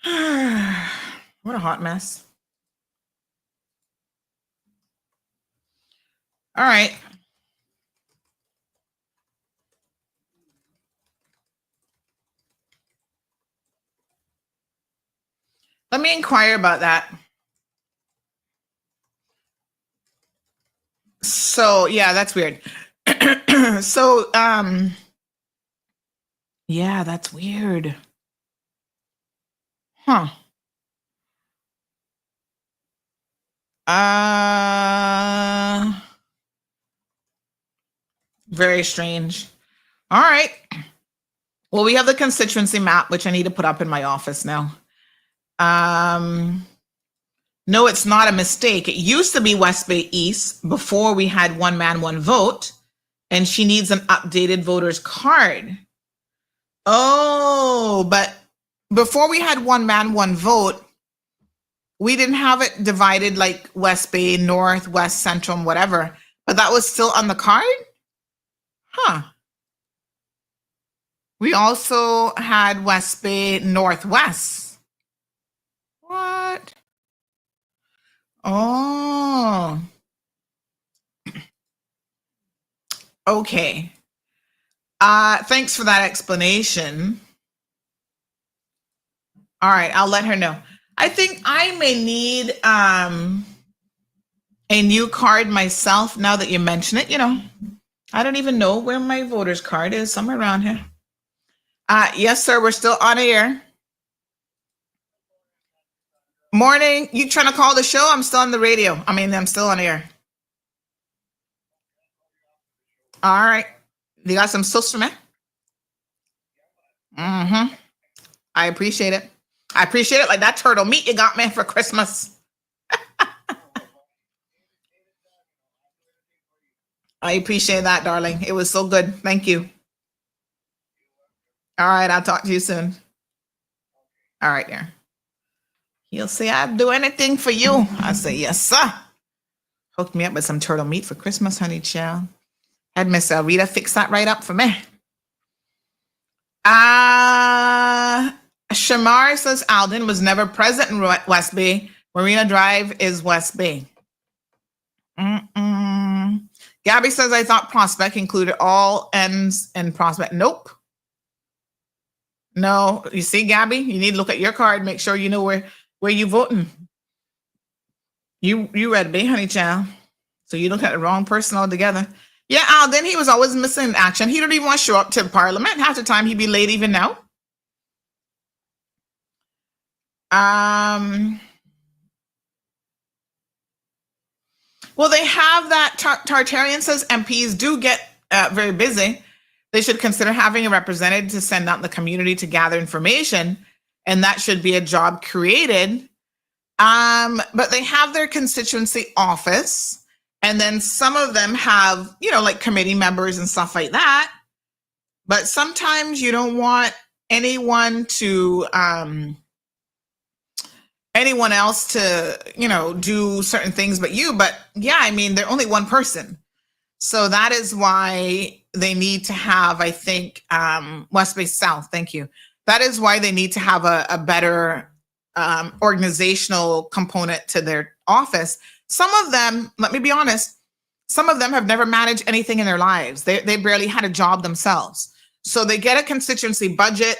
What a hot mess. All right. Let me inquire about that. So, yeah, that's weird. So, yeah, that's weird. Huh. Very strange. All right. Well, we have the constituency map, which I need to put up in my office now. No, it's not a mistake. It used to be West Bay East before we had one man, one vote, and she needs an updated voter's card. Oh, but before we had one man, one vote, we didn't have it divided like West Bay, North, West, Central, and whatever, but that was still on the card? Huh. We also had West Bay, Northwest. What? Oh. Okay. Thanks for that explanation. All right, I'll let her know. I think I may need a new card myself now that you mention it. You know, I don't even know where my voter's card is, somewhere around here. Yes, sir, we're still on air. Morning, you trying to call the show? I'm still on the radio. I'm still on air. All right. You got some sauce for me? Mm-hmm. I appreciate it. I appreciate it like that turtle meat you got me for Christmas. I appreciate that, darling. It was so good. Thank you. All right, I'll talk to you soon. All right, there. He'll say, I'd do anything for you. I say, yes, sir. Hooked me up with some turtle meat for Christmas, honey child. Had Miss Rita fix that right up for me. Shamar says Alden was never present in West Bay. Marina Drive is West Bay. Gabby says, I thought Prospect included all ends in Prospect. Nope. No, you see, Gabby, you need to look at your card, make sure you know where you voting. You read me, honey child. So you look at the wrong person altogether. Yeah, Alden, he was always missing in action. He don't even want to show up to Parliament. Half the time he'd be late even now. Well, they have that. Tartarian says MPs do get very busy. They should consider having a representative to send out in the community to gather information, and that should be a job created. But they have their constituency office, and then some of them have, like committee members and stuff like that. But sometimes you don't want anyone else to, do certain things but you. But yeah, they're only one person. So that is why they need to have, I think, West Bay South. Thank you. That is why they need to have a better organizational component to their office. Some of them, let me be honest, some of them have never managed anything in their lives. They barely had a job themselves. So they get a constituency budget.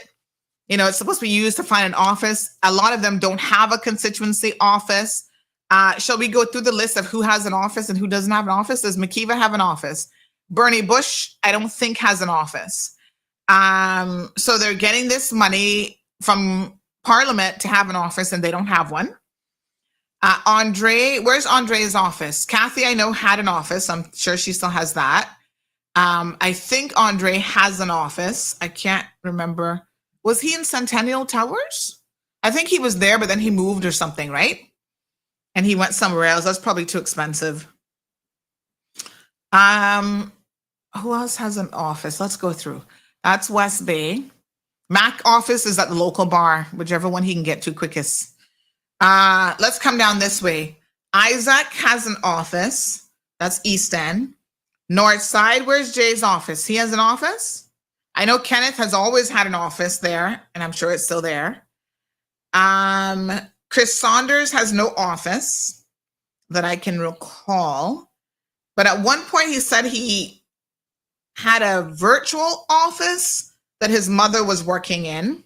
It's supposed to be used to find an office. A lot of them don't have a constituency office. Shall we go through the list of who has an office and who doesn't have an office? Does McKeeva have an office? Bernie Bush, I don't think has an office. So they're getting this money from Parliament to have an office and they don't have one. Andre, where's Andre's office? Kathy, I know, had an office. I'm sure she still has that. I think Andre has an office. I can't remember. Was he in Centennial Towers? I think he was there, but then he moved or something, right? And he went somewhere else. That's probably too expensive. Who else has an office? Let's go through. That's West Bay. Mac office is at the local bar, whichever one he can get to quickest. Let's come down this way. Isaac has an office. That's East End. North Side, where's Jay's office? He has an office? I know Kenneth has always had an office there, and I'm sure it's still there. Chris Saunders has no office that I can recall. But at one point he said he had a virtual office that his mother was working in.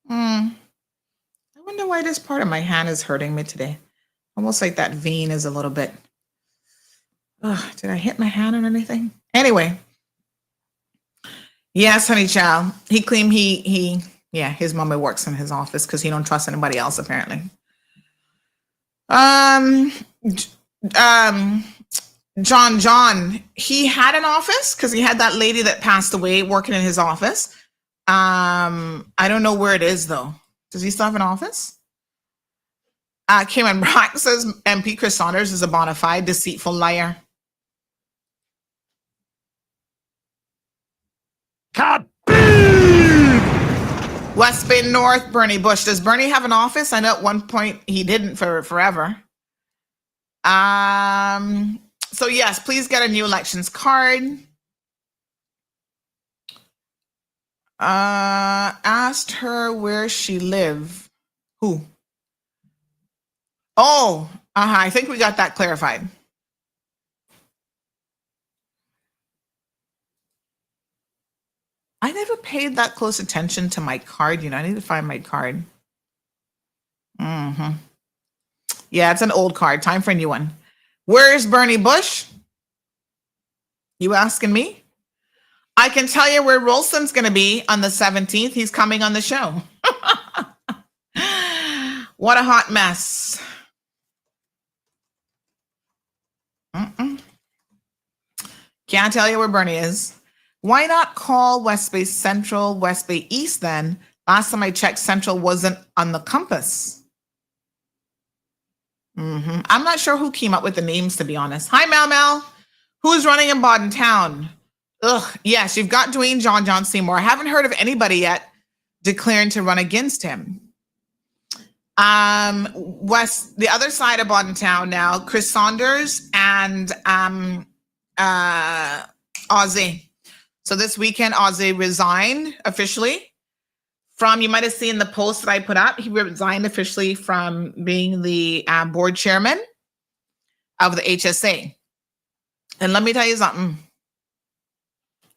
I wonder why this part of my hand is hurting me today. Almost like that vein is a little bit. Did I hit my hand on anything? Anyway. Yes, honey child. He claimed his mama works in his office because he don't trust anybody else apparently. John, he had an office because he had that lady that passed away working in his office. I don't know where it is though. Does he still have an office? Cayman Brock says MP Chris Saunders is a bona fide deceitful liar. West Bay North, Bernie Bush. Does Bernie have an office? I know at one point he didn't for forever. So yes, please get a new elections card. Asked her where she lived. Who? Oh, I think we got that clarified. I never paid that close attention to my card. I need to find my card. Yeah, it's an old card. Time for a new one. Where's Bernie Bush? You asking me? I can tell you where Rolson's going to be on the 17th. He's coming on the show. What a hot mess. Can't tell you where Bernie is. Why not call West Bay Central, West Bay East then? Last time I checked, Central wasn't on the compass. I'm not sure who came up with the names, to be honest. Hi, Mel. Who's running in Bodden Town? Yes, you've got Dwayne John Seymour. I haven't heard of anybody yet declaring to run against him. The other side of Bodden Town now, Chris Saunders and Ozzy. So this weekend, Ozzy resigned officially from, you might have seen the post that I put up. He resigned officially from being the board chairman of the HSA. And let me tell you something.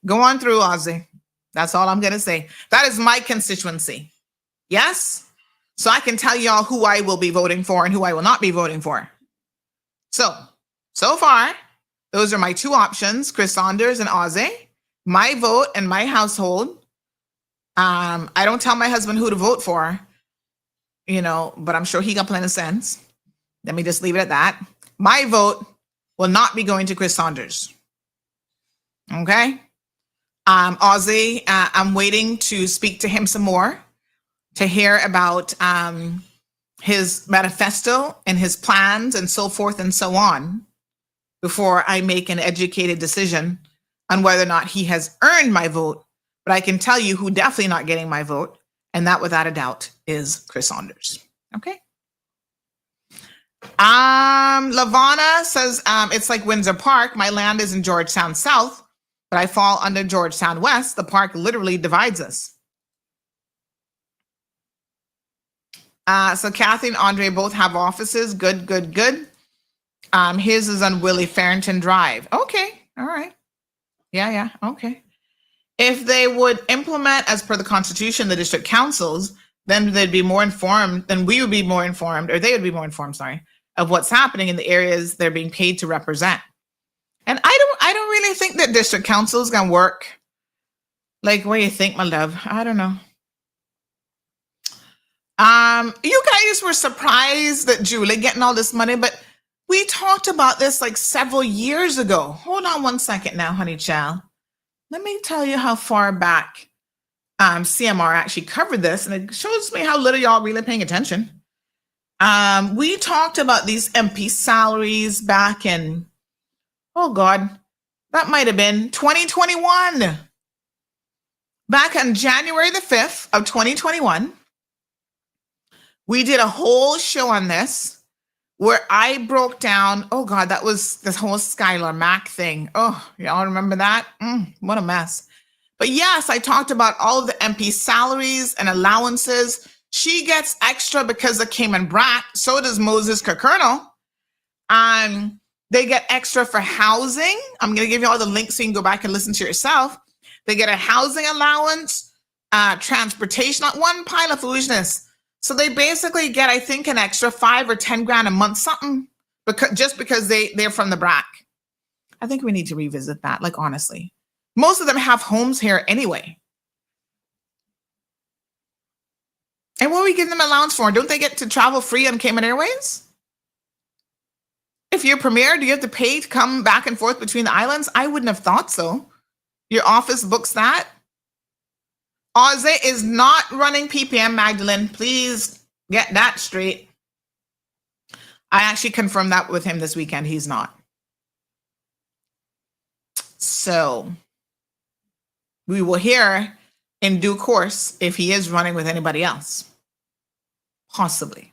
Go on through, Ozzy. That's all I'm going to say. That is my constituency. Yes? So I can tell y'all who I will be voting for and who I will not be voting for. So far, those are my two options, Chris Saunders and Ozzy. My vote and my household. I don't tell my husband who to vote for, but I'm sure he got plenty of sense. Let me just leave it at that. My vote will not be going to Chris Saunders. Okay? Ozzy, I'm waiting to speak to him some more to hear about his manifesto and his plans and so forth and so on before I make an educated decision on whether or not he has earned my vote. But I can tell you who definitely not getting my vote, and that without a doubt is Chris Saunders. Okay. Lavana says, it's like Windsor Park. My land is in Georgetown South, but I fall under Georgetown West. The park literally divides us. So Kathy and Andre both have offices. Good. His is on Willie Farrington Drive. Okay. All right. Yeah. Okay. If they would implement, as per the Constitution, the district councils, then they'd be more informed, then we would be more informed, or they would be more informed, of what's happening in the areas they're being paid to represent. And I don't really think that district council is going to work. Like, what do you think, my love? I don't know. You guys were surprised that Julie getting all this money, but we talked about this like several years ago. Hold on one second now, honey child. Let me tell you how far back CMR actually covered this, and it shows me how little y'all really paying attention. We talked about these MP salaries back in, back That might have been 2021. Back on January the 5th of 2021, we did a whole show on this where I broke down, oh God, that was this whole Skylar Mack thing. Oh, y'all remember that? What a mess. But yes, I talked about all of the MP salaries and allowances. She gets extra because of Cayman Bratt. So does Moses Kirkernel. They get extra for housing. I'm going to give you all the links so you can go back and listen to yourself. They get a housing allowance, transportation, one pile of foolishness. So they basically get, I think, an extra 5 or 10 grand a month, something, because they're from the BRAC. I think we need to revisit that, like, honestly. Most of them have homes here anyway. And what are we giving them allowance for? Don't they get to travel free on Cayman Airways? If you're Premier, do you have to pay to come back and forth between the islands? I wouldn't have thought so. Your office books that. Ozzy is not running PPM, Magdalene. Please get that straight. I actually confirmed that with him this weekend. He's not. So we will hear in due course if he is running with anybody else. Possibly.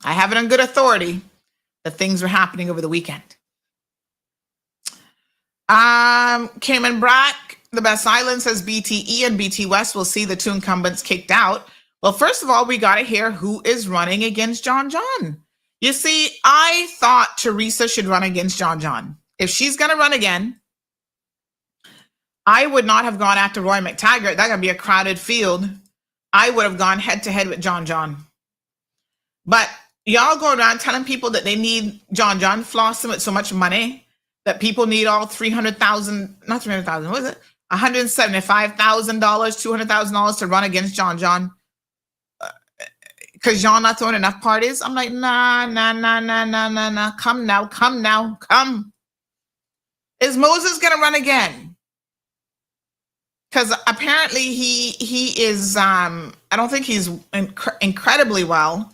I have it on good authority that things were happening over the weekend. Cayman Brack, the Best Island, says BTE and BT West will see the two incumbents kicked out. Well, first of all, we got to hear who is running against John John. You see, I thought Teresa should run against John John. If she's going to run again, I would not have gone after Roy McTaggart. That's going to be a crowded field. I would have gone head to head with John John. But y'all go around telling people that they need John John flossing with so much money that people need all $300,000, not $300,000, what is it? $175,000, $200,000 to run against John John. Because John not throwing enough parties. I'm like, nah. Come now. Is Moses going to run again? Because apparently he is, I don't think he's incredibly well.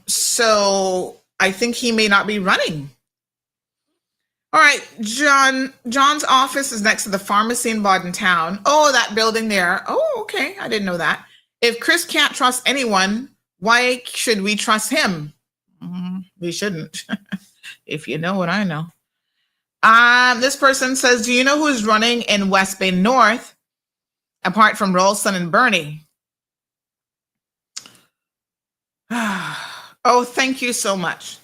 So I think he may not be running. All right, John's office is next to the pharmacy in Bodden Town. Oh, that building there. Oh, okay. I didn't know that. If Chris can't trust anyone, why should we trust him? We shouldn't. If you know what I know. This person says, do you know who's running in West Bay North, apart from Rolston and Bernie? Oh, thank you so much.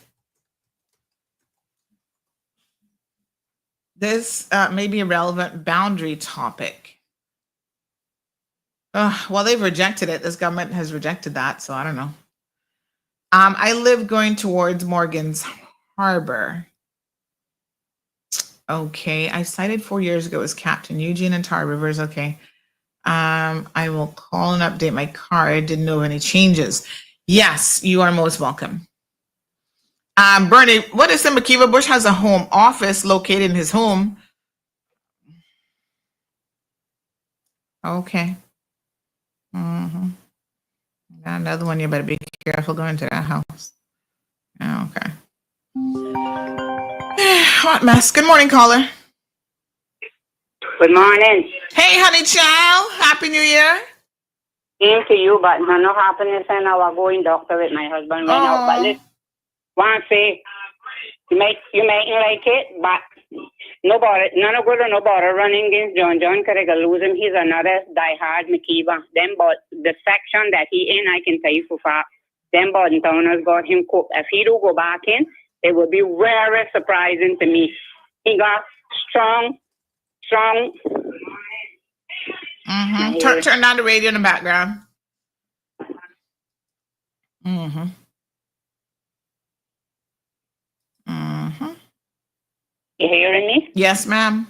This may be a relevant boundary topic. Well, they've rejected it. This government has rejected that, so I don't know. I live going towards Morgan's Harbor. Okay, I cited 4 years ago as Captain Eugene and Tar Rivers. Okay. I will call and update my card. Didn't know any changes. Yes, you are most welcome. Bernie, what is in McKeever Bush has a home office located in his home? Okay. Another one, you better be careful going to that house. Okay. Hot mess. Good morning, caller. Good morning. Hey, honey child. Happy New Year. Same to you, but no happiness and I was going doctor with my husband went out. But listen, one say you make like it, but nobody, none of good or nobody running against John because I can lose him. He's another diehard McKeever. Then, but the section that he in, I can tell you for fact, them Bodden Towners got him cooked. If he do go back in, it would be very surprising to me. He got strong. Turn down the radio in the background. You hearing me? Yes, ma'am.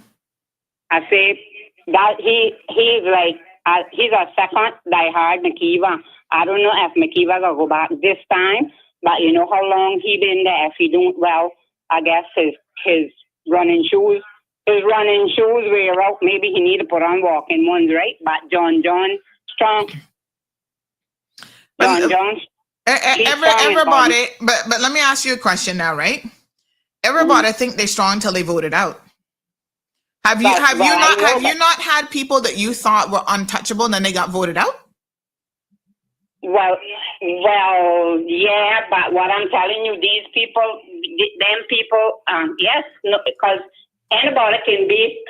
I say that he's like he's a second diehard McKeever. I don't know if McKeever will go back this time, but you know how long he been there. If he don't, well, I guess his running shoes wear out. Maybe he need to put on walking ones, right? But John strong. John. Everybody, but let me ask you a question now, right? Everybody think they're strong until they voted out. Have you not had people that you thought were untouchable and then they got voted out? Well, yeah, but what I'm telling you, these people, yes, no, because anybody can be.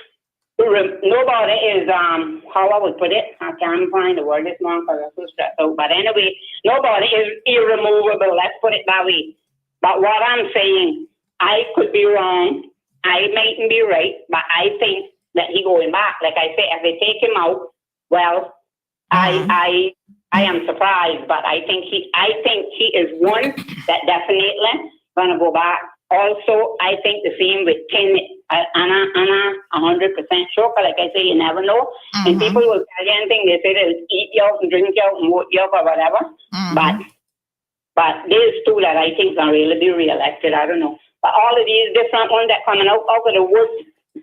Nobody is how I would put it. I can't find the word this morning because I'm so stressed out. But anyway, nobody is irremovable. Let's put it that way. But what I'm saying, I could be wrong. I mightn't be right, but I think that he going back. Like I say, if they take him out, well, I am surprised, but I think he is one that definitely gonna go back. Also, I think the same with Tim. Anna, 100% sure. Like I say, you never know. And people will tell you anything. They say they'll eat you out and drink you out and vote you out or whatever. But there's two that I think can really be reelected. I don't know. But all of these different ones that coming out of the woods,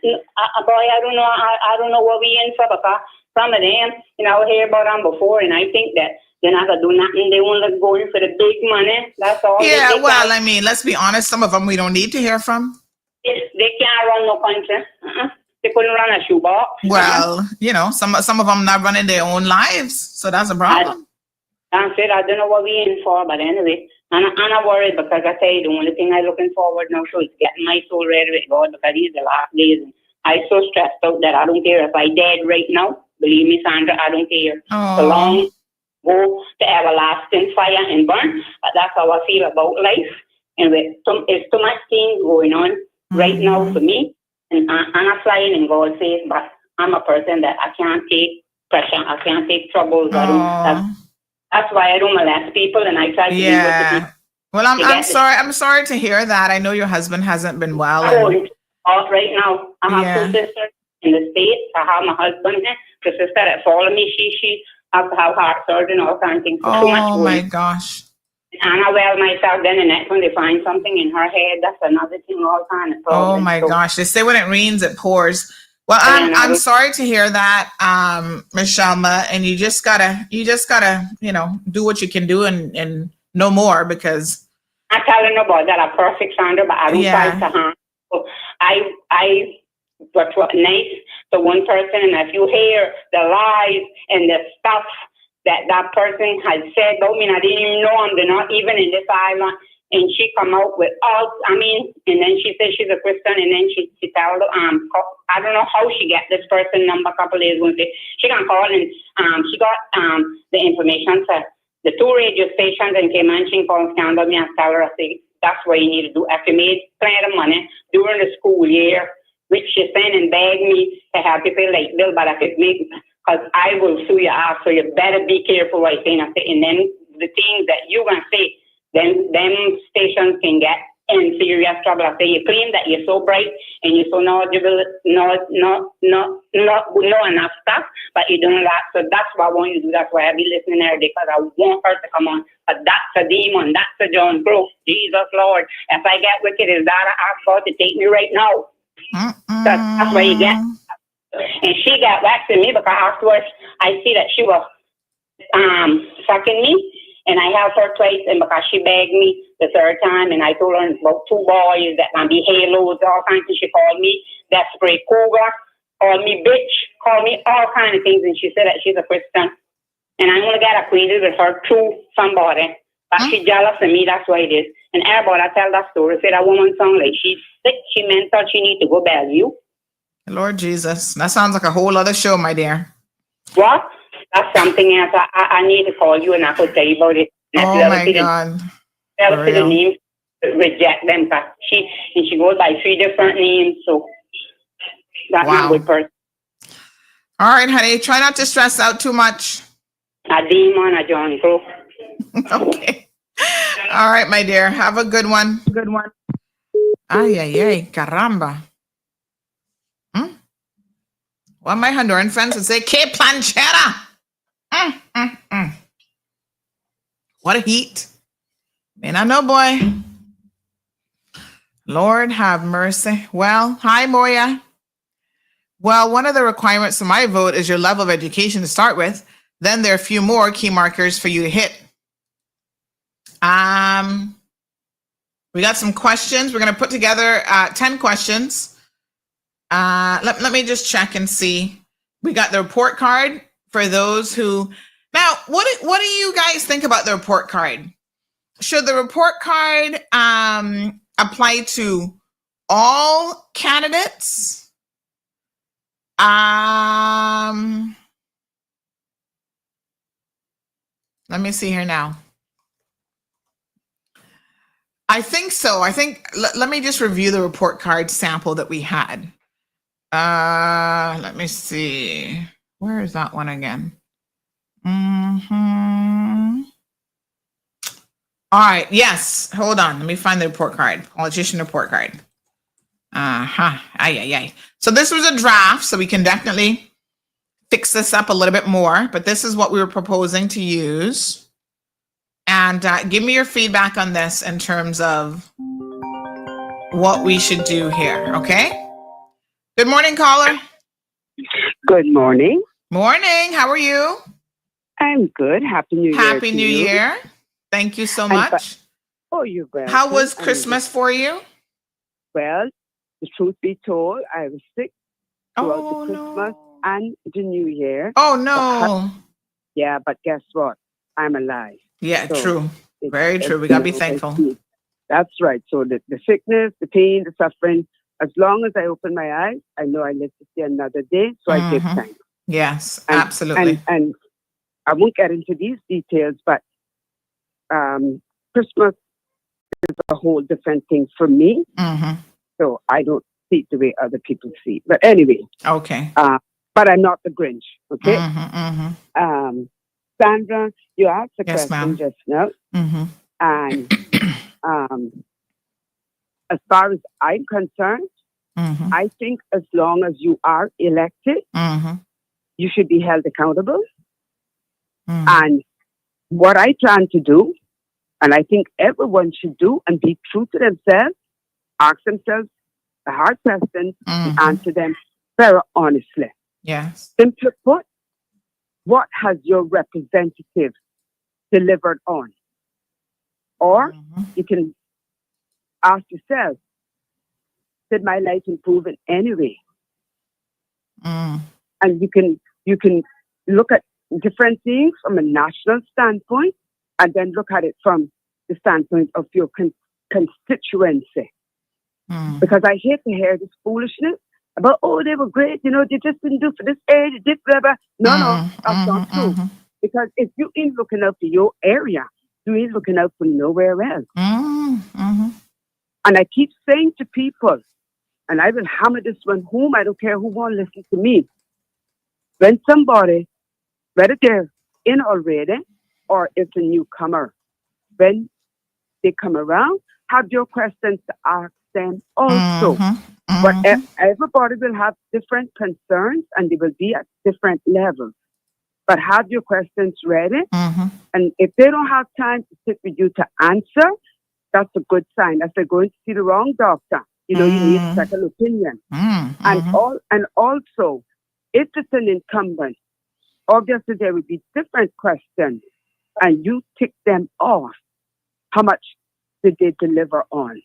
boy, I don't know. I don't know what we in for because some of them, I hear about them before, and I think that they're not gonna do nothing. They want to go in for the big money. That's all. Yeah, well, I mean, let's be honest. Some of them we don't need to hear from. They can't run no country. They couldn't run a shoebox. Well, some of them not running their own lives, so that's a problem. I said I don't know what we in for, but anyway, I'm not worried because I tell you the only thing I'm looking forward now to is getting my soul ready with God because these are the last days. And I'm so stressed out that I don't care if I dead right now. Believe me, Sandra, I don't care. So long go to everlasting fire and burn. But that's how I feel about life. And it's too much things going on right now for me. And I'm not flying in God's face, but I'm a person that I can't take pressure. I can't take troubles. That's why I don't molest people, and I try to deal with the people. Well, I'm sorry. I'm sorry to hear that. I know your husband hasn't been well. Right now, I have two sisters in the States. I have my husband, the sister that followed me. She has to have heart surgery and all kinds of things. Oh my gosh. And I well myself. Then the next one, they find something in her head. That's another thing. All kind of problems. Oh my gosh! They say when it rains, it pours. Well, I'm sorry to hear that, Ms. Shalma, and you just gotta, do what you can do and no more because. I'm telling nobody that I'm perfect, Sandra, but I don't try to harm. So I was nice to one person, and if you hear the lies and the stuff that person has said about me, and I didn't even know them, they're not even in this island. And she come out with and then she said she's a Christian, and then she told I don't know how she got this person number a couple days ago. She can call and she got the information for the 2 radio stations and came and she called scandal me and tell her, I say, that's what you need to do. If you made plenty of money during the school year, which she sent and begged me to help you pay late bill, but if it makes, because I will sue you out, so you better be careful what you're saying. And then the things that you're going to say, then them stations can get in serious trouble. I say you claim that you're so bright and you're so knowledgeable, not enough stuff, but you don't that. So that's what I want you to do. That's why I be listening every day because I want her to come on. But that's a demon. That's a John Crow. Jesus Lord. If I get wicked as that, I ask God to take me right now. That's what you get. And she got back to me because afterwards I see that she was sucking me. And I helped her twice, and because she begged me the third time, and I told her about 2 boys that can be halos, all kinds of things. She called me desperate cougar, called me bitch, called me all kinds of things, and she said that she's a Christian. And I'm going to get acquainted with her through somebody. But she's jealous of me, that's why it is. And everybody, I tell that story, say that woman sound like she's sick, she mental, she need to go Bellevue. Lord Jesus, that sounds like a whole other show, my dear. What? That's something else. I need to call you and I could tell you about it. Oh my God. Tell the names, reject them. She goes by 3 different names. So that's not a good person. All right, honey. Try not to stress out too much. A demon, a John Crow. Okay. All right, my dear. Have a good one. Good one. Ay, caramba. Well, my Honduran friends would say, que planchera. What a heat. Man, I know, boy. Lord have mercy. Well, hi, Moya. Well, one of the requirements for my vote is your level of education to start with. Then there are a few more key markers for you to hit. We got some questions. We're going to put together 10 questions. Let me just check and see. We got the report card for those who... Now, what do you guys think about the report card? Should the report card apply to all candidates? Let me see here now. I think so. Let me just review the report card sample that we had. Let me see. Where is that one again? All right. Yes. Hold on. Let me find the report card. Politician report card. So this was a draft, so we can definitely fix this up a little bit more, but this is what we were proposing to use. And give me your feedback on this in terms of what we should do here, okay? Good morning, caller. Good morning. Morning. How are you? I'm good. Happy New Year. Happy New Year. Thank you so much. You're welcome. How was Christmas for you? Well, the truth be told, I was sick throughout the Christmas and the New Year. Oh, no. But guess what? I'm alive. Yeah, so true. Very true. We got to be thankful. That's right. So the sickness, the pain, the suffering, as long as I open my eyes, I know I live to see another day. So I give thanks. Yes, absolutely. And I won't get into these details, but Christmas is a whole different thing for me. So I don't see it the way other people see it. But anyway. Okay. But I'm not the Grinch. Okay. Sandra, you asked a question just now. And as far as I'm concerned, I think as long as you are elected, you should be held accountable. And what I plan to do, and I think everyone should do, and be true to themselves, ask themselves the hard questions and answer them very honestly. Yes. Simply put, what has your representative delivered on? Or you can ask yourself, did my life improve in any way? And you can look at different things from a national standpoint, and then look at it from the standpoint of your constituency. Because I hate to hear this foolishness about, they were great, they just didn't do for this area, they did whatever. No, that's not true. Because if you ain't looking out for your area, you ain't looking out for nowhere else. And I keep saying to people, and I will hammer this one home, I don't care who won't listen to me. When somebody, whether they're in already or it's a newcomer, when they come around, have your questions to ask them also. But everybody will have different concerns and they will be at different levels. But have your questions ready. And if they don't have time to sit with you to answer, that's a good sign. If they're going to see the wrong doctor, you need a second opinion. And also, if it's an incumbent, obviously there will be different questions, and you tick them off. How much did they deliver on?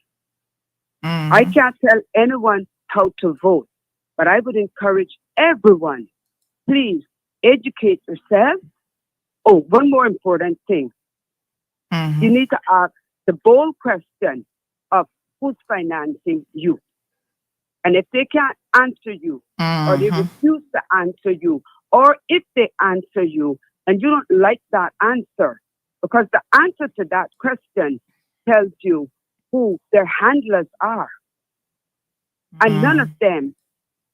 I can't tell anyone how to vote, but I would encourage everyone, please educate yourself. One more important thing. You need to ask the bold question of who's financing you. And if they can't answer you, or they refuse to answer you, or if they answer you and you don't like that answer, because the answer to that question tells you who their handlers are. And none of them,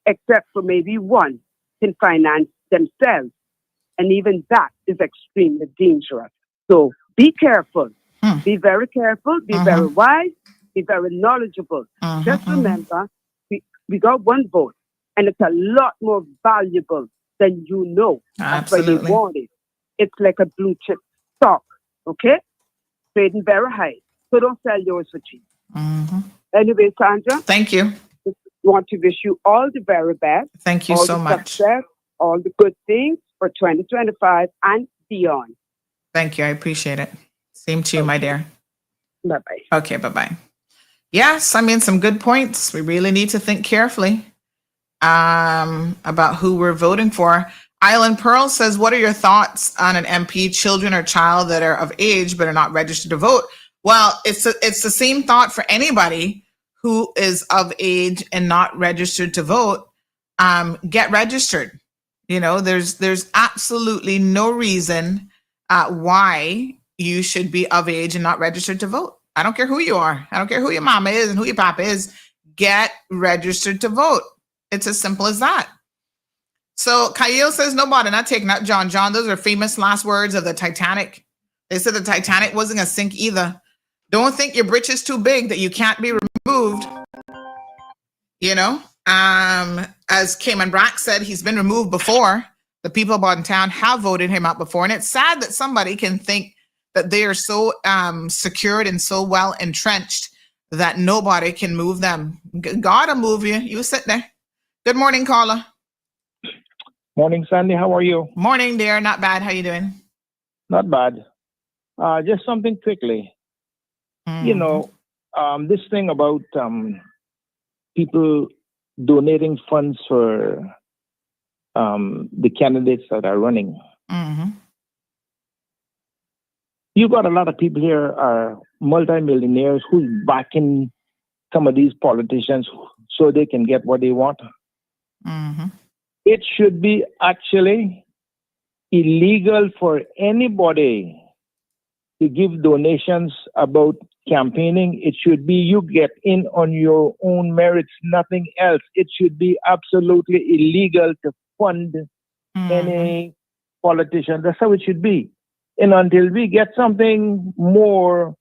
except for maybe one, can finance themselves. And even that is extremely dangerous. So be careful. Be very careful. Be very wise. Be very knowledgeable. Just remember, we got one vote, and it's a lot more valuable than you know. That's why you want it. It's like a blue chip stock, okay? Trading very high. So don't sell yours for cheap. Anyway, Sandra. Thank you. Want to wish you all the very best. Thank you so much. Success, all the good things for 2025 and beyond. Thank you. I appreciate it. Same to you, my dear. Bye-bye. Okay, bye-bye. Yes, I mean, some good points. We really need to think carefully about who we're voting for. Island Pearl says, what are your thoughts on an MP, children or child that are of age but are not registered to vote? Well, it's the same thought for anybody who is of age and not registered to vote. Get registered. There's absolutely no reason why you should be of age and not registered to vote. I don't care who you are. I don't care who your mama is and who your papa is. Get registered to vote. It's as simple as that. So Kyle says, no bother, not taking out John. John, those are famous last words of the Titanic. They said the Titanic wasn't going to sink either. Don't think your britch is too big that you can't be removed. As Cayman Brack said, he's been removed before. The people of Boston Town have voted him out before. And it's sad that somebody can think that they are so secured and so well entrenched that nobody can move them. God will move you. You sit there. Good morning, caller. Morning, Sandy. How are you? Morning, dear. Not bad. How you doing? Not bad. Just something quickly. This thing about people donating funds for the candidates that are running. Mm-hmm. You got a lot of people here are multimillionaires who's backing some of these politicians so they can get what they want. Mm-hmm. It should be actually illegal for anybody to give donations about campaigning. It should be you get in on your own merits, nothing else. It should be absolutely illegal to fund any politician. That's how it should be. And until we get something more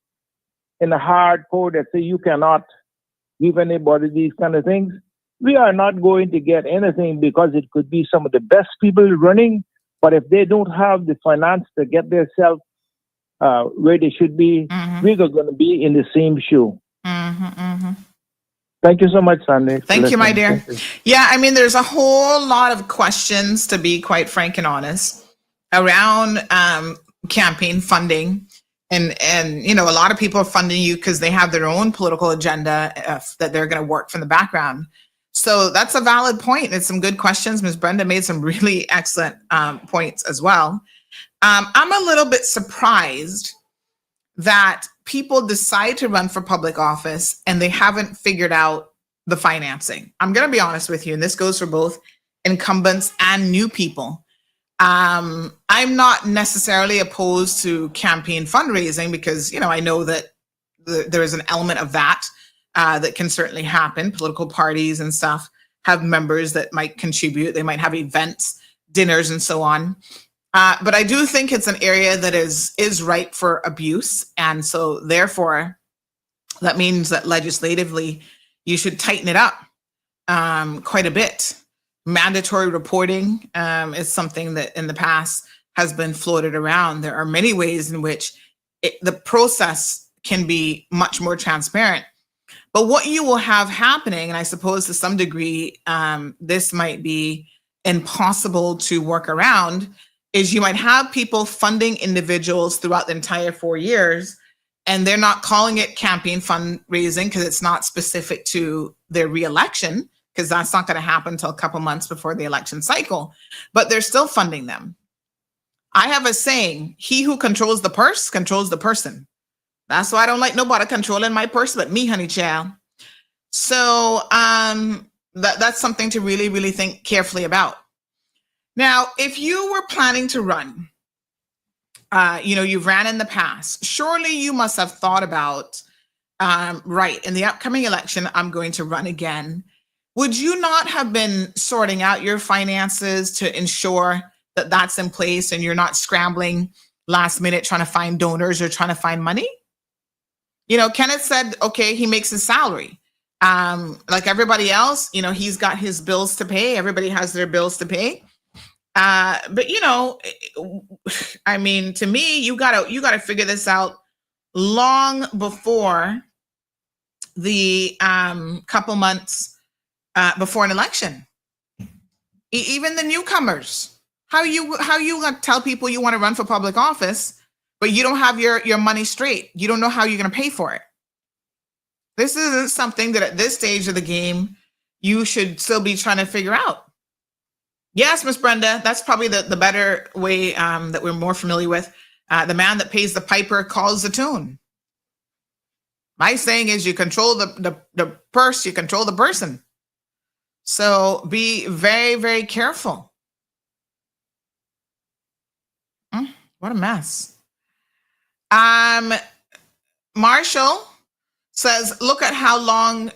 in a hard code that say you cannot give anybody these kind of things, we are not going to get anything, because it could be some of the best people running, but if they don't have the finance to get themselves where they should be, we're going to be in the same shoe. Thank you so much, Sandy. Thank you, my dear. Yeah, I mean, there's a whole lot of questions, to be quite frank and honest, around campaign funding. And a lot of people are funding you because they have their own political agenda that they're going to work from the background. So that's a valid point. It's some good questions. Ms. Brenda made some really excellent points as well. I'm a little bit surprised that people decide to run for public office and they haven't figured out the financing. I'm going to be honest with you, and this goes for both incumbents and new people. I'm not necessarily opposed to campaign fundraising because, I know that there is an element of that that can certainly happen. Political parties and stuff have members that might contribute. They might have events, dinners, and so on. But I do think it's an area that is ripe for abuse. And so therefore, that means that legislatively, you should tighten it up quite a bit. Mandatory reporting is something that in the past has been floated around. There are many ways in which the process can be much more transparent. But what you will have happening, and I suppose to some degree, this might be impossible to work around, is you might have people funding individuals throughout the entire 4 years, and they're not calling it campaign fundraising because it's not specific to their reelection, because that's not going to happen until a couple months before the election cycle, but they're still funding them. I have a saying, he who controls the purse controls the person. That's why I don't like nobody controlling my purse but me, honey child. So that's something to really, really think carefully about. Now, if you were planning to run, you've ran in the past, surely you must have thought about, right, in the upcoming election, I'm going to run again. Would you not have been sorting out your finances to ensure that that's in place and you're not scrambling last minute trying to find donors or trying to find money? Kenneth said, okay, he makes his salary. Like everybody else, he's got his bills to pay. Everybody has their bills to pay. But I mean, to me, you gotta figure this out long before the couple months before an election. Even the newcomers, how you gonna tell people you want to run for public office, but you don't have your money straight? You don't know how you're gonna pay for it. This isn't something that at this stage of the game you should still be trying to figure out. Yes, Miss Brenda, that's probably the better way that we're more familiar with. The man that pays the piper calls the tune. My saying is you control the purse, you control the person. So be very, very careful. What a mess. Marshall says, look at how long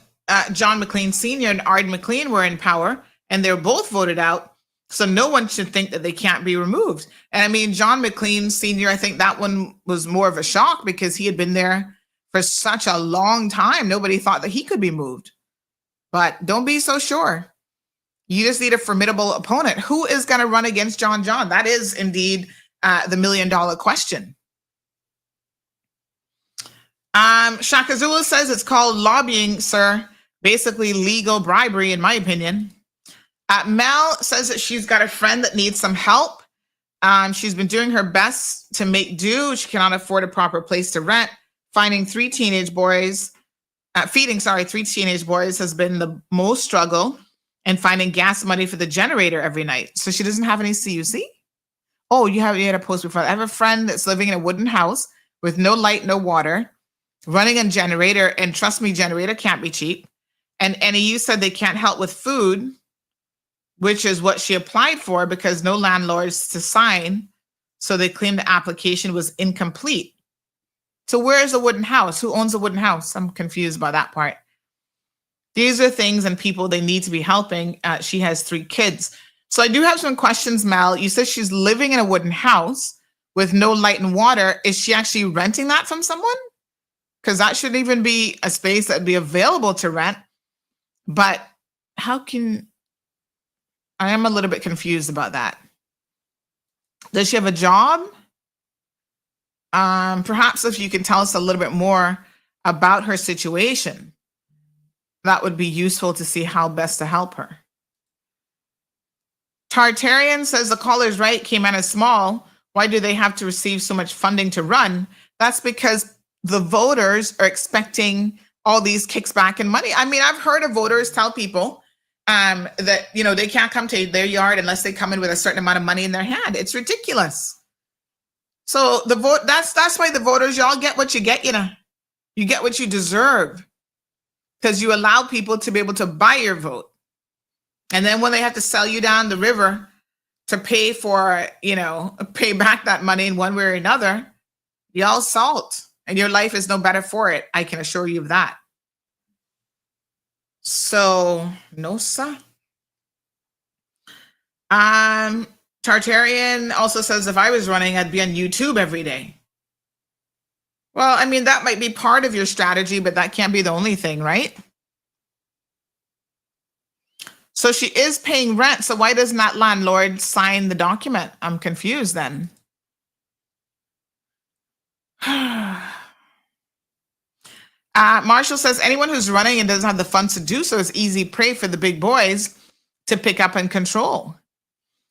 John McLean Sr. and Ard McLean were in power, and they're both voted out. So no one should think that they can't be removed. And I mean, John McLean Sr., I think that one was more of a shock because he had been there for such a long time. Nobody thought that he could be moved. But don't be so sure. You just need a formidable opponent. Who is going to run against John? That is indeed the $1 million question. Shaka Zulu says it's called lobbying, sir. Basically legal bribery, in my opinion. Mel says that she's got a friend that needs some help. She's been doing her best to make do. She cannot afford a proper place to rent. Feeding three teenage boys has been the most struggle, and finding gas money for the generator every night. So she doesn't have any CUC. Oh, you had a post before. I have a friend that's living in a wooden house with no light, no water, running a generator, and trust me, generator can't be cheap. And NAU said they can't help with food, which is what she applied for because no landlords to sign. So they claimed the application was incomplete. So where's the wooden house? Who owns the wooden house? I'm confused by that part. These are things and people they need to be helping. She has 3 kids. So I do have some questions, Mel. You said she's living in a wooden house with no light and water. Is she actually renting that from someone? Because that shouldn't even be a space that would be available to rent. But I am a little bit confused about that. Does she have a job? Perhaps if you can tell us a little bit more about her situation, that would be useful to see how best to help her. Tartarian says the caller's right, Cayman is small. Why do they have to receive so much funding to run? That's because the voters are expecting all these kicks back and money. I mean, I've heard of voters tell people that, they can't come to their yard unless they come in with a certain amount of money in their hand. It's ridiculous. So that's why the voters, y'all get what you get, You get what you deserve because you allow people to be able to buy your vote. And then when they have to sell you down the river to pay for, pay back that money in one way or another, y'all salt. And your life is no better for it. I can assure you of that. So, no, sir. Tartarian also says, if I was running, I'd be on YouTube every day. Well, I mean, that might be part of your strategy, but that can't be the only thing, right? So she is paying rent. So why doesn't that landlord sign the document? I'm confused then. Marshall says anyone who's running and doesn't have the funds to do so is easy prey for the big boys to pick up and control.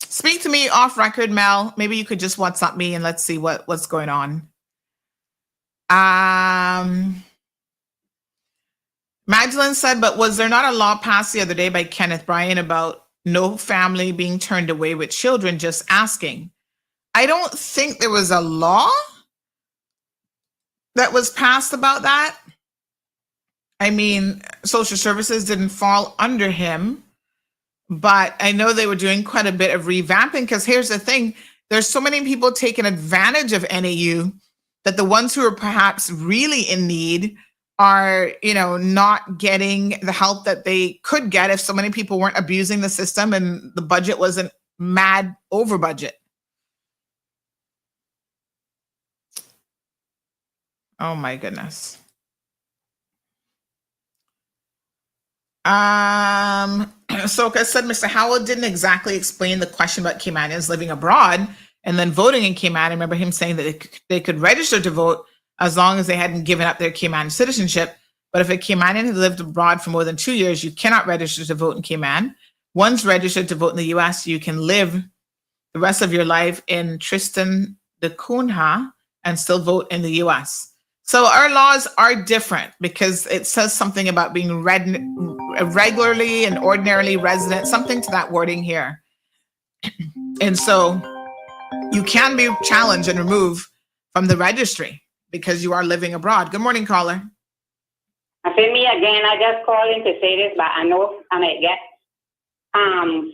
Speak to me off record, Mel. Maybe you could just WhatsApp me and let's see what's going on. Magdalene said, but was there not a law passed the other day by Kenneth Bryan about no family being turned away with children? Just asking. I don't think there was a law that was passed about that. I mean, social services didn't fall under him, but I know they were doing quite a bit of revamping because here's the thing. There's so many people taking advantage of NAU that the ones who are perhaps really in need are, not getting the help that they could get if so many people weren't abusing the system and the budget wasn't mad over budget. Oh my goodness. Soka said Mr. Howell didn't exactly explain the question about Caymanians living abroad and then voting in Cayman. I remember him saying that they could register to vote as long as they hadn't given up their Cayman citizenship. But if a Caymanian had lived abroad for more than 2 years, you cannot register to vote in Cayman. Once registered to vote in the U.S., you can live the rest of your life in Tristan da Cunha and still vote in the U.S. So our laws are different because it says something about being regularly and ordinarily resident, something to that wording here. And so you can be challenged and removed from the registry because you are living abroad. Good morning, caller. I say me again. I just called in to say this, but I know I might get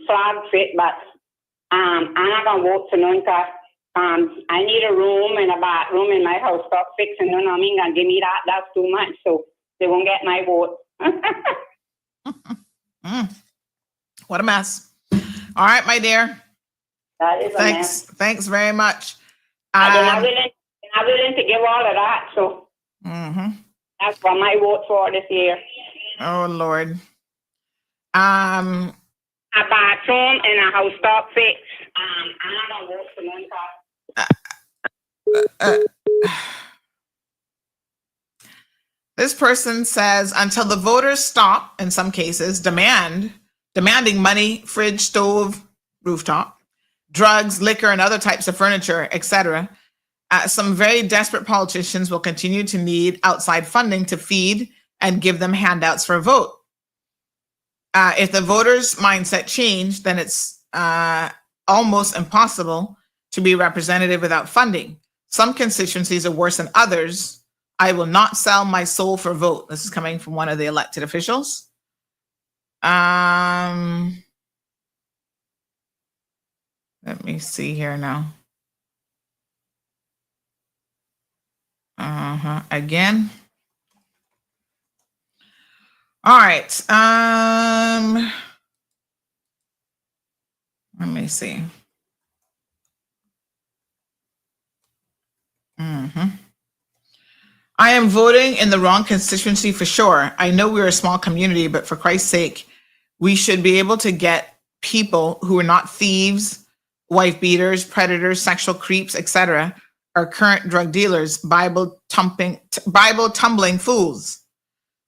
flag fit, but I'm not gonna vote for none because I need a room and a bathroom in my house. Stop fixing none. I mean, gonna give me that. That's too much, so they won't get my vote. What a mess. All right, my dear. That is a mess. Thanks very much. They're not willing to give all of that, so that's what my vote for this year. Oh Lord. A bathroom and a house top fix. I'm not gonna vote for none. This person says until the voters stop, in some cases, demanding money, fridge, stove, rooftop, drugs, liquor, and other types of furniture, etc. Some very desperate politicians will continue to need outside funding to feed and give them handouts for a vote. If the voters' mindset change, then it's almost impossible to be representative without funding. Some constituencies are worse than others. I will not sell my soul for a vote. This is coming from one of the elected officials. Let me see here now. Again. All right. Let me see. I am voting in the wrong constituency for sure. I know we're a small community, but for Christ's sake, we should be able to get people who are not thieves, wife beaters, predators, sexual creeps, etc., or current drug dealers, Bible tumbling fools.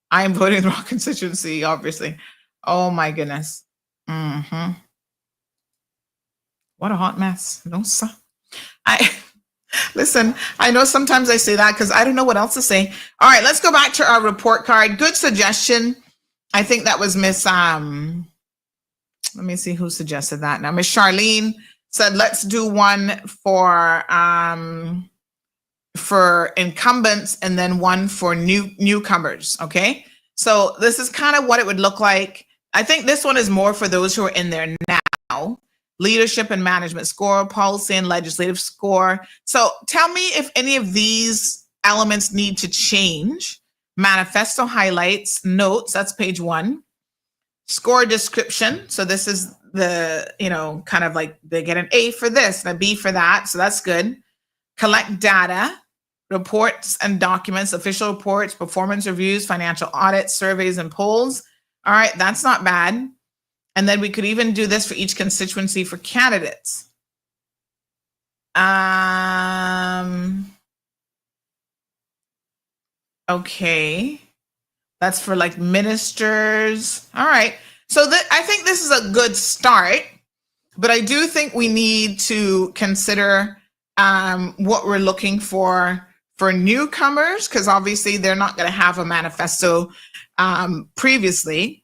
I am voting in the wrong constituency, obviously. Oh my goodness. What a hot mess. No, sir. Listen, I know sometimes I say that because I don't know what else to say. All right, let's go back to our report card. Good suggestion. I think that was Miss, let me see who suggested that now. Miss Charlene said, let's do one for incumbents and then one for newcomers, okay? So this is kind of what it would look like. I think this one is more for those who are in there now. Leadership and management score, policy and legislative score. So tell me if any of these elements need to change. Manifesto highlights, notes, that's page 1. Score description. So this is the, kind of like they get an A for this and a B for that. So that's good. Collect data, reports and documents, official reports, performance reviews, financial audits, surveys, and polls. All right, that's not bad. And then we could even do this for each constituency for candidates. Okay. That's for like ministers. All right. So I think this is a good start, but I do think we need to consider what we're looking for newcomers, because obviously they're not going to have a manifesto previously.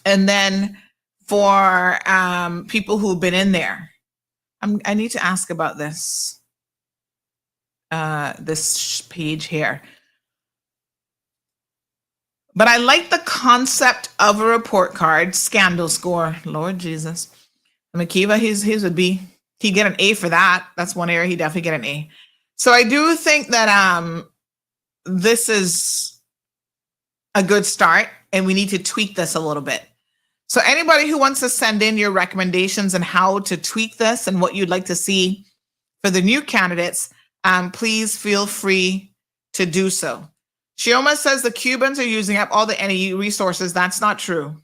And then for people who've been in there, I need to ask about this page here. But I like the concept of a report card, scandal score. Lord Jesus. Makiva, his would be, he'd get an A for that. That's one area he'd definitely get an A. So I do think that this is a good start, and we need to tweak this a little bit. So anybody who wants to send in your recommendations and how to tweak this and what you'd like to see for the new candidates, please feel free to do so. Shioma says the Cubans are using up all the NAU resources. That's not true.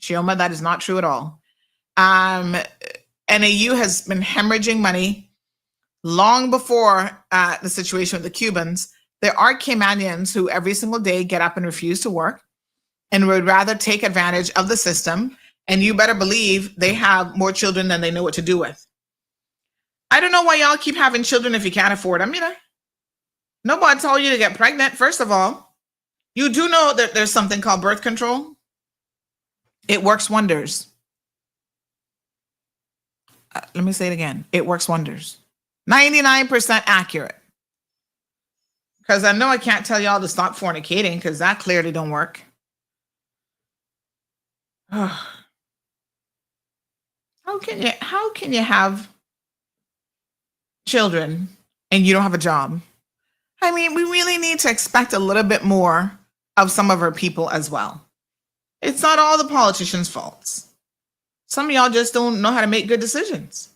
Shioma, that is not true at all. NAU has been hemorrhaging money long before the situation with the Cubans. There are Caymanians who every single day get up and refuse to work and would rather take advantage of the system. And you better believe they have more children than they know what to do with. I don't know why y'all keep having children if you can't afford them, Nobody told you to get pregnant, first of all. You do know that there's something called birth control. It works wonders. Let me say it again. It works wonders. 99% accurate. Because I know I can't tell y'all to stop fornicating because that clearly don't work. How can you have children and you don't have a job? I mean, we really need to expect a little bit more of some of our people as well. It's not all the politicians' faults. Some of y'all just don't know how to make good decisions.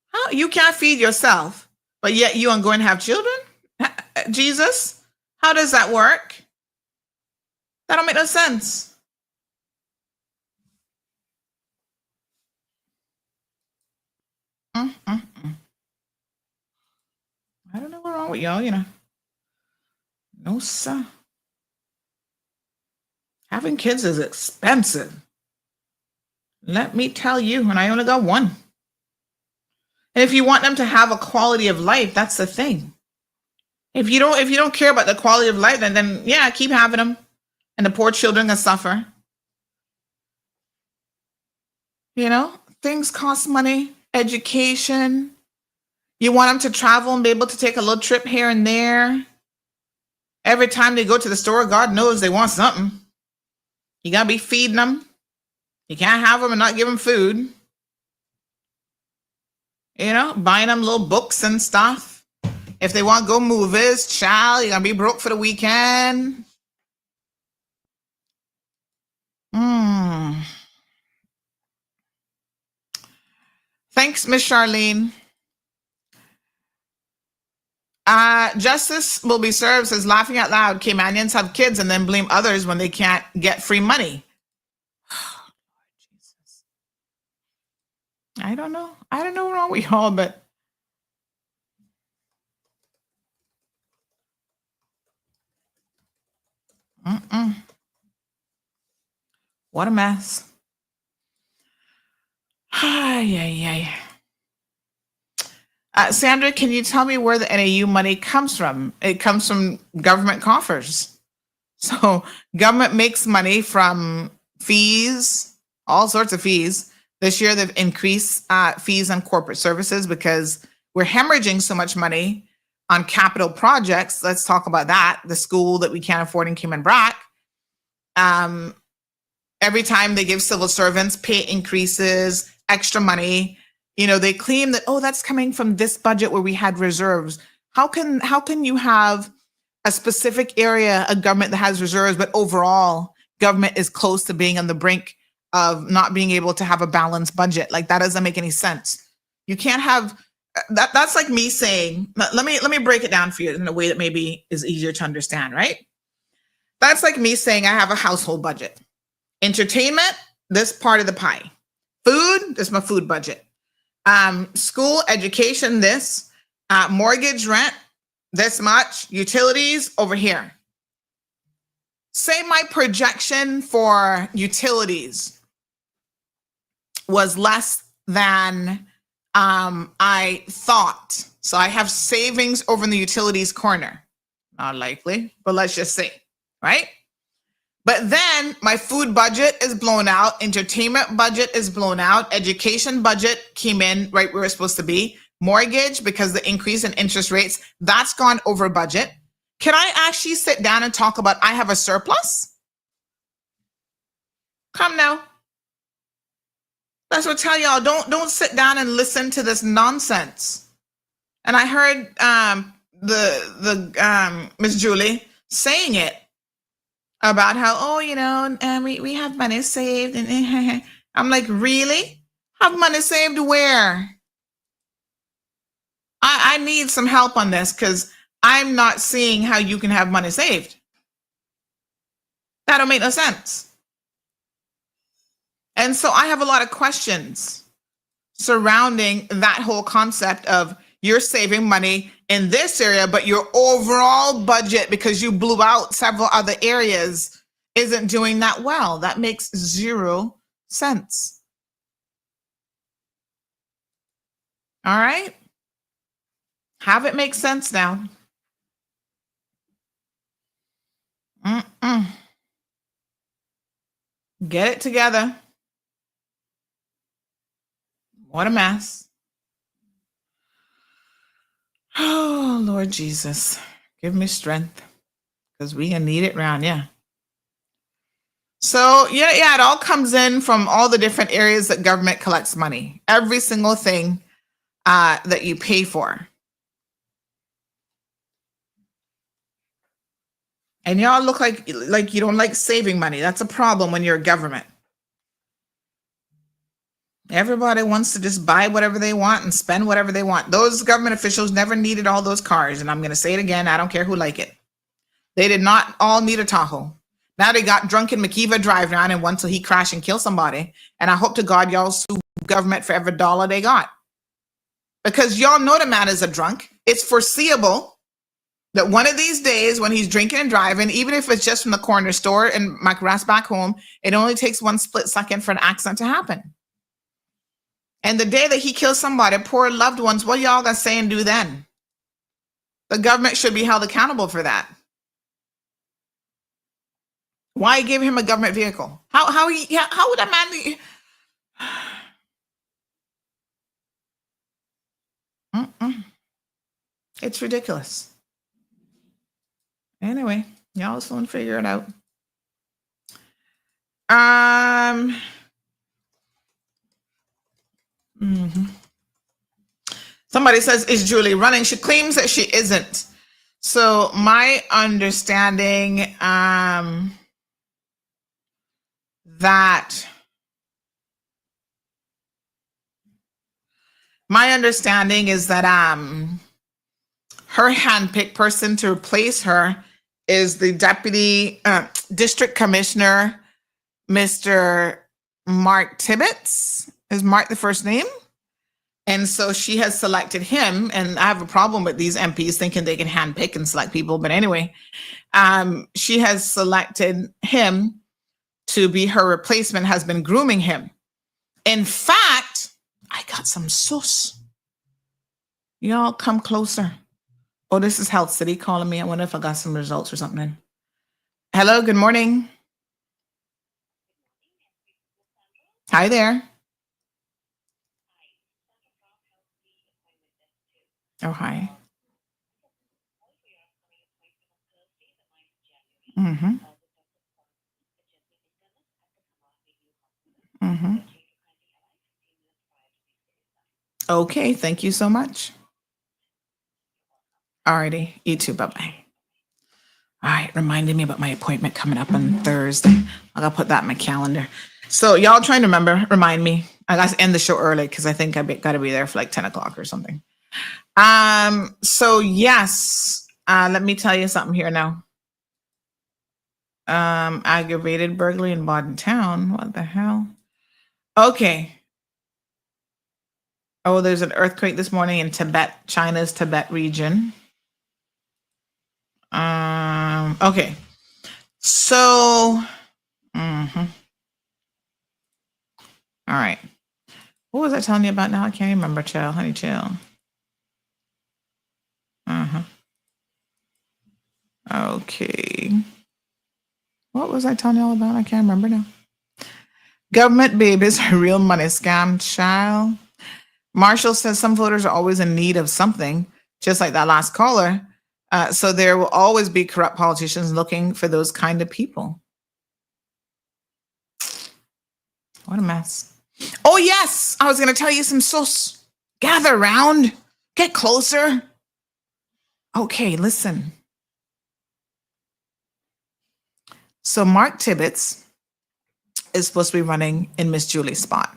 How you can't feed yourself, but yet you aren't going to have children? Jesus, how does that work? That don't make no sense. I don't know what's wrong with y'all, No, sir. Having kids is expensive. Let me tell you, and I only got one. And if you want them to have a quality of life, that's the thing. If you don't care about the quality of life, then yeah, keep having them. And the poor children can suffer. Things cost money, education. You want them to travel and be able to take a little trip here and there. Every time they go to the store, God knows they want something. You got to be feeding them. You can't have them and not give them food. Buying them little books and stuff. If they want to go movies, child, you're going to be broke for the weekend. Thanks, Miss Charlene. Justice will be served, says laughing out loud. Caymanians have kids and then blame others when they can't get free money. Jesus. I don't know what's wrong with y'all, but what a mess. Sandra, can you tell me where the NAU money comes from? It comes from government coffers. So government makes money from fees, all sorts of fees. This year, they've increased fees on corporate services because we're hemorrhaging so much money on capital projects. Let's talk about that. The school that we can't afford in Cayman Brac. Every time they give civil servants pay increases, extra money, they claim that, that's coming from this budget where we had reserves. How can you have a specific area of government that has reserves, but overall government is close to being on the brink of not being able to have a balanced budget? Like, that doesn't make any sense. You can't have that. That's like me saying, let me break it down for you in a way that maybe is easier to understand, right? That's like me saying I have a household budget. Entertainment, this part of the pie. Food, this is my food budget. School, education, this. Mortgage, rent, this much. Utilities, over here. Say my projection for utilities was less than I thought. So I have savings over in the utilities corner. Not likely, but let's just say, right? But then my food budget is blown out. Entertainment budget is blown out. Education budget came in right where it's supposed to be. Mortgage, because the increase in interest rates, that's gone over budget. Can I actually sit down and talk about I have a surplus? Come now. That's what I tell y'all. Don't sit down and listen to this nonsense. And I heard the Miss Julie saying it about how, we have money saved. And I'm like, really? Have money saved where? I need some help on this because I'm not seeing how you can have money saved. That don't make no sense. And so I have a lot of questions surrounding that whole concept of you're saving money in this area, but your overall budget, because you blew out several other areas, isn't doing that well. That makes zero sense. All right. Have it make sense now. Get it together. What a mess. Oh, Lord Jesus, give me strength, because we gonna need it round, yeah. So yeah, it all comes in from all the different areas that government collects money. Every single thing that you pay for. And y'all look like you don't like saving money. That's a problem when you're a government. Everybody wants to just buy whatever they want and spend whatever they want. Those government officials never needed all those cars. And I'm going to say it again. I don't care who like it. They did not all need a Tahoe. Now they got drunk in McKeever Drive down and one till he crashed and kill somebody. And I hope to God y'all sue government for every dollar they got. Because y'all know the man is a drunk. It's foreseeable that one of these days when he's drinking and driving, even if it's just from the corner store and Mike Rass back home, it only takes one split second for an accident to happen. And the day that he kills somebody, poor loved ones, what y'all gonna say and do then? The government should be held accountable for that. Why give him a government vehicle? How would a man be? It's ridiculous. Anyway, y'all soon figure it out. Somebody says, is Julie running? She claims that she isn't. So my understanding is that her handpicked person to replace her is the deputy district commissioner, Mr. Mark Tibbetts. Is Mark the first name? And so she has selected him, and I have a problem with these MPs thinking they can handpick and select people. But anyway, she has selected him to be her replacement, has been grooming him. In fact, I got some sauce. Y'all come closer. Oh, this is Health City calling me. I wonder if I got some results or something. Hello, good morning. Hi there. Oh, hi. Okay, thank you so much. Alrighty, you too, bye-bye. All right, reminding me about my appointment coming up on Thursday. I gotta put that in my calendar. So y'all trying to remind me. I got to end the show early because I think I gotta be there for like 10 o'clock or something. So yes, let me tell you something here now. Aggravated burglary in Bodden Town. What the hell? Okay. Oh, there's an earthquake this morning in Tibet, China's Tibet region. Okay. So, all right. What was I telling you about now? I can't remember. Chill, honey, chill. Okay. What was I telling y'all about? I can't remember now. Government babies are real money scam, child. Marshall says some voters are always in need of something, just like that last caller. So there will always be corrupt politicians looking for those kind of people. What a mess. Oh, yes. I was going to tell you some sauce. Gather around. Get closer. Okay, listen. So Mark Tibbetts is supposed to be running in Miss Julie's spot.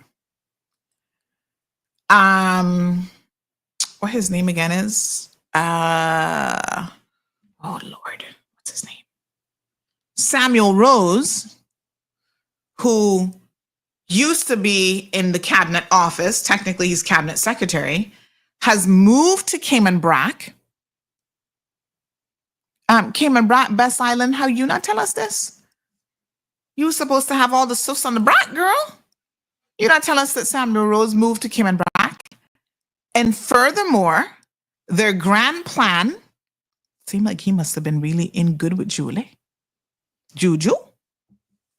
What his name again is? Oh, Lord. What's his name? Samuel Rose, who used to be in the cabinet office, technically he's cabinet secretary, has moved to Cayman Brac. Cayman Brac, Best Island, how you not tell us this? You were supposed to have all the sauce on the Brac, girl. You not tell us that Samuel Rose moved to Cayman Brac. And furthermore, their grand plan seemed like he must have been really in good with Julie. Juju?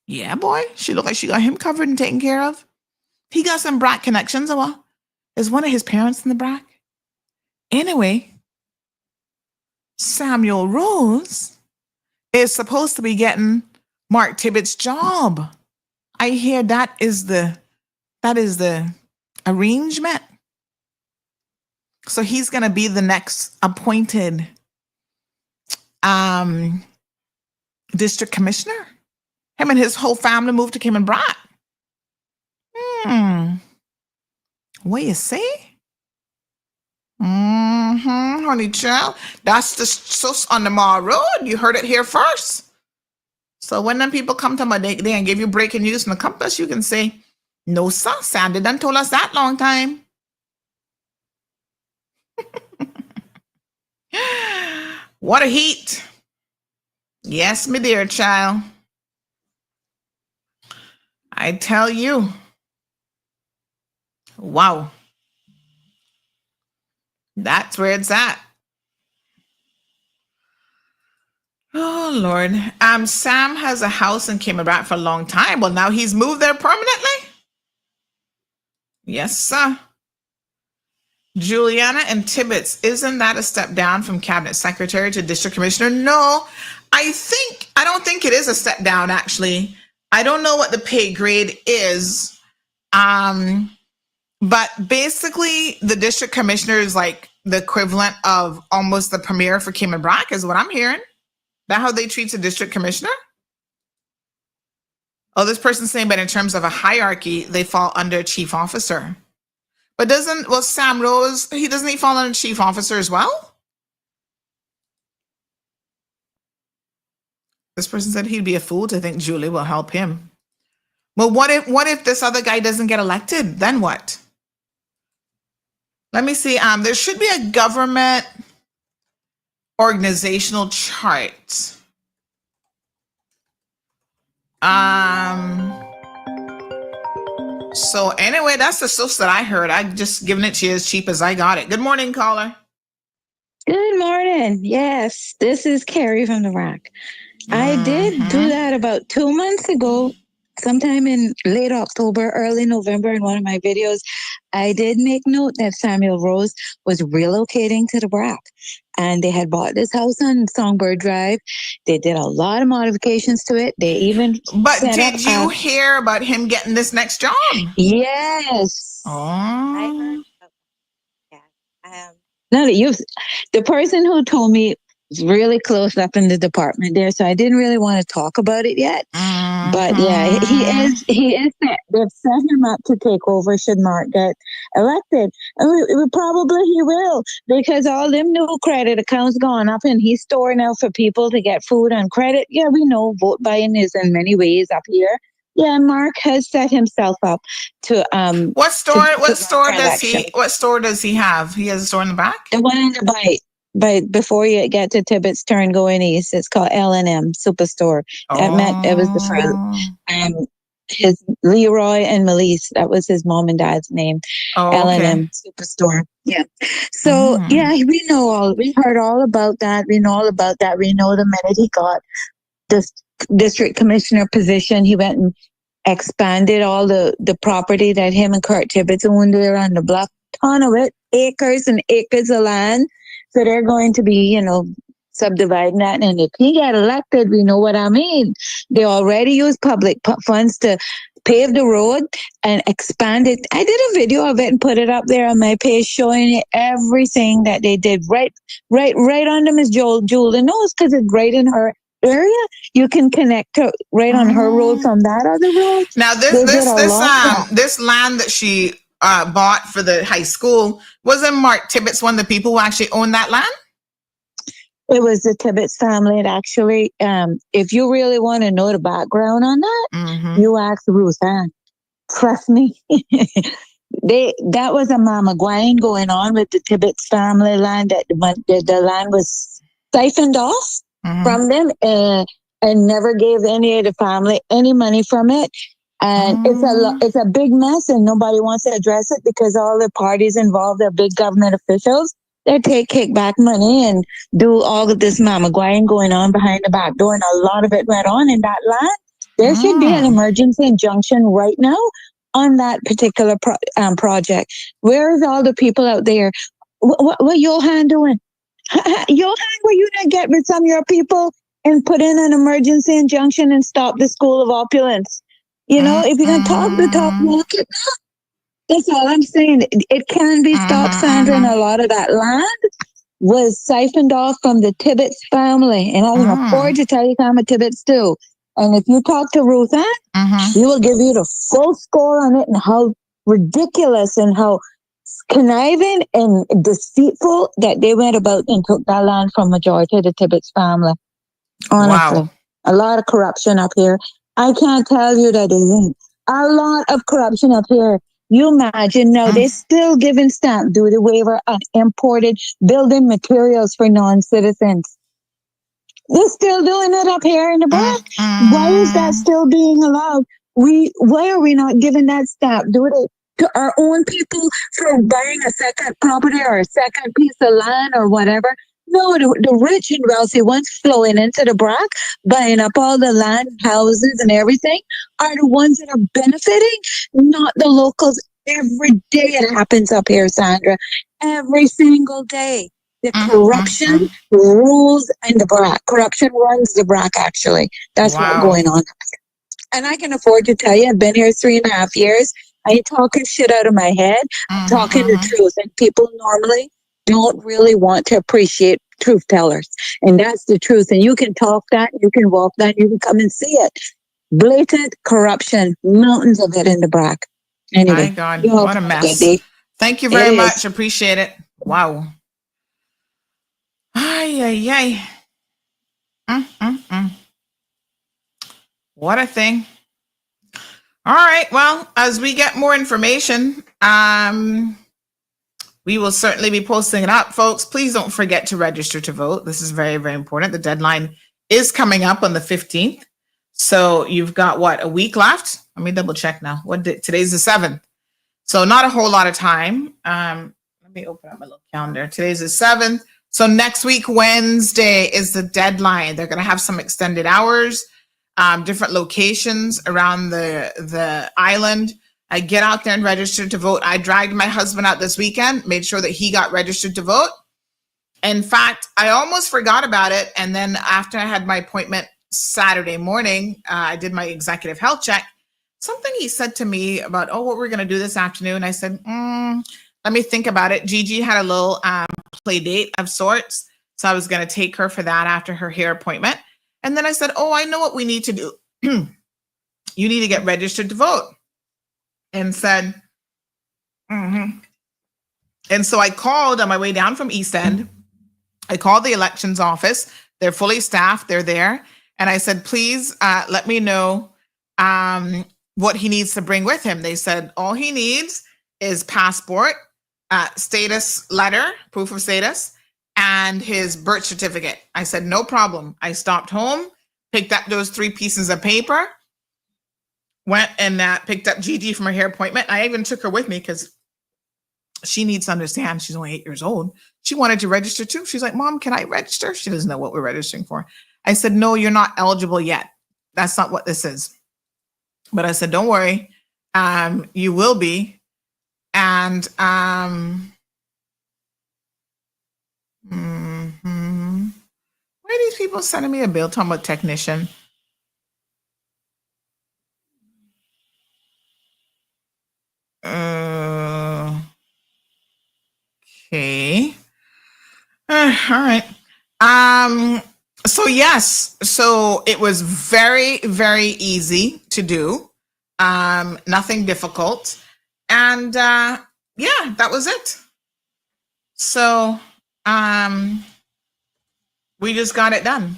Yeah, boy. She looked like she got him covered and taken care of. He got some BRAC connections. Well, is one of his parents in the BRAC? Anyway, Samuel Rose is supposed to be getting Mark Tibbetts' job. I hear that is the arrangement. So he's going to be the next appointed district commissioner. Him and his whole family moved to Cayman Brac. What you say? Honey child. That's the sus on the Mar Road. You heard it here first. So when them people come to my day and give you breaking news from the compass, you can say, no, sir, Sandy done told us that long time. What a heat. Yes, my dear child. I tell you. Wow. That's where it's at. Oh, Lord. Sam has a house in Cayman Brac for a long time. Well, now he's moved there permanently? Yes, sir. Juliana and Tibbetts, isn't that a step down from cabinet secretary to district commissioner? No, I don't think it is a step down, actually. I don't know what the pay grade is. But basically the district commissioner is like the equivalent of almost the premier for Cayman Brac is what I'm hearing. That how they treat the district commissioner? Oh, this person's saying, but in terms of a hierarchy, they fall under chief officer. But Sam Rose, doesn't he fall under chief officer as well? This person said he'd be a fool to think Julie will help him. Well, what if this other guy doesn't get elected? Then what? Let me see. There should be a government organizational chart. So anyway, that's the source that I heard. I just given it to you as cheap as I got it. Good morning, caller. Good morning. Yes, this is Carrie from the Rock. I did do that about 2 months ago, sometime in late October, early November, in one of my videos. I did make note that Samuel Rose was relocating to the Brac, and they had bought this house on Songbird Drive. They did a lot of modifications to it. They even did you hear about him getting this next job? Yes. Oh. I heard about that. The person who told me was really close up in the department there, so I didn't really want to talk about it yet. But yeah, he is they've set him up to take over should Mark get elected. And probably he will, because all them new credit accounts gone up, and he's storing out for people to get food on credit. Yeah, we know vote buying is in many ways up here. Yeah, Mark has set himself up to What store does he have? He has a store in the back? The one in the bite. But before you get to Tibbetts Turn going east, it's called L&M Superstore. It was the first. His Leroy and Melise, that was his mom and dad's name. L&M Superstore. Yeah. So yeah, we heard all about that. We know all about that. We know the minute he got this district commissioner position, he went and expanded all the property that him and Kurt Tibbetts owned there on the block. Ton of it, acres and acres of land. So they're going to be, subdividing that. And if he get elected, we know what I mean. They already use public funds to pave the road and expand it. I did a video of it and put it up there on my page showing it everything that they did right under Miss Julie knows, because it's right in her area. You can connect to right on her road from that other road. Now this land that she bought for the high school, wasn't Mark Tibbetts one of the people who actually owned that land? It was the Tibbetts family. And actually, if you really want to know the background on that, you ask Ruth Ann. Trust me. That was a Mama Gwine going on with the Tibbetts family land. That the land was siphoned off from them and never gave any of the family any money from it. And it's a big mess, and nobody wants to address it because all the parties involved are big government officials that take kickback money and do all of this mammaguaying going on behind the back door, and a lot of it went on in that land. There should be an emergency injunction right now on that particular project. Where's all the people out there? What Johan doing? Johan, were you not get with some of your people and put in an emergency injunction and stop the school of opulence? You know, if you're going to talk the talk, walk it. That's all I'm saying. It can be stopped, Sandra, and a lot of that land was siphoned off from the Tibbetts family. And I can afford to tell you I'm a Tibbetts too. And if you talk to Ruth Ann, she will give you the full score on it and how ridiculous and how conniving and deceitful that they went about and took that land from majority of the Tibbetts family. Honestly. Wow. A lot of corruption up here. I can't tell you that there ain't. A lot of corruption up here. You imagine now they're still giving stamp duty waiver on imported building materials for non-citizens. They're still doing it up here in the block. Why is that still being allowed? Why are we not giving that stamp duty to our own people for buying a second property or a second piece of land or whatever? No, the rich and wealthy ones flowing into the Brock, buying up all the land, houses, and everything are the ones that are benefiting, not the locals. Every day it happens up here, Sandra. Every single day. The corruption rules in the Brock. Corruption runs the Brock, actually. That's what's going on. And I can afford to tell you, I've been here 3.5 years. I ain't talking shit out of my head. I'm talking the truth. And people normally don't really want to appreciate truth tellers. And that's the truth. And you can talk that, you can walk that, you can come and see it. Blatant corruption, mountains of it in the Brock. Anyway, my God, what a mess. Thank you very much. Appreciate it. Wow. Ay, ay, ay. What a thing. All right. Well, as we get more information, we will certainly be posting it up, folks. Please don't forget to register to vote. This is very, very important. The deadline is coming up on the 15th. So you've got a week left? Let me double check now. Today's the 7th. So not a whole lot of time. Let me open up my little calendar. Today's the 7th. So next week, Wednesday, is the deadline. They're going to have some extended hours, different locations around the island. I get out there and register to vote. I dragged my husband out this weekend, made sure that he got registered to vote. In fact, I almost forgot about it. And then after I had my appointment Saturday morning, I did my executive health check. Something he said to me about, what we're going to do this afternoon. I said, let me think about it. Gigi had a little play date of sorts. So I was going to take her for that after her hair appointment. And then I said, I know what we need to do. You need to get registered to vote. And said, And so I called on my way down from East End. I called the elections office. They're fully staffed. They're there. And I said, please let me know what he needs to bring with him. They said, all he needs is passport, status letter, proof of status, and his birth certificate. I said, no problem. I stopped home, picked up those 3 pieces of paper, went and picked up Gigi from her hair appointment. I even took her with me because she needs to understand she's only 8 years old. She wanted to register too. She's like, Mom, can I register? She doesn't know what we're registering for. I said, no, you're not eligible yet. That's not what this is. But I said, don't worry. You will be. And why are these people sending me a bill talking about technician? Okay. All right. So yes, so it was very, very easy to do. Nothing difficult. And that was it. So we just got it done.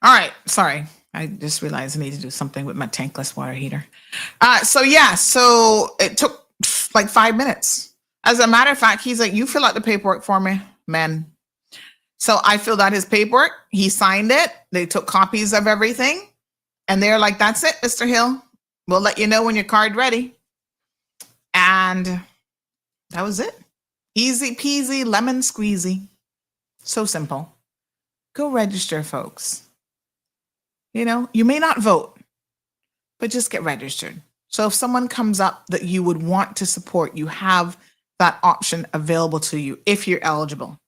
All right, sorry. I just realized I need to do something with my tankless water heater. So it took like 5 minutes. As a matter of fact, he's like, you fill out the paperwork for me, man. So I filled out his paperwork. He signed it. They took copies of everything. And they're like, that's it, Mr. Hill. We'll let you know when your card ready. And that was it. Easy peasy, lemon squeezy. So simple. Go register, folks. You know, you may not vote, but just get registered. So if someone comes up that you would want to support, you have that option available to you if you're eligible.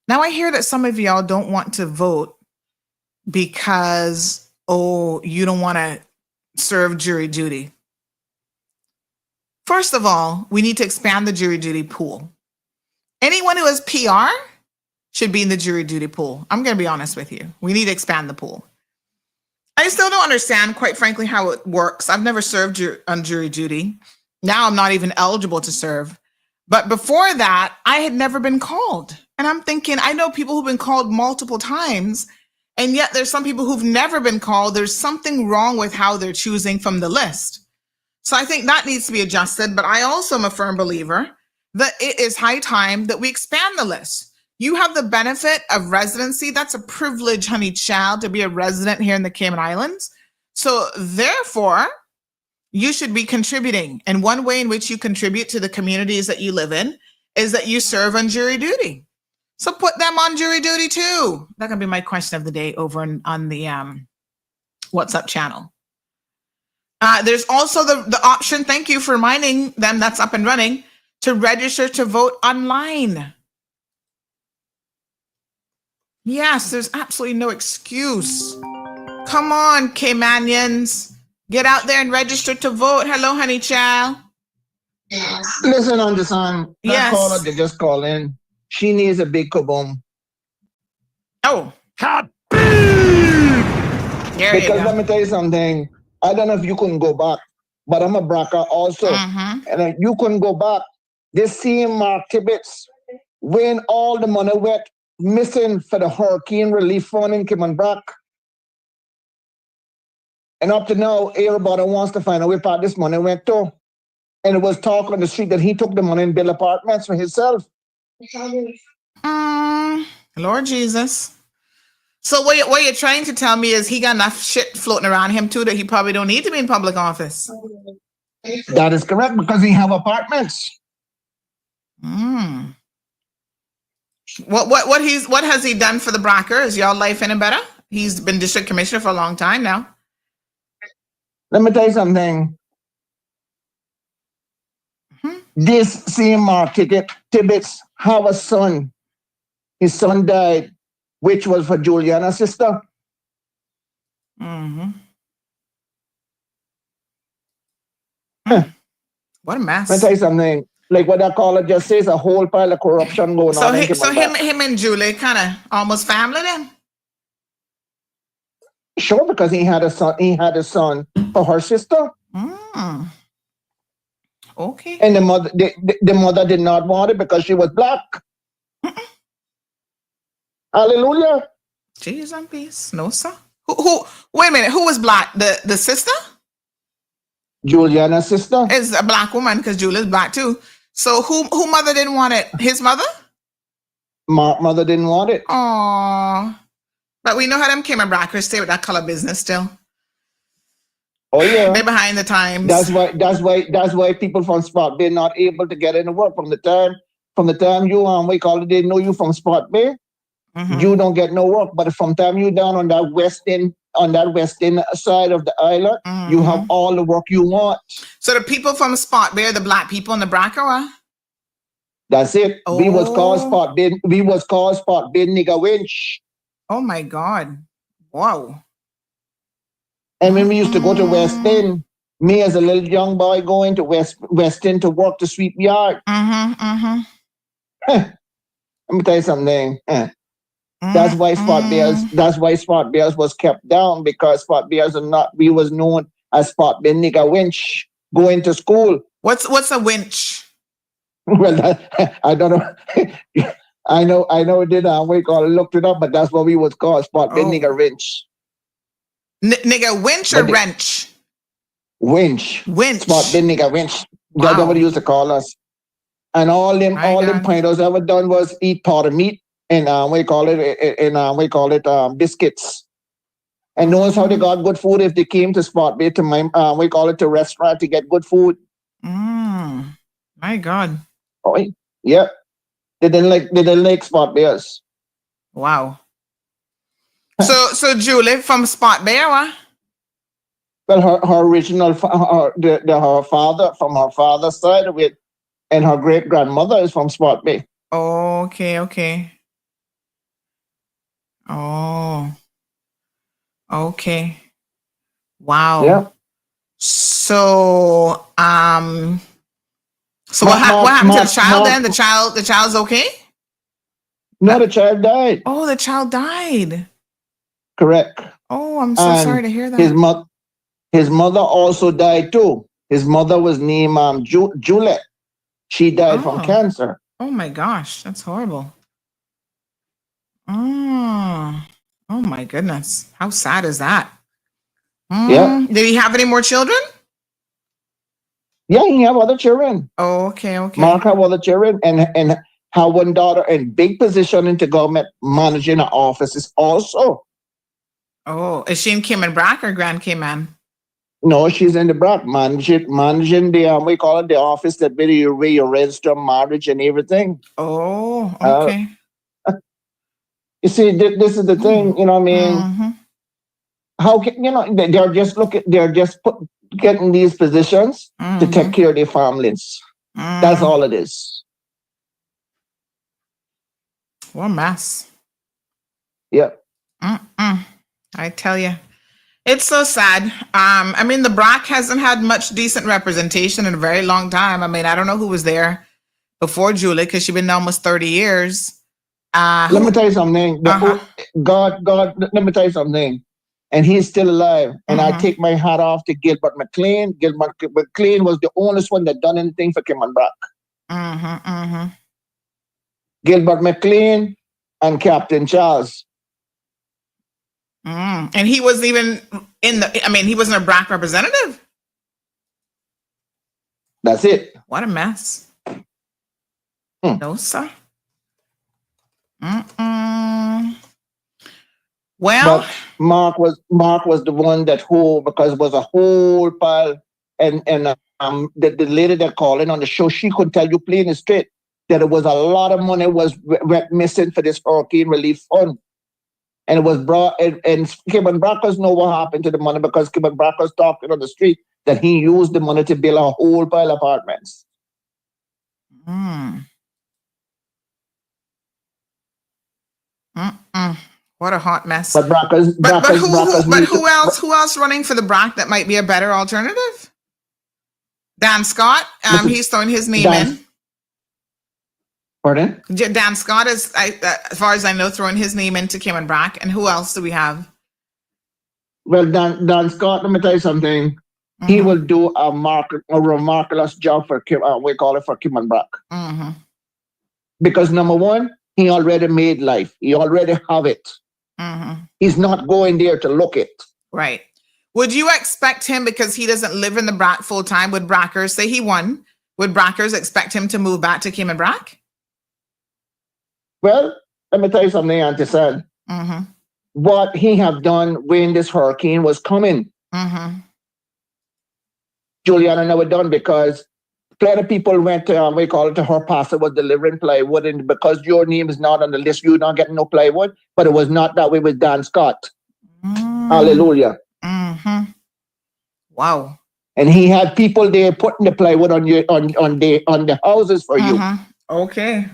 Now, I hear that some of y'all don't want to vote because, you don't want to serve jury duty. First of all, we need to expand the jury duty pool. Anyone who has PR should be in the jury duty pool. I'm going to be honest with you. We need to expand the pool. I still don't understand, quite frankly, how it works. I've never served on jury duty. Now I'm not even eligible to serve. But before that, I had never been called. And I'm thinking, I know people who've been called multiple times, and yet there's some people who've never been called. There's something wrong with how they're choosing from the list. So I think that needs to be adjusted. But I also am a firm believer that it is high time that we expand the list. You have the benefit of residency. That's a privilege, honey child, to be a resident here in the Cayman Islands. So therefore, you should be contributing. And one way in which you contribute to the communities that you live in is that you serve on jury duty. So put them on jury duty too. That can be my question of the day over on the WhatsApp channel. There's also the option, thank you for reminding them that's up and running, to register to vote online. Yes, there's absolutely no excuse. Come on, Caymanians. Get out there and register to vote. Hello, honey child. Listen, Anderson. That caller they just call in. She needs a big kaboom. Oh. Hot There you because go. let me tell you something. I don't know if you couldn't go back, but I'm a BRCA also. And if you couldn't go back, this same Mark Tibbetts, when all the money went missing for the hurricane relief fund in Cayman Brac. And up to now, everybody wants to find out where part this money went to. And it was talk on the street that he took the money and built apartments for himself. Lord Jesus. So what you're trying to tell me is he got enough shit floating around him too that he probably don't need to be in public office. That is correct, because he have apartments. What has he done for the Bracker? Is y'all life any better? He's been district commissioner for a long time now. Let me tell you something. This same Mark Tibbetts have a son. His son died, which was for Juliana's sister. What a mess. Let me tell you something. Like what that caller just says, a whole pile of corruption going on. So him and Julie kind of almost family then? Sure, because he had a son. He had a son for her sister. Okay. And the mother did not want it because she was black. Hallelujah. Jesus and peace. No, sir. Who? Wait a minute. Who was black? The sister? Juliana's sister is a black woman because Julia's black too. So who mother didn't want it? His mother? Mother didn't want it. Oh, but we know how them Cayman Brackers stay with that color business still. Oh yeah, they're behind the times. That's why people from Spot Bay not able to get into work from the time you we call it, they know you from Spot Bay. You don't get no work, but from time you down on that western side of the island, you have all the work you want. So the people from Spot Bay are the black people in the Bracker? That's it. Oh. We was called Spot Bay nigga winch. Oh my God. Wow. And when we used to go to West End, me as a little young boy going to West End to work to sweep yard. Let me tell you something. That's why Spot Bears was kept down, because Spot Bears we was known as Spot Bay nigga winch going to school. What's a winch? Well, I don't know. I know it did. We looked it up, but that's what we was called, Spot Bay nigga winch. Nigga winch or wrench? Winch. Spot Bay nigga winch. That's what they used to call us. And all them pointers ever done was eat pot of meat biscuits. And knows how they got good food if they came to Spot Bay to to restaurant to get good food. My God. Oh, yeah. They didn't like Spot Bears. Wow. So Julie from Spot Bear, what? Well, her original her father from her father's side of it, and her great grandmother is from Spot Bay. Oh, okay. Oh, okay. Wow. Yeah. So, what happened to the child then? The child's okay? No, the child died. Oh, the child died. Correct. Oh, I'm so sorry to hear that. His mother also died too. His mother was named Juliet. She died from cancer. Oh my gosh, that's horrible. Oh my goodness. How sad is that? Yeah. Did he have any more children? Yeah, he have other children. Oh, okay. Mark have other children and have one daughter in big position into government managing an offices also. Oh, is she in Cayman Brac or Grand Cayman? No, she's in the Brac managing the we call it the office that where you register marriage and everything. Oh, okay. You see, this is the thing, you know what I mean? Mm-hmm. How can they're just getting these positions to take care of their families. That's all it is. What a mess. Yep. I tell you, it's so sad. I mean, the Brac hasn't had much decent representation in a very long time. I mean, I don't know who was there before Julie because she's been there almost 30 years. Let me tell you something. God, let me tell you something. And he's still alive. And I take my hat off to Gilbert McLean. Gilbert McLean was the only one that done anything for Cayman Brac. Gilbert McLean and Captain Charles. And he wasn't even he wasn't a Brac representative. That's it. What a mess. No, sir. Well, but Mark was the one that because it was a whole pile, and the lady that called in on the show, she could tell you plain and straight that it was a lot of money was missing for this hurricane relief fund, and it was brought and Cayman Brackers know what happened to the money because Cayman Brackers talking on the street that he used the money to build a whole pile of apartments. What a hot mess. But who else running for the Brac that might be a better alternative? Dan Scott. He's throwing his name in. Pardon? Dan Scott is, as far as I know, throwing his name into Cayman Brac. And who else do we have? Well, Dan Scott, let me tell you something. He will do a remarkable job for we call it for Cayman Brac. Because number one, he already made life. He already have it. He's not going there to look it. Right. Would you expect him, because he doesn't live in the Brac full time, would Brackers say he won? Would Brackers expect him to move back to Cayman Brac? Well, let me tell you something, Auntie Sad. What he have done when this hurricane was coming, Juliana never done because plenty of people went to, we call it, to her pastor was delivering plywood, and because your name is not on the list, you're not getting no plywood. But it was not that way with Dan Scott. Hallelujah. Wow. And he had people there putting the plywood on the houses for you. Okay.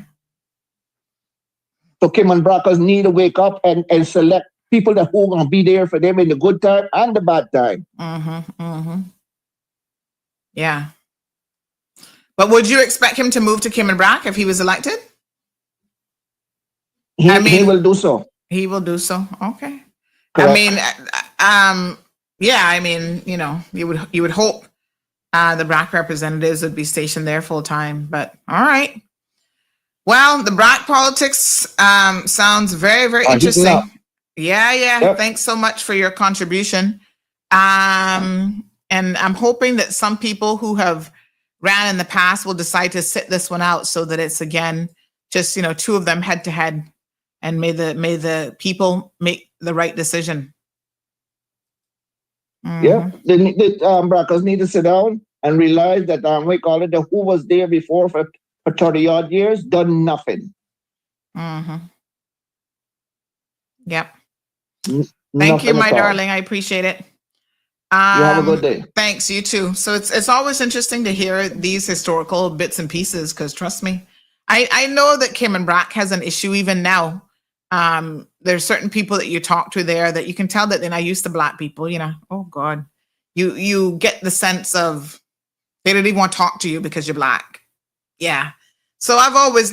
So Cayman Brackers need to wake up and select people that who gonna be there for them in the good time and the bad time. Yeah. But would you expect him to move to Cayman Brac if he was elected? He will do so. He will do so. Okay. Correct. I mean, yeah. I mean, you would hope the Brac representatives would be stationed there full time. But all right. Well, the Brac politics sounds very, very interesting. Yeah. Yep. Thanks so much for your contribution. And I'm hoping that some people who have ran in the past will decide to sit this one out so that it's again just two of them head to head and may the people make the right decision. Yeah, the Brackers need to sit down and realize that we call it the who was there before for 30 odd years, done nothing. Yep. Thank you, my darling. I appreciate it. You have a good day. Thanks, you too. So it's always interesting to hear these historical bits and pieces, because trust me, I know that Cayman Brac has an issue even now. There's certain people that you talk to there that you can tell that they're not used to Black people, you know. Oh God. You get the sense of they don't even want to talk to you because you're Black. Yeah. So I've always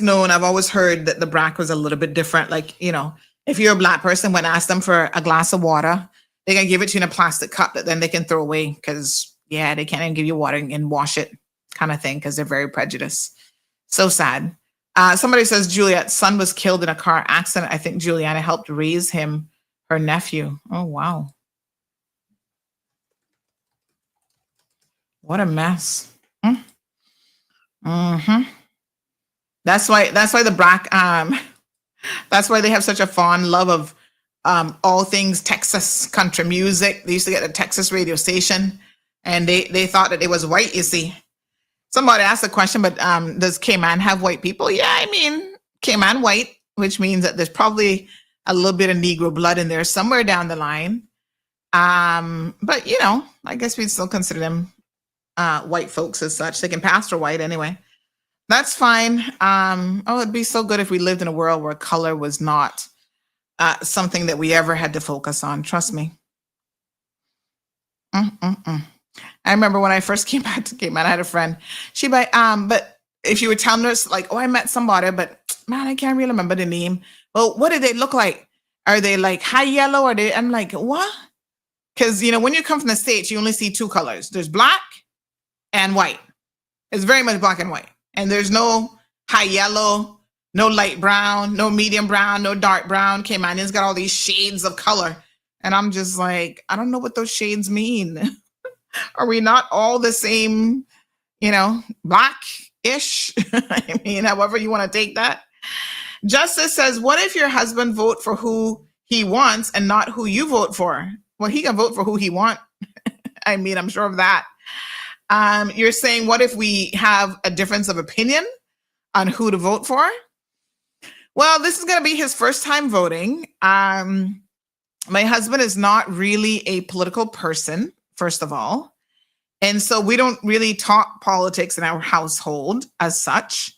heard that the Brac was a little bit different. Like, you know, if you're a Black person, when I ask them for a glass of water, they're going to give it to you in a plastic cup that then they can throw away because, yeah, they can't even give you water and wash it kind of thing because they're very prejudiced. So sad. Somebody says Juliet's son was killed in a car accident. I think Juliana helped raise him, her nephew. Oh, wow. What a mess. That's why the Brac, that's why they have such a fond love of all things Texas country music. They used to get a Texas radio station, and they thought that it was white, you see. Somebody asked the question, but does Cayman have white people? Yeah, I mean, Cayman white, which means that there's probably a little bit of Negro blood in there somewhere down the line. But, you know, I guess we'd still consider them white folks as such. They can pass for white anyway. That's fine. It'd be so good if we lived in a world where color was not something that we ever had to focus on. Trust me. I remember when I first came back to Cayman, I had a friend. She'd be but if you were telling us like, oh, I met somebody, but man, I can't really remember the name. Well, what do they look like? Are they like high yellow? I'm like, what? Because, you know, when you come from the States, you only see two colors. There's black and white. It's very much black and white. And there's no high yellow, no light brown, no medium brown, no dark brown. Caymanians got all these shades of color. And I'm just like, I don't know what those shades mean. Are we not all the same, you know, black-ish? I mean, however you want to take that. Justice says, what if your husband vote for who he wants and not who you vote for? Well, he can vote for who he wants. I mean, I'm sure of that. You're saying, what if we have a difference of opinion on who to vote for? Well, this is going to be his first time voting. My husband is not really a political person, first of all. And so we don't really talk politics in our household as such.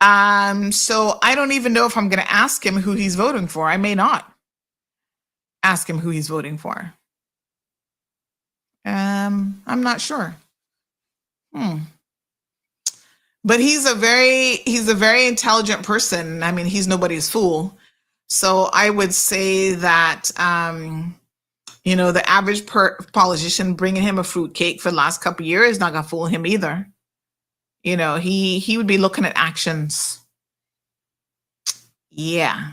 So I don't even know if I'm going to ask him who he's voting for. I may not ask him who he's voting for. I'm not sure. But he's a very intelligent person. I mean, he's nobody's fool. So I would say that, you know, the average politician bringing him a fruitcake for the last couple of years is not going to fool him either. You know, he would be looking at actions. Yeah.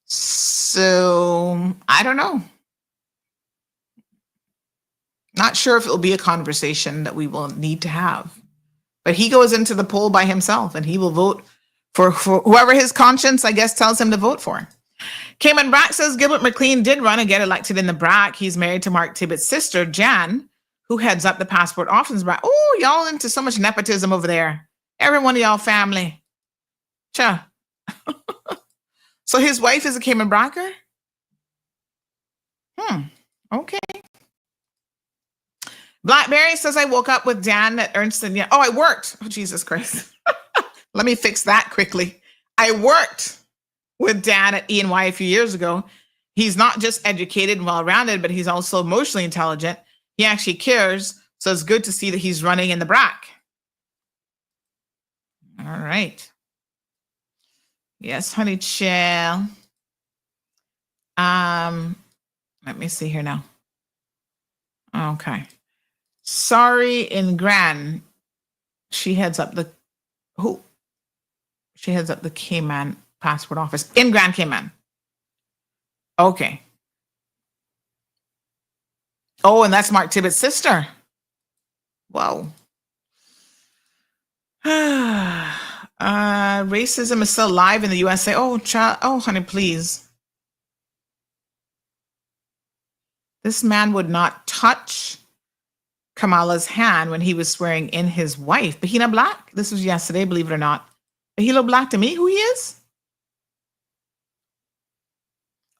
So I don't know. Not sure if it will be a conversation that we will need to have. But he goes into the poll by himself and he will vote for whoever his conscience, I guess, tells him to vote for. Cayman Brac says Gilbert McLean did run and get elected in the Brac. He's married to Mark Tibbetts' sister, Jan, who heads up the passport office. Oh, y'all into so much nepotism over there. Every one of y'all family. Cha. So his wife is a Cayman Bracer? Okay. Blackberry says, I woke up with Dan at Ernst & Young. Oh, I worked. Oh, Jesus Christ. Let me fix that quickly. I worked with Dan at E&Y a few years ago. He's not just educated and well-rounded, but he's also emotionally intelligent. He actually cares. So it's good to see that he's running in the Brac. All right. Yes, honey chill. Let me see here now. Okay. Sorry in Gran. She heads up the Cayman passport office in Grand Cayman. Okay. Oh, and that's Mark Tibbetts' sister. Wow. Racism is still alive in the USA. Oh, child. Oh, honey, please. This man would not touch Kamala's hand when he was swearing in his wife. But he not black. This was yesterday, believe it or not. But he look black to me. Who he is?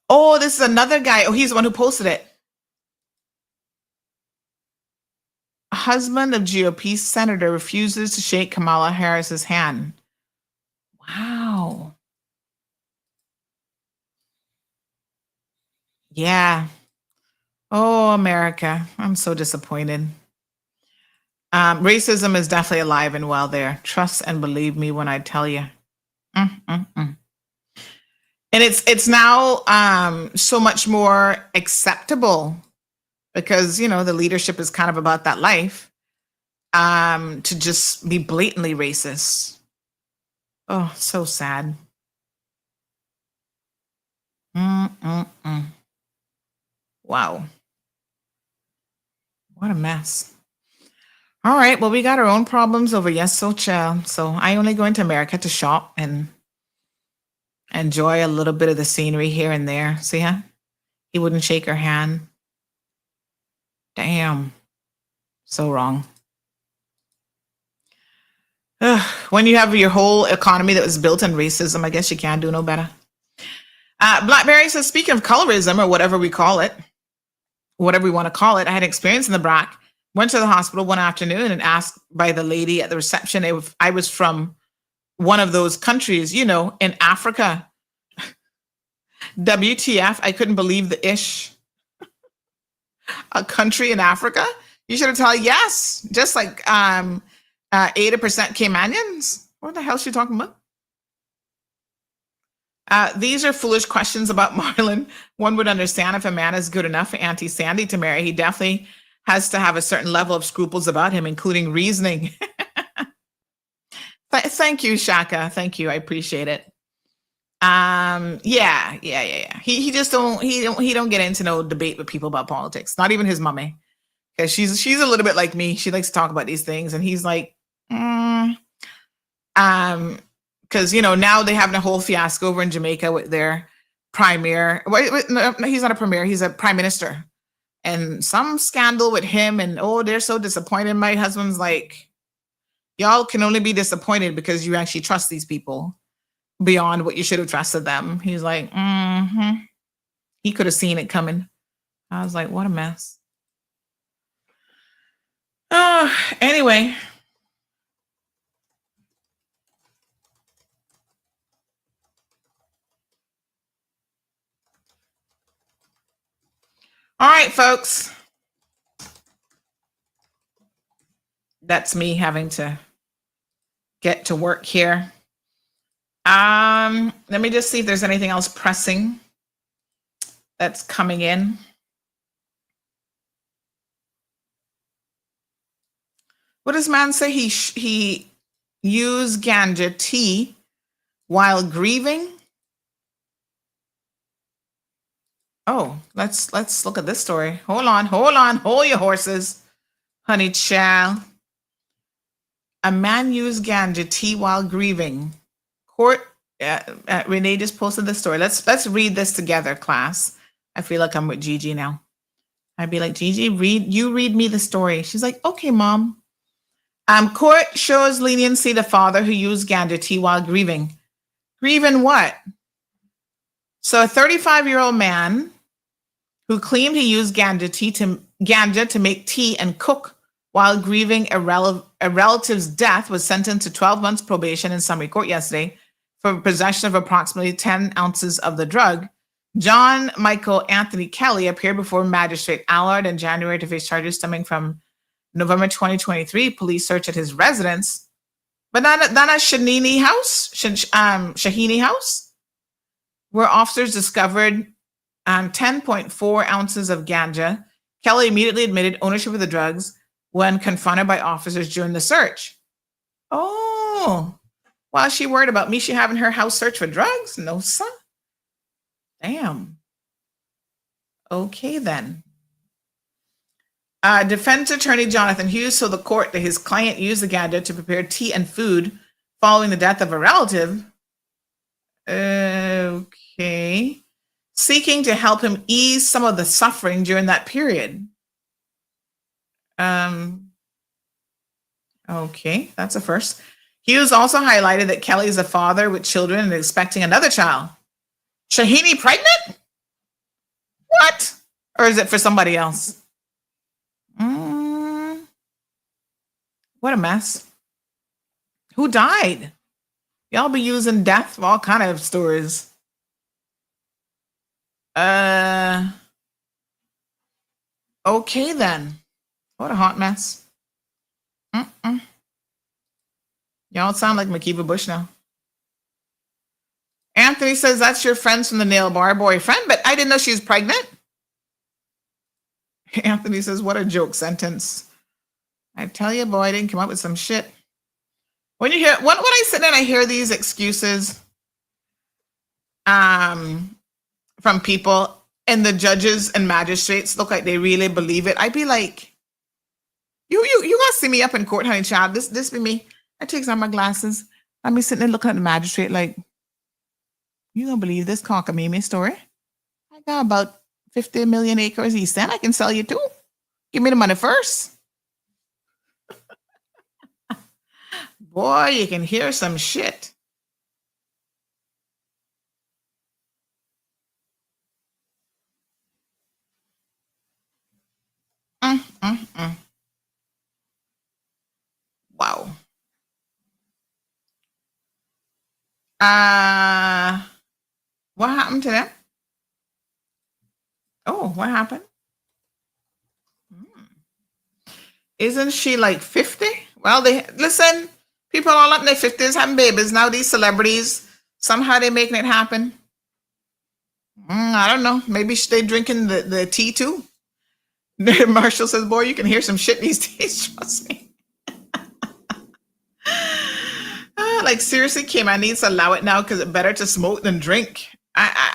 Oh, this is another guy. Oh, he's the one who posted it. A husband of GOP senator refuses to shake Kamala Harris's hand. Wow. Yeah. Oh, America. I'm so disappointed. Racism is definitely alive and well there. Trust and believe me when I tell you. And it's now so much more acceptable because, you know, the leadership is kind of about that life to just be blatantly racist. Oh, so sad. Wow. What a mess. All right. Well, we got our own problems over yes, so chill. So I only go into America to shop and enjoy a little bit of the scenery here and there. See how he wouldn't shake her hand. Damn. So wrong. Ugh. When you have your whole economy that was built on racism, I guess you can't do no better. Blackberry says, speaking of colorism or whatever we call it, whatever we want to call it, I had experience in the BRAC. Went to the hospital one afternoon and asked by the lady at the reception if I was from one of those countries, you know, in Africa. WTF, I couldn't believe the ish. A country in Africa? You should have told yes. Just like 80% Caymanians. What the hell is she talking about? These are foolish questions about Marlon. One would understand if a man is good enough for Auntie Sandy to marry. He definitely has to have a certain level of scruples about him, including reasoning. Thank you, Shaka. Thank you. I appreciate it. Yeah. He just don't get into no debate with people about politics. Not even his mommy, because she's a little bit like me. She likes to talk about these things, and he's like, because you know now they're having a whole fiasco over in Jamaica with their premier. No, he's not a premier. He's a prime minister, and some scandal with him. And oh, they're so disappointed. My husband's like, y'all can only be disappointed because you actually trust these people beyond what you should have trusted them. He's like, he could have seen it coming. I was like, what a mess. Oh, anyway. All right, folks. That's me having to get to work here. Let me just see if there's anything else pressing that's coming in. What does man say? He used ganja tea while grieving. Oh, let's look at this story. Hold on, hold your horses, honey child. A man used ganja tea while grieving. Court. Renee just posted the story. Let's read this together, class. I feel like I'm with Gigi now. I'd be like, Gigi, read me the story. She's like, okay, mom. Court shows leniency to father who used ganja tea while grieving. Grieving what? So a 35-year-old man who claimed he used ganja to make tea and cook while grieving a relative's death was sentenced to 12 months probation in summary court yesterday for possession of approximately 10 ounces of the drug. John Michael Anthony Kelly appeared before Magistrate Allard in January to face charges stemming from November 2023 police search at his residence. But not a Shahini house, where officers discovered 10.4 ounces of ganja. Kelly immediately admitted ownership of the drugs when confronted by officers during the search. Oh, well, she worried about me. She having her house searched for drugs? No, sir. Damn. Okay, then. Defense attorney Jonathan Hughes told the court that his client used the ganja to prepare tea and food following the death of a relative. Okay. Seeking to help him ease some of the suffering during that period. Okay, that's a first. Hughes also highlighted that Kelly is a father with children and expecting another child. Shahini pregnant? What? Or is it for somebody else? What a mess. Who died? Y'all be using death for all kind of stories. Okay then. What a hot mess. Y'all sound like Makiva Bush now. Anthony says that's your friends from the nail bar boyfriend, but I didn't know she was pregnant. Anthony says, what a joke sentence. I tell you, boy, I didn't come up with some shit. When you hear, when I sit and I hear these excuses from people and the judges and magistrates look like they really believe it, I'd be like, you gonna see me up in court, honey child. This be me. I take off my glasses. I'm be sitting there looking at the magistrate like, you don't believe this cockamamie story? I got about 50 million acres East End. I can sell you too. Give me the money first. Boy, you can hear some shit. Wow. What happened to them? Oh, what happened? Isn't she like 50? Well, listen, people all up in their 50s having babies. Now these celebrities, somehow they're making it happen. I don't know. Maybe they drinking the tea too. Marshall says, boy, you can hear some shit these days. Trust me. Like seriously, Kim, I need to allow it now because it's better to smoke than drink. That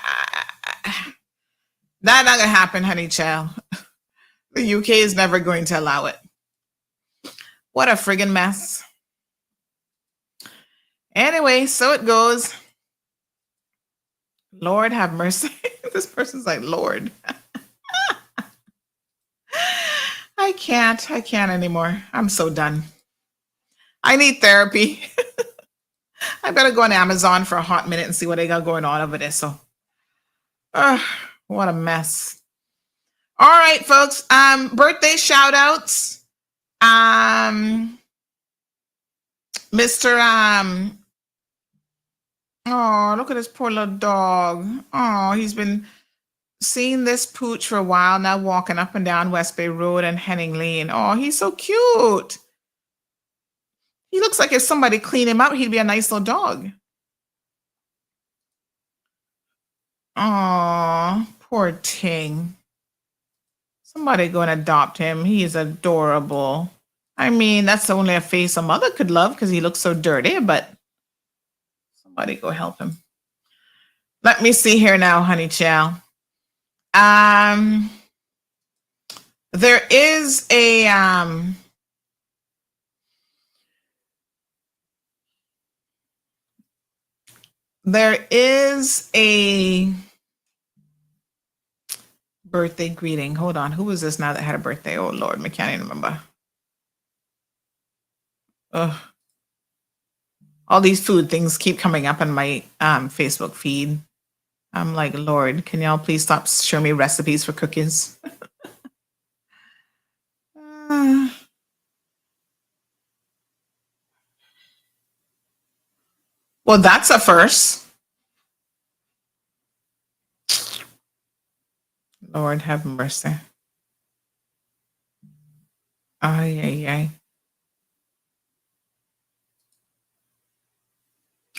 not gonna happen, honey child. The UK is never going to allow it. What a friggin' mess. Anyway, so it goes. Lord have mercy. This person's like, Lord. I can't anymore. I'm so done. I need therapy. I better go on Amazon for a hot minute and see what they got going on over there. So, what a mess. All right, folks. Birthday shout outs. Mr. Oh, look at this poor little dog. Oh, he's been seeing this pooch for a while now, walking up and down West Bay Road and Henning Lane. Oh, he's so cute. He looks like if somebody cleaned him up, he'd be a nice little dog. Oh, poor Ting. Somebody go and adopt him. He's adorable. I mean, that's only a face a mother could love because he looks so dirty, but somebody go help him. Let me see here now, honey chow. There is a birthday greeting. Hold on. Who was this now that had a birthday? Oh, Lord, I can't even remember. Ugh. All these food things keep coming up on my Facebook feed. I'm like, Lord, can y'all please stop showing me recipes for cookies? Well, that's a first. Lord have mercy. Ay, ay, ay.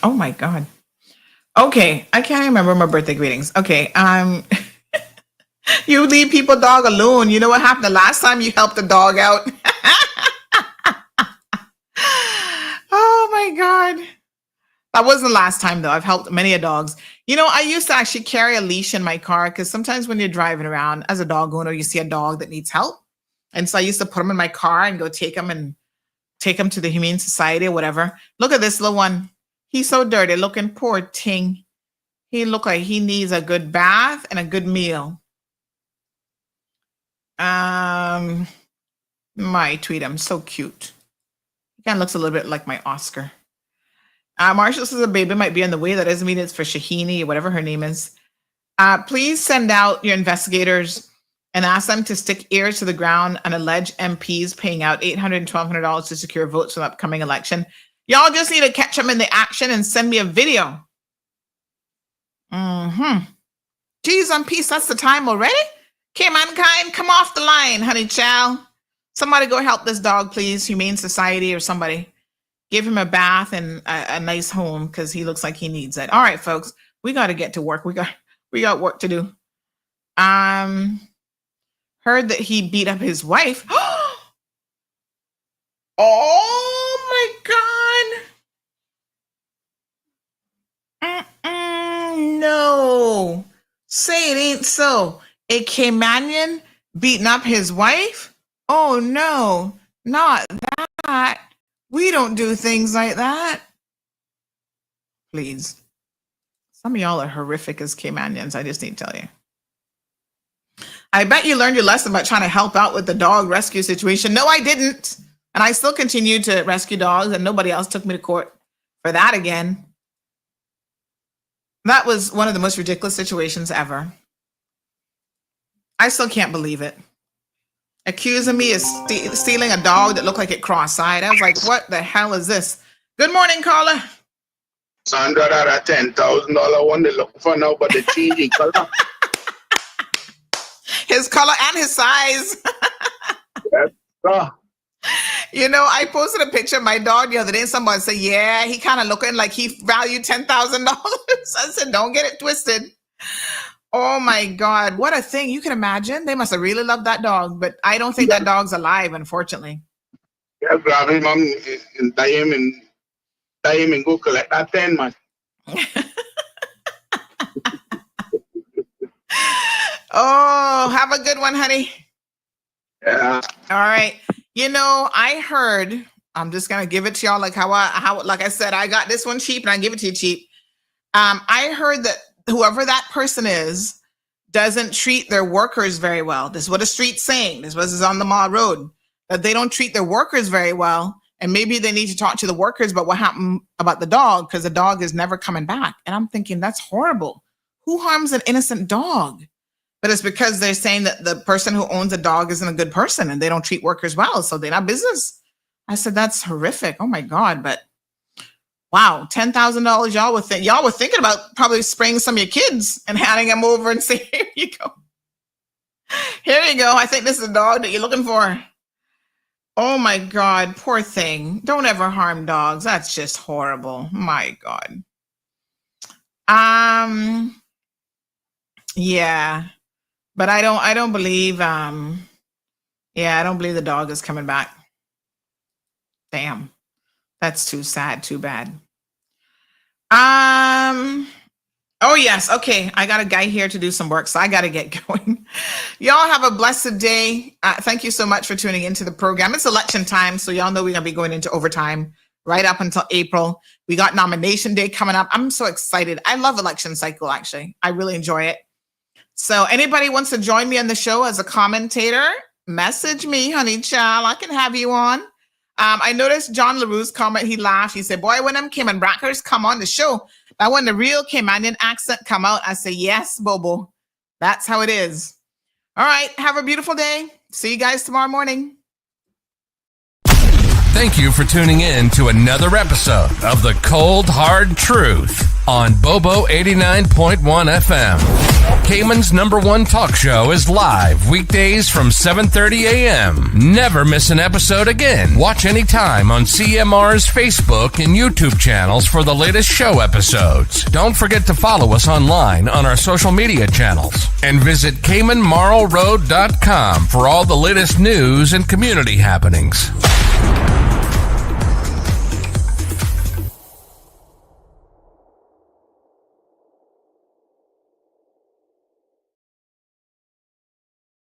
Oh my God. Okay, I can't remember my birthday greetings. Okay, you leave people dog alone. You know what happened the last time you helped the dog out? Oh my God. That wasn't the last time though. I've helped many a dogs. You know, I used to actually carry a leash in my car because sometimes when you're driving around as a dog owner, you see a dog that needs help. And so I used to put them in my car and go take them and take him to the Humane Society or whatever. Look at this little one. He's so dirty looking, poor thing. He look like he needs a good bath and a good meal. My tweet, I'm so cute. He kind of looks a little bit like my Oscar. Marshall says a baby might be on the way. That doesn't mean it's for Shahini or whatever her name is. Please send out your investigators and ask them to stick ears to the ground on alleged MPs paying out $800 and $1,200 to secure votes for the upcoming election. Y'all just need to catch them in the action and send me a video. Geez, on peace, that's the time already? Okay, mankind, come off the line, honey child. Somebody go help this dog, please. Humane Society or somebody. Give him a bath and a nice home because he looks like he needs it. All right, folks, we got to get to work. We got work to do. Heard that he beat up his wife. Oh my God. No. Say it ain't so. A Caymanian beating up his wife? Oh no, not that. We don't do things like that. Please. Some of y'all are horrific as Caymanians. I just need to tell you. I bet you learned your lesson about trying to help out with the dog rescue situation. No, I didn't. And I still continue to rescue dogs, and nobody else took me to court for that again. That was one of the most ridiculous situations ever. I still can't believe it. Accusing me of stealing a dog that looked like it cross-eyed. I was like, what the hell is this? Good morning, caller. Sandra, that $10,000 one they look for now, but the changing color. His color and his size. Yes, you know, I posted a picture of my dog the other day and somebody said, yeah, he kind of looking like he valued $10,000. I said, don't get it twisted. Oh my God, what a thing. You can imagine. They must have really loved that dog, but I don't think that dog's alive, unfortunately. Yeah, grab him and tie him and go collect that 10, man. Oh, have a good one, honey. Yeah. All right. You know, I heard, I'm just going to give it to y'all like how like I said, I got this one cheap and I give it to you cheap. I heard that whoever that person is doesn't treat their workers very well. This is what the street's saying. This was on the mall road, that they don't treat their workers very well. And maybe they need to talk to the workers about what happened about the dog, because the dog is never coming back. And I'm thinking, that's horrible. Who harms an innocent dog? But it's because they're saying that the person who owns a dog isn't a good person and they don't treat workers well. So they're not business. I said, that's horrific. Oh my God. But wow, $10,000 y'all were thinking about probably spraying some of your kids and handing them over and saying, here you go. Here you go. I think this is a dog that you're looking for. Oh my God, poor thing. Don't ever harm dogs. That's just horrible. My God. Yeah. But I don't believe I don't believe the dog is coming back. Damn. That's too sad, too bad. Oh yes, okay. I got a guy here to do some work, so I got to get going. Y'all have a blessed day. Thank you so much for tuning into the program. It's election time, so y'all know we're going to be going into overtime right up until April. We got nomination day coming up. I'm so excited. I love election cycle, actually. I really enjoy it. So anybody wants to join me on the show as a commentator, message me, honey child. I can have you on. I noticed John LaRue's comment. He laughed. He said, boy, when them Cayman Brackers come on the show, that when the real Caymanian accent come out, I say, yes, Bobo. That's how it is. All right. Have a beautiful day. See you guys tomorrow morning. Thank you for tuning in to another episode of The Cold Hard Truth on Bobo 89.1 FM. Cayman's #1 talk show is live weekdays from 7:30 a.m. Never miss an episode again. Watch anytime on CMR's Facebook and YouTube channels for the latest show episodes. Don't forget to follow us online on our social media channels. And visit CaymanMarlRoad.com for all the latest news and community happenings.